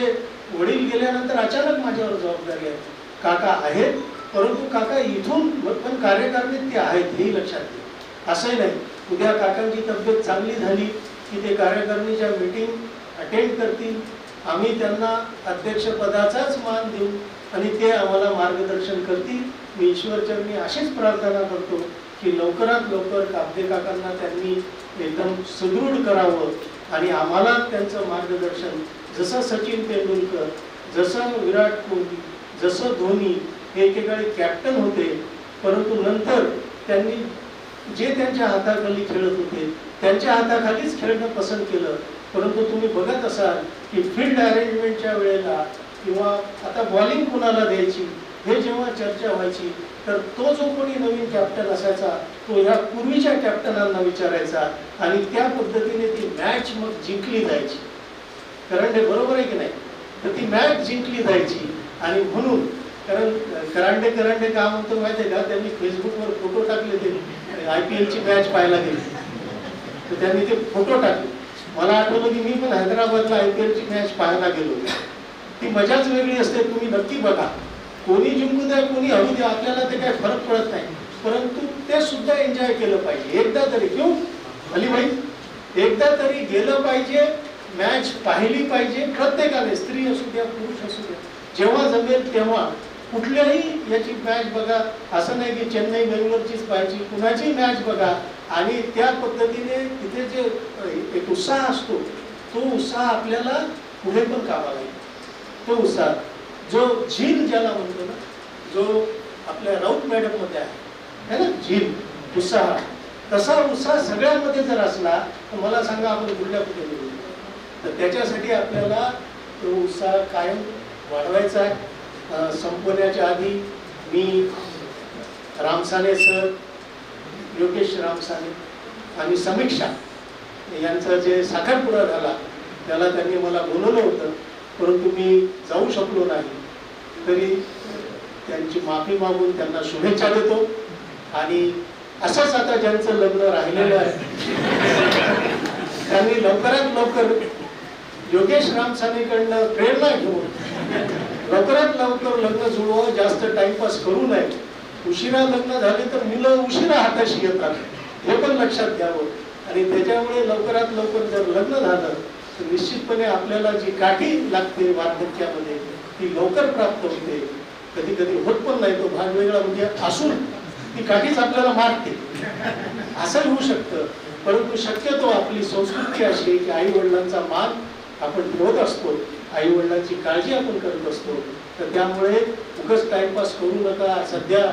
वडील गेल्यानंतर अचानक माझ्यावर जबाबदारी आहे. काका आहेत परंतु काका इथून पण कार्यकारिणीत ते आहेत हेही लक्षात घ्या. असंही नाही उद्या काकांची तब्येत चांगली झाली की ते कार्यकारिणीच्या मीटिंग अटेंड करतील, आम्ही त्यांना अध्यक्षपदाचाच मान देऊ आणि ते आम्हाला मार्गदर्शन करतील. मी ईश्वरचरणी अशीच प्रार्थना करतो की लवकरात लवकर कापदे काकांना त्यांनी एकदम सुदृढ करावं आणि आम्हाला त्यांचं मार्गदर्शन, जसं सचिन तेंडुलकर, जसं विराट कोहली, जसं धोनी हे एकेकाळी कॅप्टन होते परंतु नंतर त्यांनी जे त्यांच्या हाताखाली खेळत होते त्यांच्या हाताखालीच खेळणं पसंत केलं. परंतु तुम्ही बघत असाल की फील्ड अरेंजमेंटच्या वेळेला किंवा आता बॉलिंग कुणाला द्यायची हे जेव्हा चर्चा व्हायची तर तो जो कोणी नवीन कॅप्टन असायचा तो ह्या पूर्वीच्या कॅप्टनांना विचारायचा आणि त्या पद्धतीने ती मॅच मग जिंकली जायची. करंडे बरोबर आहे की नाही? तर ती मॅच जिंकली जायची. आणि म्हणून कारण करांडे का म्हणतो माहिती आहे का, त्यांनी फेसबुकवर फोटो टाकले ते IPL ची मॅच पाहायला गेले तर त्यांनी ते फोटो टाकले. मला आठवलं की मी पण हैदराबादला IPL ची मॅच पाहायला गेलो. ती मजाच वेगळी असते, तुम्ही नक्की बघा. कोणी जिंकू द्या कोणी हरू द्या आपल्याला ते काही फरक पडत नाही, परंतु ते सुद्धा एन्जॉय केलं पाहिजे एकदा तरी. क्यों अली भाई, एकदा तरी गेलं पाहिजे, मॅच पाहिली पाहिजे प्रत्येकाने, स्त्री असू द्या पुरुष असू द्या. जेव्हा जमेल तेव्हा कुठल्याही याची मॅच बघा. असं नाही की चेन्नई बेंगलोरचीच पाहिजे, कुणाची मॅच बघा आणि त्या पद्धतीने तिथे जे एक उत्साह असतो तो उत्साह आपल्याला पुढे पण कामाला येईल. तो उत्साह जो झील ज्याला म्हणतो ना, जो आपल्या राऊत मॅडम मध्ये आहे ना झील उत्साह, तसा उत्साह सगळ्यांमध्ये जर असला तर मला सांगा आपण कुठल्या कुठे गेलो. तर त्याच्यासाठी आपल्याला तो उत्साह कायम वाढवायचा आहे. संपवण्याच्या आधी मी रामसाने सर, योगेश रामसाने आणि समीक्षा यांचा जे साखरपुडा झाला त्याला त्यांनी मला बोलवलं होतं परंतु मी जाऊ शकलो नाही. तरी त्यांची माफी मागून त्यांना शुभेच्छा देतो. आणि असंच आता ज्यांचं लग्न राहिलेलं आहे त्यांनी लवकरात लवकर योगेश रामसानेकडनं प्रेरणा घेऊन लवकरात लवकर लग्न जुळवावं, जास्त टाइमपास करू नये. उशिरा लग्न झाले तर मुलं उशिरा हाताशी येतात हे पण लक्षात घ्यावं. आणि त्याच्यामुळे लवकरात लवकर जर लग्न झालं तर निश्चितपणे आपल्याला जी काठी लागते वार्धक्यामध्ये ती लवकर प्राप्त होते. कधी कधी होत पण नाही, तो भाग वेगळा म्हणजे असून ती काठीच आपल्याला मारते असं होऊ शकतं. परंतु शक्यतो आपली संस्कृती अशी आहे की आई वडिलांचा मान आपण ठेवत असतो, आई वडिलांची काळजी आपण करत असतो. तर त्यामुळे उगाच टाइमपास करू नका. सध्या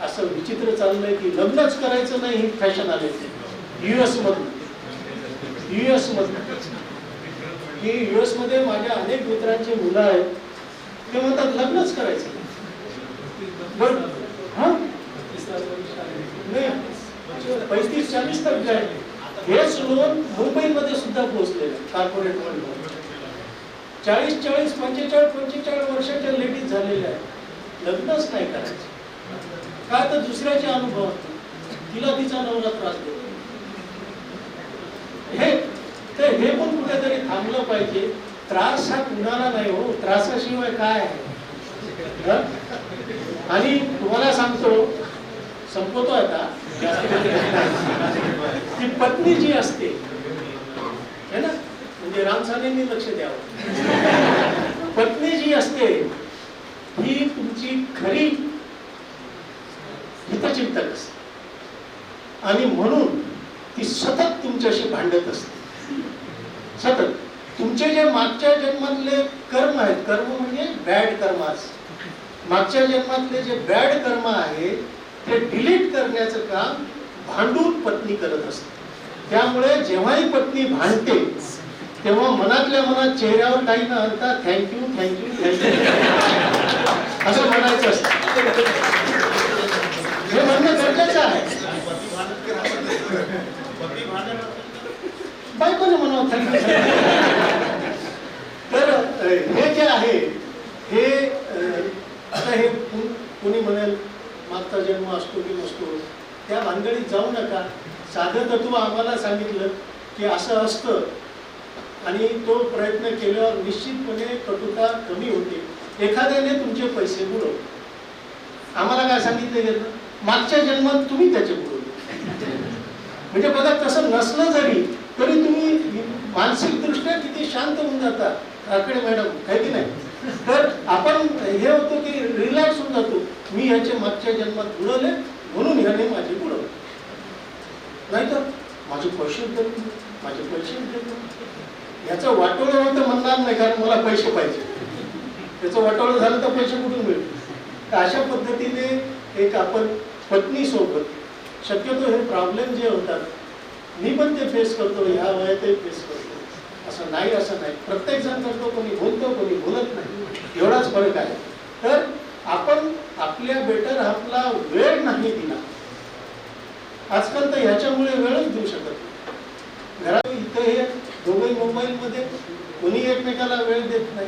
असं विचित्र चाललंय की लग्नच करायचं नाही ही फॅशन आले. US मध्ये माझ्या अनेक मित्रांची मुलं आहेत ते म्हणतात लग्नच करायचं पण नाही 35-40 तक आहे. हेच लोन मुंबईमध्ये सुद्धा पोहोचलेले कॉर्पोरेट वर्ल्ड 40-45 वर्षाच्या लेडीज झालेल्या आहेत. लग्नच नाही करायचं का तर दुसऱ्याचे अनुभव. तिला तिचा नवरा त्रास देतो. हे पण कुठेतरी थांबलं पाहिजे. त्रास हा कुणाला नाही हो, त्रासाशिवाय काय आहे. आणि तुम्हाला सांगतो, संपवतो आता, ती पत्नी जी असते है ना, म्हणजे रामसानेंनी लक्ष द्यावं. पत्नी जी असते ही तुमची खरी हितचिंतक असते आणि म्हणून ती सतत तुमच्याशी भांडत असते. सतत तुमचे जे मागच्या जन्मातले कर्म आहेत, कर्म म्हणजे बॅड कर्मास, मागच्या जन्मातले जे बॅड कर्म आहे ते डिलीट करण्याचं काम भांडून पत्नी करत असते. त्यामुळे जेव्हाही पत्नी भांडते तेव्हा मनातल्या मनात चेहऱ्यावर काही न आणता थँक्यू थँक्यू थँक्यू असं म्हणायचं असतं. हे म्हणणं गरजेचं आहे. बायकोने म्हणावं थँक्यू. तर हे जे आहे हे आता हे कोणी म्हणेल मागचा जन्म असतो की नसतो, त्या भानगडीत जाऊ नका. साधं तत्व आम्हाला सांगितलं की असं असतं आणि तो प्रयत्न केल्यावर निश्चितपणे कटुता कमी होते. एखाद्याने तुमचे पैसे बुडवले, आम्हाला काय सांगितलं गेलं, मागच्या जन्मात तुम्ही त्याचे बुडवले. म्हणजे बघा, तसं नसलं जरी तरी तुम्ही मानसिक दृष्ट्या किती शांत होऊन जाता. काकडे मॅडम आहे की नाही. तर आपण हे होतो की रिलॅक्स होऊन जातो, मी ह्याचे मागच्या जन्मात बुडवले म्हणून ह्याने माझे बुडवले. नाहीतर माझे पैसे देतो, माझे पैसे देतो, याचं वाटोळं होतं म्हणणार नाही, कारण मला पैसे पाहिजे. त्याचं वाटोळं झालं तर पैसे कुठून मिळतील. तर अशा पद्धतीने एक आपण पत्नी सोबत शक्यतो हे प्रॉब्लेम जे होतात, मी पण ते फेस करतो, ह्या वयातही फेस करतो. असं नाही प्रत्येक जण करतो, कोणी बोलतो कोणी बोलत नाही, एवढाच फरक आहे. तर आपण आपल्या बेटर हाफला वेळ नाही दिला. आजकाल तर ह्याच्यामुळे वेळच देऊ शकत नाही. घरात इथं हे दोघंही मोबाईलमध्ये, कोणी एकमेकाला वेळ देत नाही.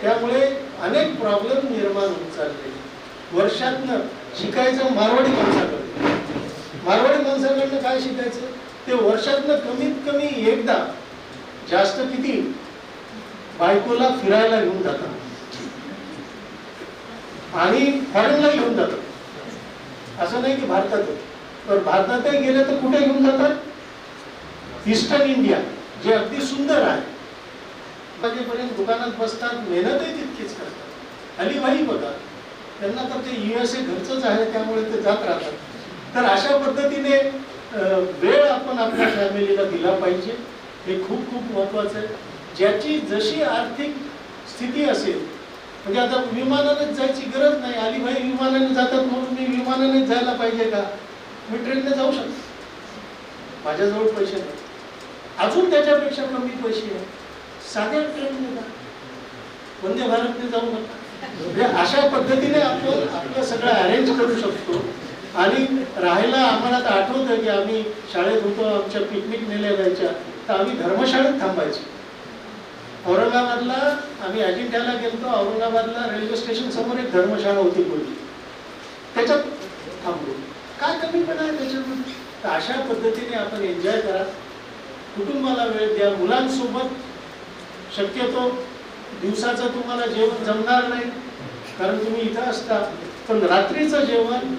त्यामुळे अनेक प्रॉब्लेम निर्माण होत चालले. वर्षातनं शिकायचं मारवाडी माणसाकडनं काय शिकायचं, ते वर्षातनं कमीत कमी एकदा, जास्त किती, बायकोला फिरायला घेऊन जातात आणि फॉरेनला घेऊन जातात. असं नाही की भारतातच, तर भारतातही गेले तर कुठे घेऊन जातात, ईस्टर्न इंडिया जे अगदी सुंदर आहे. वाजेपर्यंत दुकानात बसतात, मेहनतही तितकीच करतात. अलीबाई बघा, त्यांना तर ते USA घरचंच आहे, त्यामुळे ते जात राहतात. तर अशा पद्धतीने वेळ आपण आपल्या फॅमिलीला दिला पाहिजे. हे खूप खूप महत्वाचं आहे. ज्याची जशी आर्थिक स्थिती असेल, म्हणजे आता विमानानेच जायची गरज नाही. अलीबाई विमानाने जातात म्हणून मी विमानानेच जायला पाहिजे का? मी ट्रेनने जाऊ शकतो, माझ्याजवळ पैसे नाही. अजून त्याच्यापेक्षा कमी पैसे आहे, साध्या ट्रेनने जा, वंदे भारतने जाऊ नका. म्हणजे अशा पद्धतीने आपण आपलं सगळं अरेंज करू शकतो. आणि राहायला आम्हाला तर आठवतं की आम्ही शाळेत होतो, आमच्या पिकनिक नेल्या जायच्या, तर आम्ही धर्मशाळेत थांबायचो. औरंगाबादला आम्ही अजिंठ्याला गेलो, औरंगाबादला रेल्वे स्टेशन समोर एक धर्मशाळा होती पूर्वी, त्याच्यात थांबलो. काय कमीपणा आहे त्याच्यामध्ये? तर अशा पद्धतीने आपण एन्जॉय करा, कुटुंबाला वेळ द्या. मुलांसोबत शक्यतो दिवसाचं तुम्हाला जेवण जमणार नाही कारण तुम्ही इथं असता, पण रात्रीचं जेवण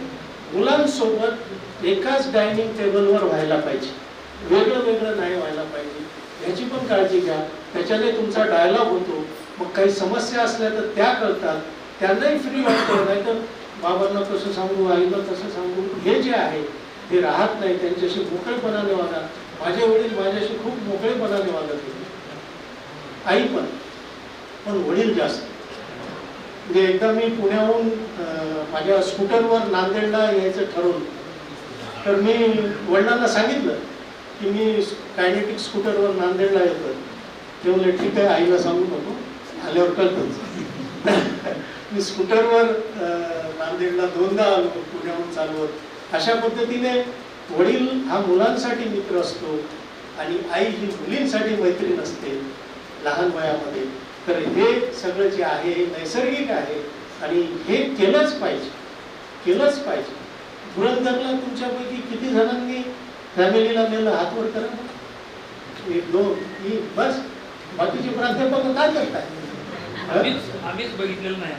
मुलांसोबत एकाच डायनिंग टेबलवर व्हायला पाहिजे, वेगळं वेगळं नाही व्हायला पाहिजे. याची पण काळजी घ्या. त्याच्याने तुमचा डायलॉग होतो. मग काही समस्या असल्या तर त्या कळतात, त्यांनाही फ्री वाटतं. नाही तर बाबांना कसं सांगू, आईला कसं सांगू, हे जे आहे ते राहत नाही. त्यांच्याशी मोकळेपणाने वागा. माझे वडील माझ्याशी खूप मोकळेपणाने वागत होते, आई पण वडील जास्त. म्हणजे एकदा मी पुण्याहून माझ्या स्कूटरवर नांदेडला यायचं ठरवलं, तर मी वडिलांना सांगितलं की मी कायनेटिक स्कूटरवर नांदेडला येतो. ते म्हणले ठीक आहे, आईला सांगू नको, आल्यावर कळतं. मी स्कूटरवर नांदेडला 2दा आलो, पुण्याहून चालवत. अशा पद्धतीने वडील हा मुलांसाठी मित्र असतो आणि आई ही मुलींसाठी मैत्रीण असते लहान वयामध्ये. तर हे सगळं जे आहे हे नैसर्गिक आहे आणि हे केलंच पाहिजे. पुरंदरला तुमच्यापैकी किती जणांनी फॅमिलीला नेलं हात वर करा. 1 2 3 बस. बाकीचे प्राध्यापक काय करताय? आम्हीच बघितलेलं नाही.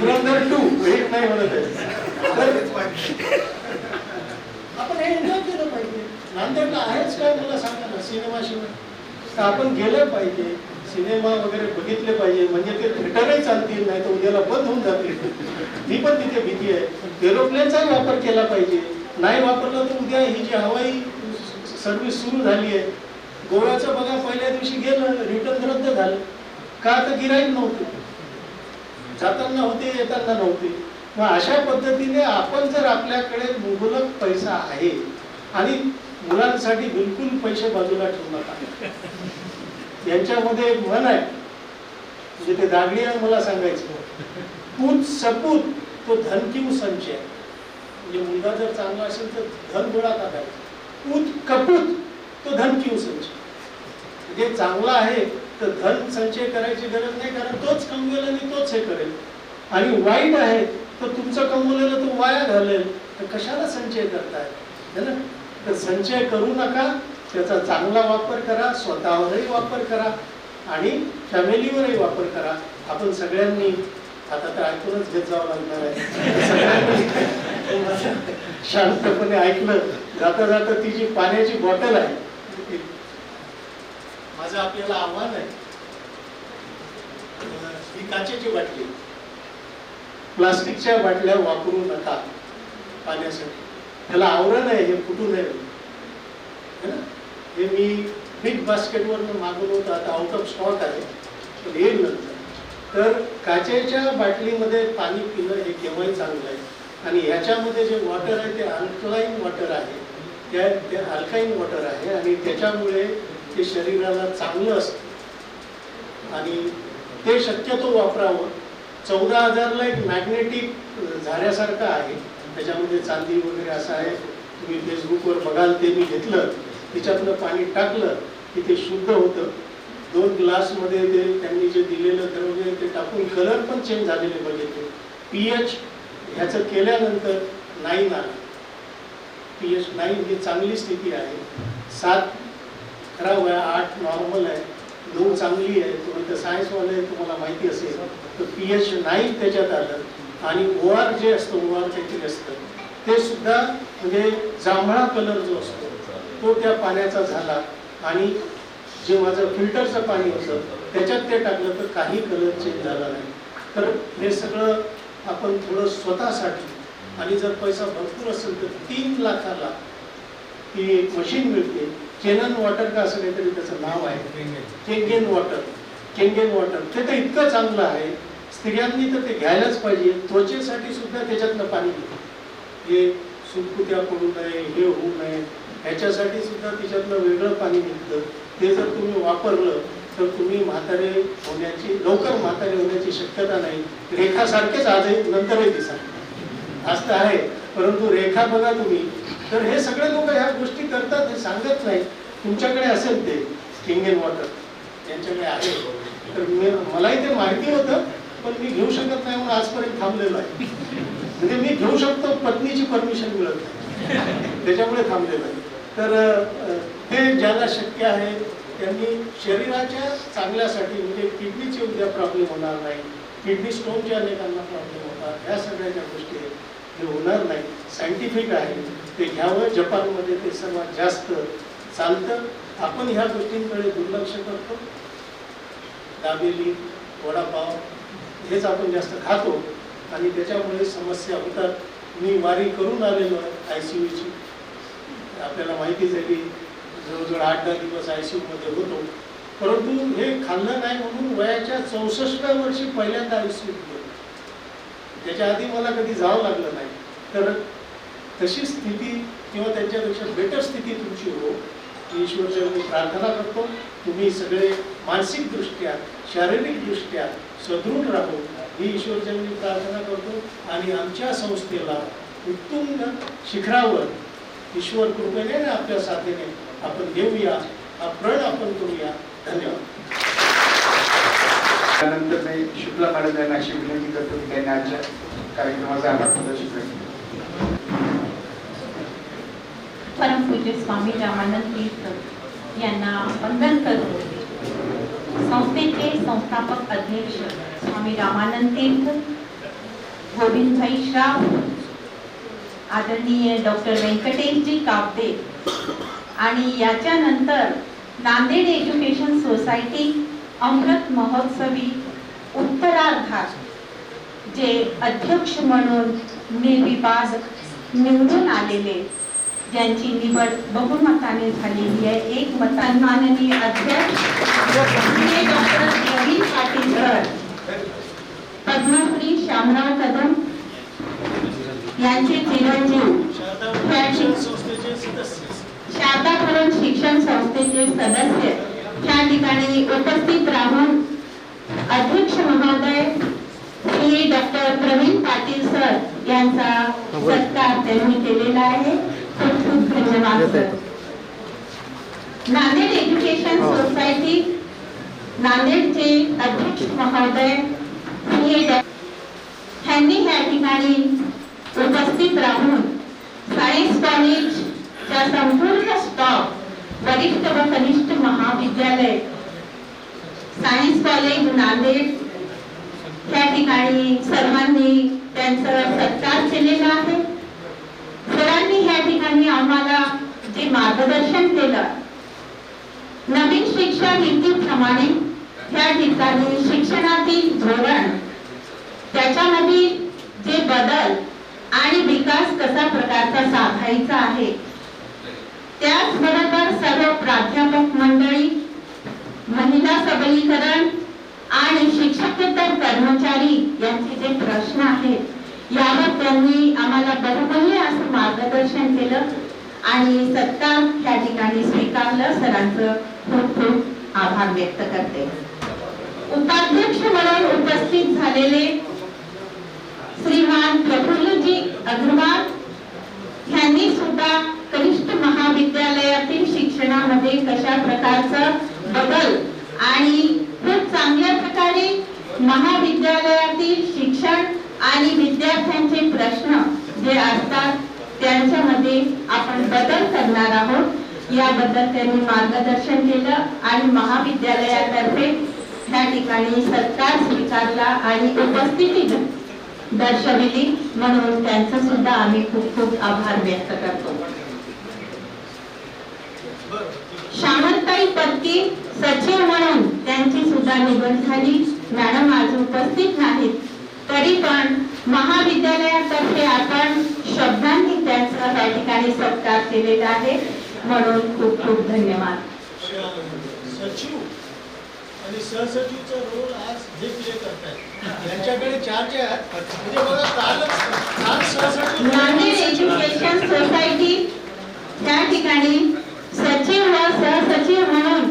पुरंदर 2 एक नाही म्हणत आहे. आपण हे एन्जॉय केलं पाहिजे. नांदेडला आहेच काय मला सांगा ना सिनेमा शिवाय. तर आपण गेलं पाहिजे, सिनेमा वगैरे बघितले पाहिजे, म्हणजे ते थिएटरही चालतील, नाही तर उद्याला बंद होऊन जातील. ही पण तिथे भीती आहे. एरोप्लेनचाही वापर केला पाहिजे. नाही वापरला तर उद्या ही जी हवाई सर्व्हिस सुरू झाली आहे, गोव्याचं बघा पहिल्या दिवशी गेलं, रिटर्न रद्द झालं. का तर गिराईक नव्हते, जाताना होते येताना नव्हते. मग अशा पद्धतीने आपण जर आपल्याकडे मुबलक पैसा आहे आणि मुलांसाठी बिलकुल पैसे बाजूला ठेवू नका. यांच्यामध्ये एक म्हण आहे, म्हणजे ते दागडी मला सांगायचं, पूत सपूत तो धन किंवा संचय. म्हणजे मुलगा जर चांगला असेल तर धन गोळा टाकायचं. पूत कपूत तो धन किंवा संचय. म्हणजे चांगला आहे तर धन संचय करायची गरज नाही, कारण तोच कमवेल आणि तोच हे करेल. आणि वाईट आहे तर तुमचं कमवलेलं तो वाया घालेल, तर कशाला संचय करताय है ना. तर संचय करू नका, त्याचा चांगला वापर करा, स्वतःवरही वापर करा आणि फॅमिलीवरही वापर करा. आपण सगळ्यांनी आता तर ऐकूनच घेत जावं लागणार आहे. सगळ्यांनी शांतपणे ऐकलं. जाता जाता ती जी पाण्याची बॉटल आहे, माझं आपल्याला आव्हान आहे, ही काचेची बाटली, प्लास्टिकच्या बाटल्या वापरू नका पाण्यासाठी. त्याला आवरण आहे, हे फुटू नये है ना. हे मी बिग बास्केटवरनं मागवलं होतं, आता आउट ऑफ स्टॉक आहे, पण येईल नंतर. तर काचेच्या बाटलीमध्ये पाणी पिणं हे केव्हाही चांगलं आहे. आणि ह्याच्यामध्ये जे वॉटर आहे ते अल्कलाईन वॉटर आहे, ते अल्काईन वॉटर आहे आणि त्याच्यामुळे ते शरीराला चांगलं असतं आणि ते शक्यतो वापरावं. 14,000ला एक मॅग्नेटिक झाऱ्यासारखं आहे, त्याच्यामध्ये चांदी वगैरे असं आहे. तुम्ही फेसबुकवर बघाल, ते मी घेतलं, त्याच्यातलं पाणी टाकलं की ते शुद्ध होतं. 2 ग्लासमध्ये ते त्यांनी जे दिलेलं द्रव्य ते टाकून कलर पण चेंज झालेले बघितले. pH ह्याचं केल्यानंतर 9 आलं. pH 9 ही चांगली स्थिती आहे. 7 खराब आहे, 8 नॉर्मल आहे, 9 चांगली आहे. तुम्ही तर सायन्सवाले तुम्हाला माहिती असेल. तर pH 9 त्याच्यात आलं. आणि OR जे असतं, OR काहीतरी असतं, ते सुद्धा म्हणजे जांभळा कलर जो असतो तो त्या पाण्याचा झाला. आणि जे माझं फिल्टरचं पाणी होतं त्याच्यात ते टाकलं तर काही कलर चेंज झाला नाही. तर हे सगळं आपण थोडं स्वतःसाठी, आणि जर पैसा भरपूर असेल तर 3 लाखाला ती एक मशीन मिळते, केनन वॉटर का असं काहीतरी त्याचं नाव आहे, केंगेन वॉटर. ते तर इतकं चांगलं आहे, स्त्रियांनी तर ते घ्यायलाच पाहिजे. त्वचेसाठी सुद्धा त्याच्यातलं पाणी घेतो, हे सुटकुत्या पडू नये, हे होऊ नये, ह्याच्यासाठी सुद्धा त्याच्यातलं वेगळं पाणी निघतं. ते जर तुम्ही वापरलं तर तुम्ही लवकर म्हातारे होण्याची शक्यता नाही. रेखासारखेच आजही नंतरही दिसा, आज तर आहे, परंतु रेखा बघा तुम्ही. तर हे सगळे लोक ह्या गोष्टी करतात, हे सांगत नाही. तुमच्याकडे असेल ते किंगेन वॉटर, त्यांच्याकडे आहे, तर मलाही ते माहिती होतं, पण मी घेऊ शकत नाही म्हणून आजपर्यंत थांबलेलो आहे. म्हणजे मी घेऊ शकतो, पत्नीची परमिशन मिळत नाही, त्याच्यामुळे थांबलेलो आहे. तर ते ज्याला शक्य आहे त्यांनी शरीराच्या चांगल्यासाठी, म्हणजे किडनीचे उद्या प्रॉब्लेम होणार नाही, किडनी स्टोनचे अनेकांना प्रॉब्लेम होतात, ह्या सगळ्या ज्या गोष्टी आहेत हे होणार नाही. सायंटिफिक आहे, ते घ्यावं. जपानमध्ये ते सर्वात जास्त चालतं. आपण ह्या गोष्टींकडे दुर्लक्ष करतो. दाबेली, वडापाव हेच आपण जास्त खातो आणि त्याच्यामुळे समस्या होतात. मी वारी करून आलेलो आहे ICUची, आपल्याला माहितीच आहे की जवळजवळ 8-10 दिवस ICU मध्ये होतो. परंतु हे खाल्लं नाही म्हणून वयाच्या 64व्या वर्षी पहिल्यांदा ICU गेलो. त्याच्या आधी मला कधी जावं लागलं नाही. तर तशी स्थिती किंवा त्यांच्यापेक्षा बेटर स्थिती तुमची हो, ईश्वरच्या मी प्रार्थना करतो. तुम्ही सगळे मानसिकदृष्ट्या, शारीरिकदृष्ट्या सदृढ राहू ही ईश्वरचरणी प्रार्थना करतो. आणि आमच्या संस्थेला उत्तुंग शिखरावर ईश्वर कृपेने आणि आपल्या साथीने आपण घेऊया, हा प्रण आपण करूया. धन्यवाद. त्यानंतर मी शुक्ला मॅडम यांना अशी विनंती करतो की त्यांनी आजच्या कार्यक्रमाचा आभार प्रदर्शित करतो. परमपूज्य स्वामी रामानंद तीर्थ यांना वंदन करतो. संस्थेचे संस्थापक अध्यक्ष स्वामी रामानंद तीर्थ, गोविंदभाई श्राव, आदरणीय डॉक्टर व्यंकटेशजी कावते आणि याच्यानंतर नांदेड एज्युकेशन सोसायटी अमृत महोत्सवी उत्तरार्धात जे अध्यक्ष म्हणून निर्विवाद निवडून आलेले, ज्यांची निवड बहुमताने झालेली आहे, एक माननीय अध्यक्ष डॉक्टर प्रवीण पाटील सर, पद्मश्री श्यामराव कदम यांचे चिरंजीव, शारदा भवन शिक्षण संस्थेचे सदस्य त्या ठिकाणी उपस्थित राहून अध्यक्ष महोदय श्री डॉक्टर प्रवीण पाटील सर यांचा सत्कार त्यांनी केलेला आहे. खूप खूप धन्यवाद सर. नांदेड एज्युकेशन सोसायटी नांदेडचे अध्यक्ष महोदय यांनी या ठिकाणी उपस्थित राहून सायन्स कॉलेजच्या संपूर्ण स्टॉफ, वरिष्ठ व कनिष्ठ महाविद्यालय, सायन्स कॉलेज नांदेड त्या ठिकाणी सर्वांनी त्यांचा सत्कार केलेला आहे. सरांनी या ठिकाणी आम्हाला जे मार्गदर्शन केलं, नवीन शिक्षा नीतीप्रमाणे या ठिकाणी शिक्षणातील धोरण, त्याच्यामध्ये जे बदल आणि विकास कसा प्रकारचा साधायचा आहे, त्याचबरोबर सर्व प्राध्यापक मंडळी, महिला सबलीकरण आणि शिक्षकेतर कर्मचारी यांचे जे प्रश्न आहेत यावर त्यांनी आम्हाला बहुमूल्य असं मार्गदर्शन केलं आणि सत्कार या ठिकाणी स्वीकारलं. सरांचं खूप खूप आभार व्यक्त करते. उपाध्यक्ष म्हणून उपस्थित झालेले श्रीमान प्रफुल्लजी अग्रवाल यांनी सुद्धा कनिष्ठ महाविद्यालयातील शिक्षणामध्ये कशा प्रकारचा बदल आणि खूप चांगल्या प्रकारे महाविद्यालयातील शिक्षण आणि विद्यार्थ्यांचे प्रश्न जे असतात त्यांच्यामध्ये आपण बदल करणार आहोत, याबद्दल त्यांनी मार्गदर्शन केलं आणि महाविद्यालयातर्फे या ठिकाणी सत्कार स्वीकारला आणि उपस्थिती दर्शविली, म्हणून त्यांचं सुद्धा आम्ही खूप खूप आभार व्यक्त करतो. श्यामलताई पत्की सचिव म्हणून त्यांची सुद्धा निवड झाली. मॅडम आज उपस्थित नाहीत, तरी पण महाविद्यालयातर्फे आपण शब्दांनी त्यांचा त्या ठिकाणी सत्कार केलेला आहे, म्हणून खूप खूप धन्यवाद. सचिव आणि सहसचिवचा रोल आज हे प्ले करतायत, यांच्याकडे चार्ज आहे. म्हणजे बघा काल सहसचिव नांदेड एज्युकेशन सोसायटी त्या ठिकाणी सचिव व सहसचिव म्हणून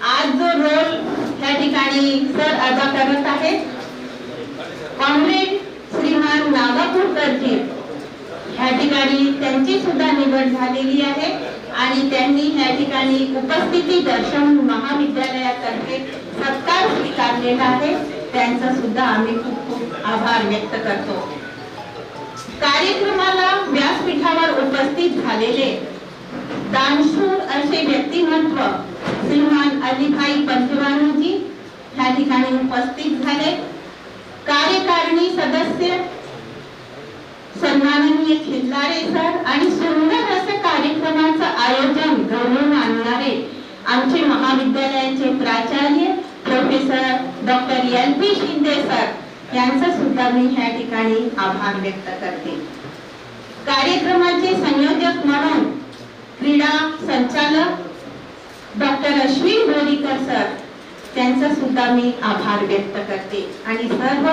आज जो रोल त्या ठिकाणी सर अदा करत आहेत, कॉम्रेड श्रीमान नागापूरकरजी या ठिकाणी त्यांची सुद्धा निवड झालेली आहे आणि त्यांनी या ठिकाणी उपस्थिती दर्शवून महाविद्यालयातर्फे सत्कार स्वीकारलेला आहे. त्यांचा सुद्धा आम्ही खूप खूप आभार व्यक्त करतो. कार्यक्रमाला व्यासपीठावर उपस्थित झालेले दानशूर असे व्यक्तिमत्व श्रीमान अलीभाई पंतवानजी या ठिकाणी उपस्थित झाले. कार्यकारिणी सदस्य सन्माननीय खिल्लारे सर आणि सुंदर असं कार्यक्रमाचं आयोजन घडवून आणणारे आमचे महाविद्यालयाचे प्राचार्य professor doctor LP Shinde sir यांचा सुद्धा मी या ठिकाणी आभार व्यक्त करते. कार्यक्रमाचे संयोजक म्हणून क्रीडा संचालक डॉक्टर अश्विन बोरीकर सर त्यांचा सुद्धा मी आभार व्यक्त करते आणि सर्व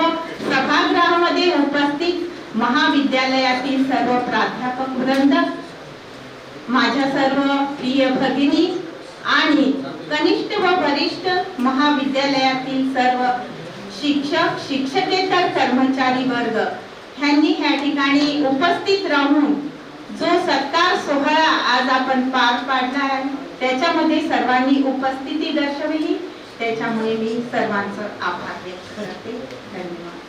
सभागृहामध्ये उपस्थित महाविद्यालयातील सर्व प्राध्यापक वृंद, माझ्या सर्व प्रिय भगिनी आणि कनिष्ठ व वरिष्ठ महाविद्यालयातील सर्व शिक्षक, शिक्षकेतर कर्मचारी वर्ग यांनी या ठिकाणी उपस्थित राहून जो सत्कार सोहळा आज आपण पार पाडला आहे त्याच्यामध्ये सर्वांनी उपस्थिती दर्शवली, त्याच्यामुळे मी सर्वांचं आभार व्यक्त करते. धन्यवाद.